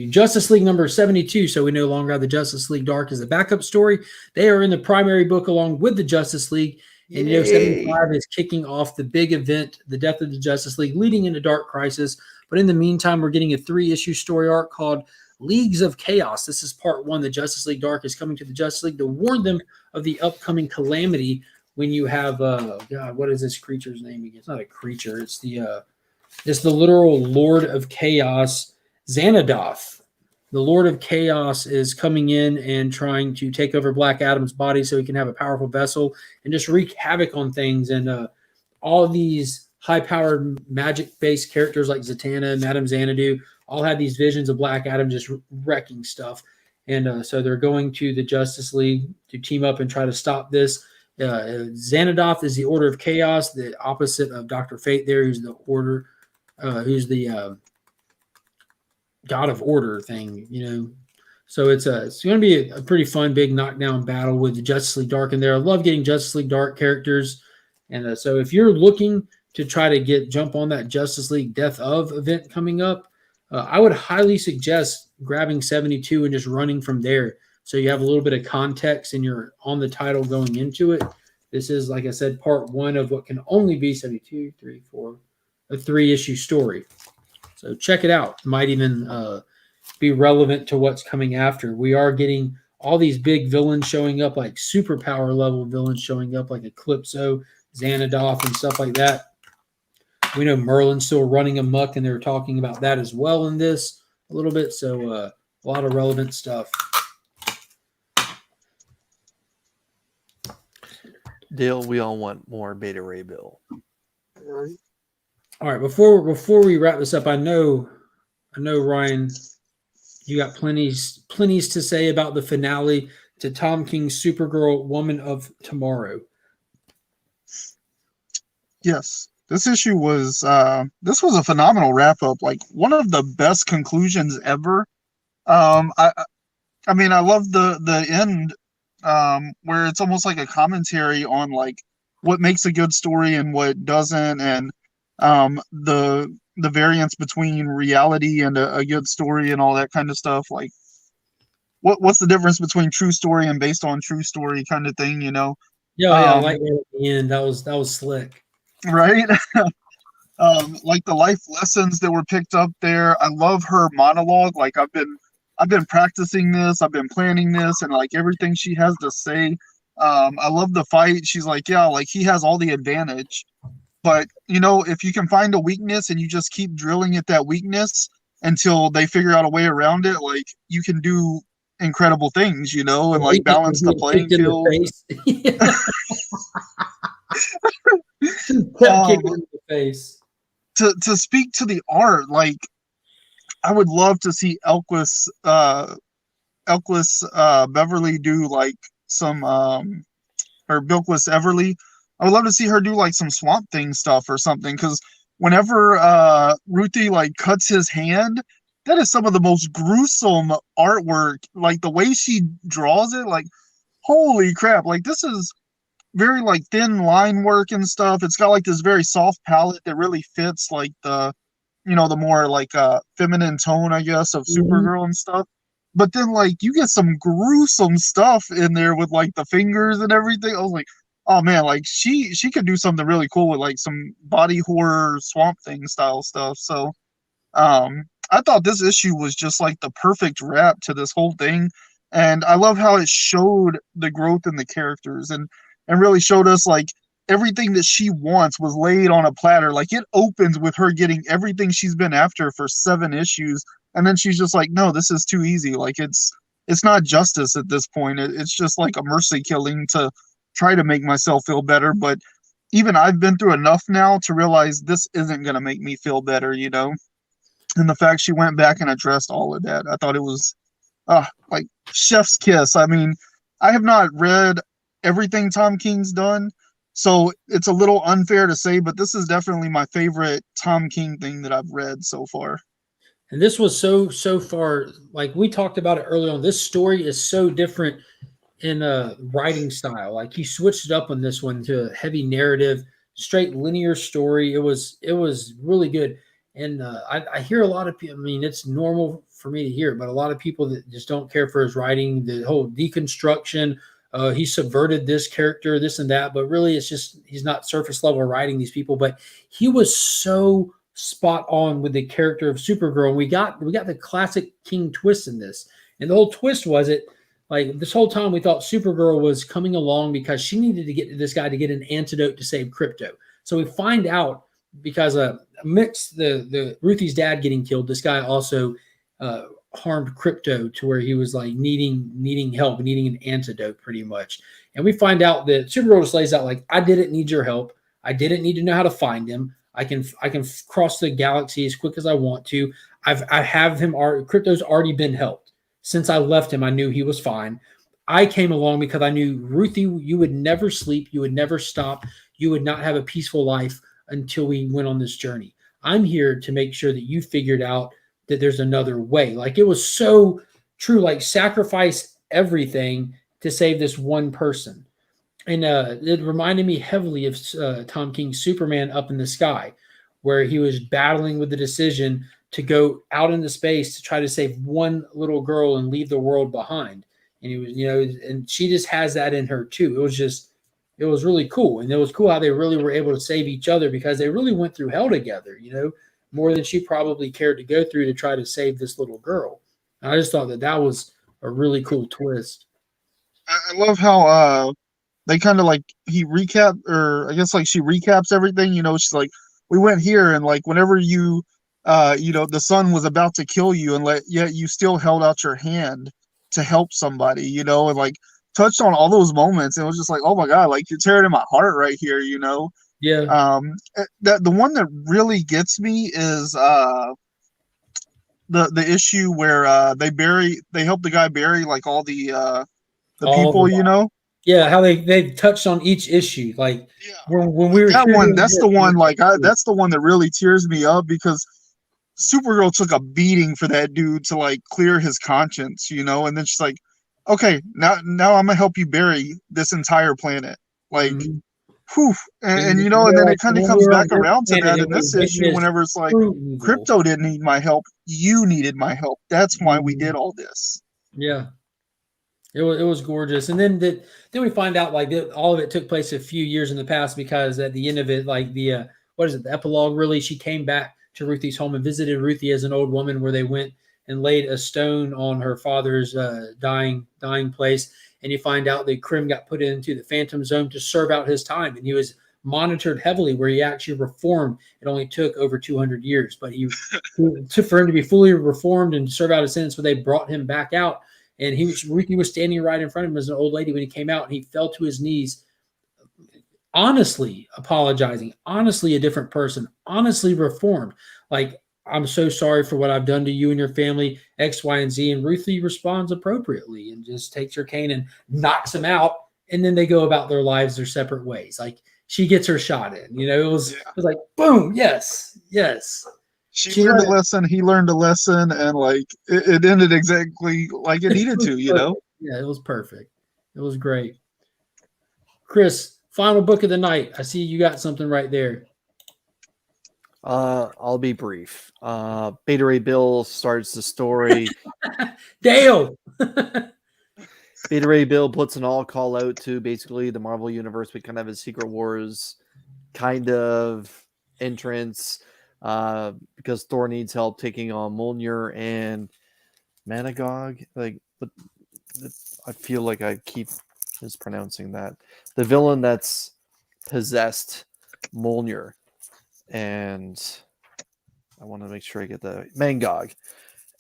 Justice League number 72. So we no longer have the Justice League Dark as the backup story. They are in the primary book along with the Justice League. And 75 is kicking off the big event, the death of the Justice League, leading into Dark Crisis. But in the meantime, we're getting a 3-issue story arc called Leagues of Chaos. This is part 1. The Justice League Dark is coming to the Justice League to warn them of the upcoming calamity when you have God, what is this creature's name again? It's not a creature, it's the literal Lord of Chaos, Xanadoth. The Lord of Chaos is coming in and trying to take over Black Adam's body so he can have a powerful vessel and just wreak havoc on things. And all these high-powered magic-based characters like Zatanna, Madame Xanadu, all had these visions of Black Adam just wrecking stuff. And so they're going to the Justice League to team up and try to stop this. Xanadoth is the Order of Chaos, the opposite of Dr. Fate there, who's the Order, who's the God of Order thing, you know. So it's going to be a pretty fun, big knockdown battle with the Justice League Dark in there. I love getting Justice League Dark characters. And so if you're looking to try to jump on that Justice League Death of event coming up, I would highly suggest grabbing 72 and just running from there. So you have a little bit of context and you're on the title going into it. This is, like I said, part 1 of what can only be 72, 3, 4, a 3-issue story. So check it out. Might even be relevant to what's coming after. We are getting all these big villains showing up, like superpower level villains showing up, like Eclipso, Xanadoth, and stuff like that. We know Merlin's still running amok, and they're talking about that as well in this a little bit. So a lot of relevant stuff. Dale, we all want more Beta Ray Bill. All right, before we wrap this up, I know Ryan, you got plenties to say about the finale to Tom King's Supergirl Woman of Tomorrow. Yes. This issue was a phenomenal wrap up, like one of the best conclusions ever. I mean, I love the end where it's almost like a commentary on like what makes a good story and what doesn't, and the variance between reality and a good story and all that kind of stuff. Like what's the difference between true story and based on true story kind of thing, you know? Yeah, I like that at the end. That was slick. Right? Like the life lessons that were picked up there. I love her monologue. Like I've been practicing this, I've been planning this, and like everything she has to say. I love the fight. She's like, yeah, like he has all the advantage. But you know, if you can find a weakness and you just keep drilling at that weakness until they figure out a way around it, like you can do incredible things, you know, and like balance the playing field. Kicking in the face. To speak to the art, like I would love to see Elquis Beverly do like some or Bilquis Everly. I would love to see her do like some Swamp Thing stuff or something, because whenever Ruthie like cuts his hand, that is some of the most gruesome artwork. Like the way she draws it, like holy crap! Like this is very like thin line work and stuff. It's got like this very soft palette that really fits like the, you know, the more like feminine tone, I guess, of Supergirl and stuff. But then like you get some gruesome stuff in there with like the fingers and everything. I was like, oh man, like she could do something really cool with like some body horror Swamp Thing style stuff. So I thought this issue was just like the perfect wrap to this whole thing. And I love how it showed the growth in the characters and really showed us like everything that she wants was laid on a platter. Like it opens with her getting everything she's been after for 7 issues. And then she's just like, no, this is too easy. Like it's not justice at this point. It's just like a mercy killing to try to make myself feel better. But even I've been through enough now to realize this isn't going to make me feel better, you know? And the fact she went back and addressed all of that, I thought it was like chef's kiss. I mean, I have not read everything Tom King's done, so it's a little unfair to say, but this is definitely my favorite Tom King thing that I've read so far. And this was so far, like we talked about it early on, this story is so different in a writing style. Like he switched it up on this one to a heavy narrative, straight linear story. It was really good. And I hear a lot of people, I mean, it's normal for me to hear, but a lot of people that just don't care for his writing, the whole deconstruction, he subverted this character, this and that, but really it's just, he's not surface level writing these people, but he was so spot on with the character of Supergirl. And we got the classic King twist in this. And the whole twist was like this whole time we thought Supergirl was coming along because she needed to get this guy to get an antidote to save Krypto. So we find out because amidst the Ruthie's dad getting killed, this guy also harmed Krypto to where he was like needing help, needing an antidote pretty much. And we find out that Supergirl just lays out like, I didn't need your help. I didn't need to know how to find him. I can cross the galaxy as quick as I want to. I have him. Krypto's already been helped. Since I left him, I knew he was fine. I came along because I knew, Ruthie, you would never sleep. You would never stop. You would not have a peaceful life until we went on this journey. I'm here to make sure that you figured out that there's another way. Like, it was so true, like sacrifice everything to save this one person. And it reminded me heavily of Tom King's Superman Up in the Sky, where he was battling with the decision to go out into space to try to save one little girl and leave the world behind. And he was, and she just has that in her too. It was really cool. And it was cool how they really were able to save each other because they really went through hell together, more than she probably cared to go through to try to save this little girl. And I just thought that was a really cool twist. I love how they kind of like she recaps everything. She's like, we went here, and like whenever you the sun was about to kill you, and yet you still held out your hand to help somebody, and like touched on all those moments. And it was just like, oh my God, like you're tearing in my heart right here, Yeah. The one that really gets me is the issue where they help the guy bury like all the people, Yeah, how they touched on each issue. Like when we were that one, that's the one. That's the one that really tears me up because Supergirl took a beating for that dude to like clear his conscience, and then she's like, okay, now I'm gonna help you bury this entire planet, like. Mm-hmm. Whew. And then it kind of comes back around to that in this issue whenever it's like, Krypto didn't need my help, you needed my help. That's why we did all this. Yeah. It was gorgeous. And then we find out like all of it took place a few years in the past because at the end of it, like the epilogue really, she came back to Ruthie's home and visited Ruthie as an old woman where they went and laid a stone on her father's dying place. And you find out that Krim got put into the Phantom Zone to serve out his time. And he was monitored heavily where he actually reformed. It only took over 200 years. But for him to be fully reformed and serve out his sentence, they brought him back out. And Ruthie was standing right in front of him as an old lady when he came out. And he fell to his knees, honestly apologizing, honestly a different person, honestly reformed. Like, I'm so sorry for what I've done to you and your family, X, Y, and Z. And Ruthie responds appropriately and just takes her cane and knocks him out. And then they go about their lives their separate ways. Like, she gets her shot in. It was like, boom, yes. She learned a lesson. He learned a lesson. And like, it ended exactly like it needed to, Yeah, it was perfect. It was great. Chris, final book of the night. I see you got something right there. I'll be brief. Beta Ray Bill starts the story. Dale! Beta Ray Bill puts an all call out to basically the Marvel Universe. We kind of have a Secret Wars kind of entrance because Thor needs help taking on Mjolnir and Managog. Like, but I feel like I keep mispronouncing that. The villain that's possessed Mjolnir. And I want to make sure I get the Mangog.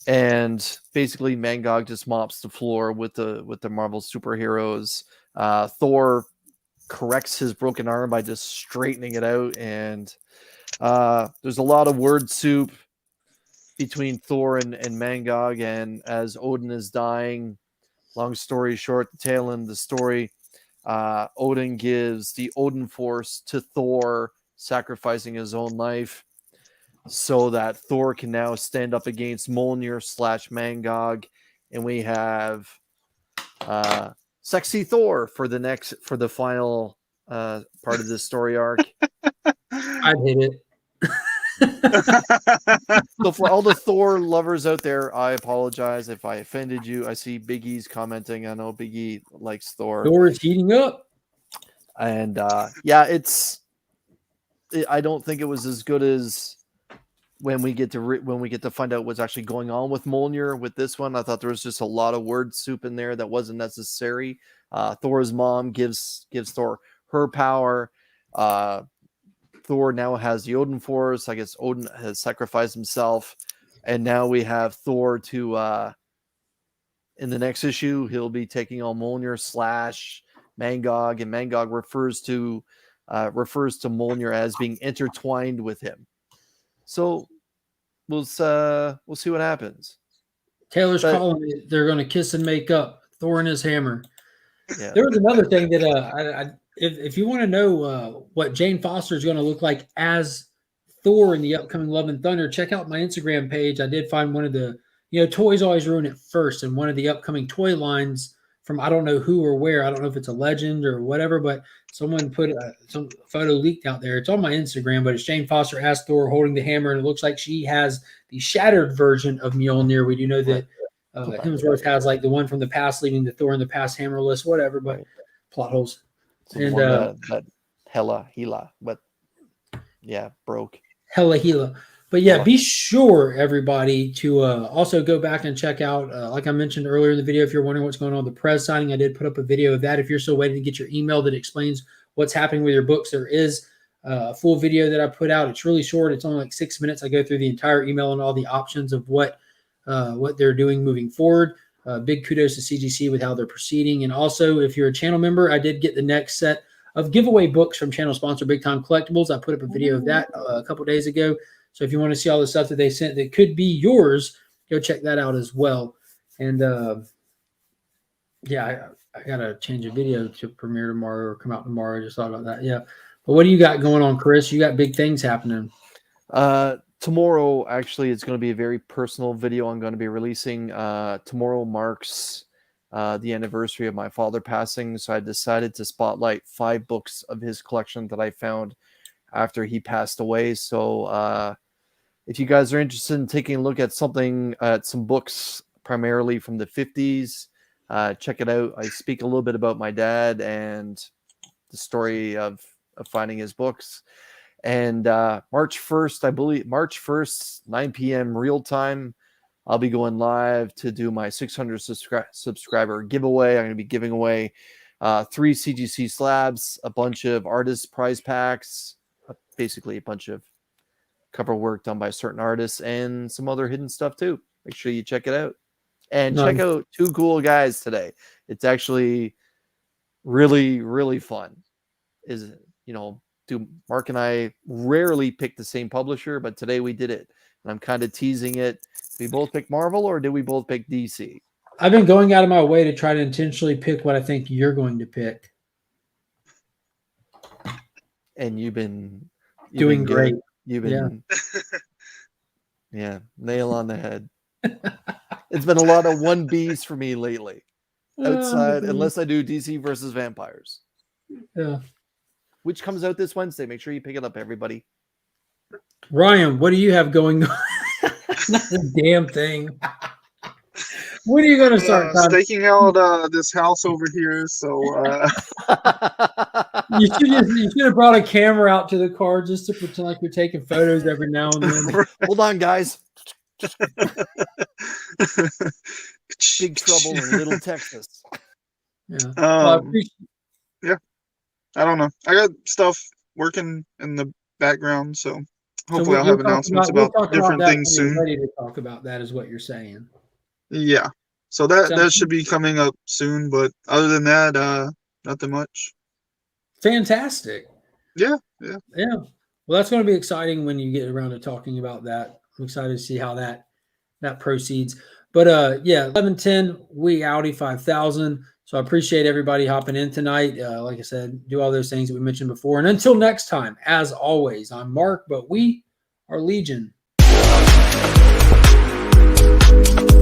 And basically Mangog just mops the floor with the Marvel superheroes. Thor corrects his broken arm by just straightening it out. And there's a lot of word soup between Thor and Mangog. And as Odin is dying, long story short, the tail end of the story, Odin gives the Odin Force to Thor, sacrificing his own life so that Thor can now stand up against Mjolnir / Mangog. And we have sexy Thor for the final part of this story arc. I'd hit it. So for all the Thor lovers out there, I apologize if I offended you. I see Big E's commenting. I know Big E likes Thor. Thor is heating up. And I don't think it was as good as when we get to find out what's actually going on with Mjolnir with this one. I thought there was just a lot of word soup in there that wasn't necessary. Thor's mom gives Thor her power. Thor now has the Odin Force. I guess Odin has sacrificed himself, and now we have Thor to in the next issue he'll be taking on Mjolnir / Mangog, and Mangog refers to Mjolnir as being intertwined with him. So we'll see what happens. Taylor's calling it. They're going to kiss and make up. Thor and his hammer. Yeah. There was another thing that if you want to know what Jane Foster is going to look like as Thor in the upcoming Love and Thunder, check out my Instagram page. I did find one of the, toys always ruin it first, and one of the upcoming toy lines from I don't know who or where. I don't know if it's a legend or whatever, but someone put some photo leaked out there. It's on my Instagram, but it's Jane Foster as Thor holding the hammer, and it looks like she has the shattered version of Mjolnir. We do know that Hemsworth has like the one from the past, leaving the Thor in the past hammerless, whatever, but plot holes. So and that Hela, but yeah, broke. Hela. But yeah, be sure, everybody, to also go back and check out, like I mentioned earlier in the video, if you're wondering what's going on with the Prez signing, I did put up a video of that. If you're still waiting to get your email that explains what's happening with your books, there is a full video that I put out. It's really short. It's only like 6 minutes. I go through the entire email and all the options of what they're doing moving forward. Big kudos to CGC with how they're proceeding. And also, if you're a channel member, I did get the next set of giveaway books from channel sponsor Big Time Collectibles. I put up a video of that a couple days ago. So if you want to see all the stuff that they sent that could be yours, go check that out as well. And yeah, I got to change a video to premiere tomorrow or come out tomorrow. I just thought about that. Yeah. But what do you got going on, Chris? You got big things happening. Tomorrow, actually, it's going to be a very personal video I'm going to be releasing. Tomorrow marks the anniversary of my father passing. So I decided to spotlight 5 books of his collection that I found after he passed away. So if you guys are interested in taking a look at some books primarily from the 50s, check it out. I speak a little bit about my dad and the story of finding his books. And March 1st, I believe, March 1st, 9 p.m. real time, I'll be going live to do my 600 subscriber giveaway. I'm going to be giving away 3 CGC slabs, a bunch of artist prize packs, basically a bunch of cover work done by certain artists, and some other hidden stuff too. Make sure you check it out. And check out 2 cool guys today. It's actually really, really fun. Mark and I rarely pick the same publisher, but today we did it. And I'm kind of teasing it. Did we both pick Marvel or did we both pick DC? I've been going out of my way to try to intentionally pick what I think you're going to pick. And you've been doing great. You've been, nail on the head. It's been a lot of 1Bs for me lately. Outside, unless I do DC versus Vampires. Yeah. Which comes out this Wednesday. Make sure you pick it up, everybody. Ryan, what do you have going on? Not a damn thing. When are you going to start staking out this house over here? So you should have brought a camera out to the car just to pretend like you're taking photos every now and then. Hold on, guys. Big trouble in Little Texas. Yeah. I don't know. I got stuff working in the background, so hopefully I'll have announcements about different things soon. Ready to talk about that is what you're saying. Yeah. So that should be coming up soon, but other than that, nothing much. Fantastic. Yeah. Well, that's going to be exciting when you get around to talking about that. I'm excited to see how that proceeds. But 11:10, we Audi 5000. So I appreciate everybody hopping in tonight. Like I said, do all those things that we mentioned before. And until next time, as always, I'm Mark, but we are Legion.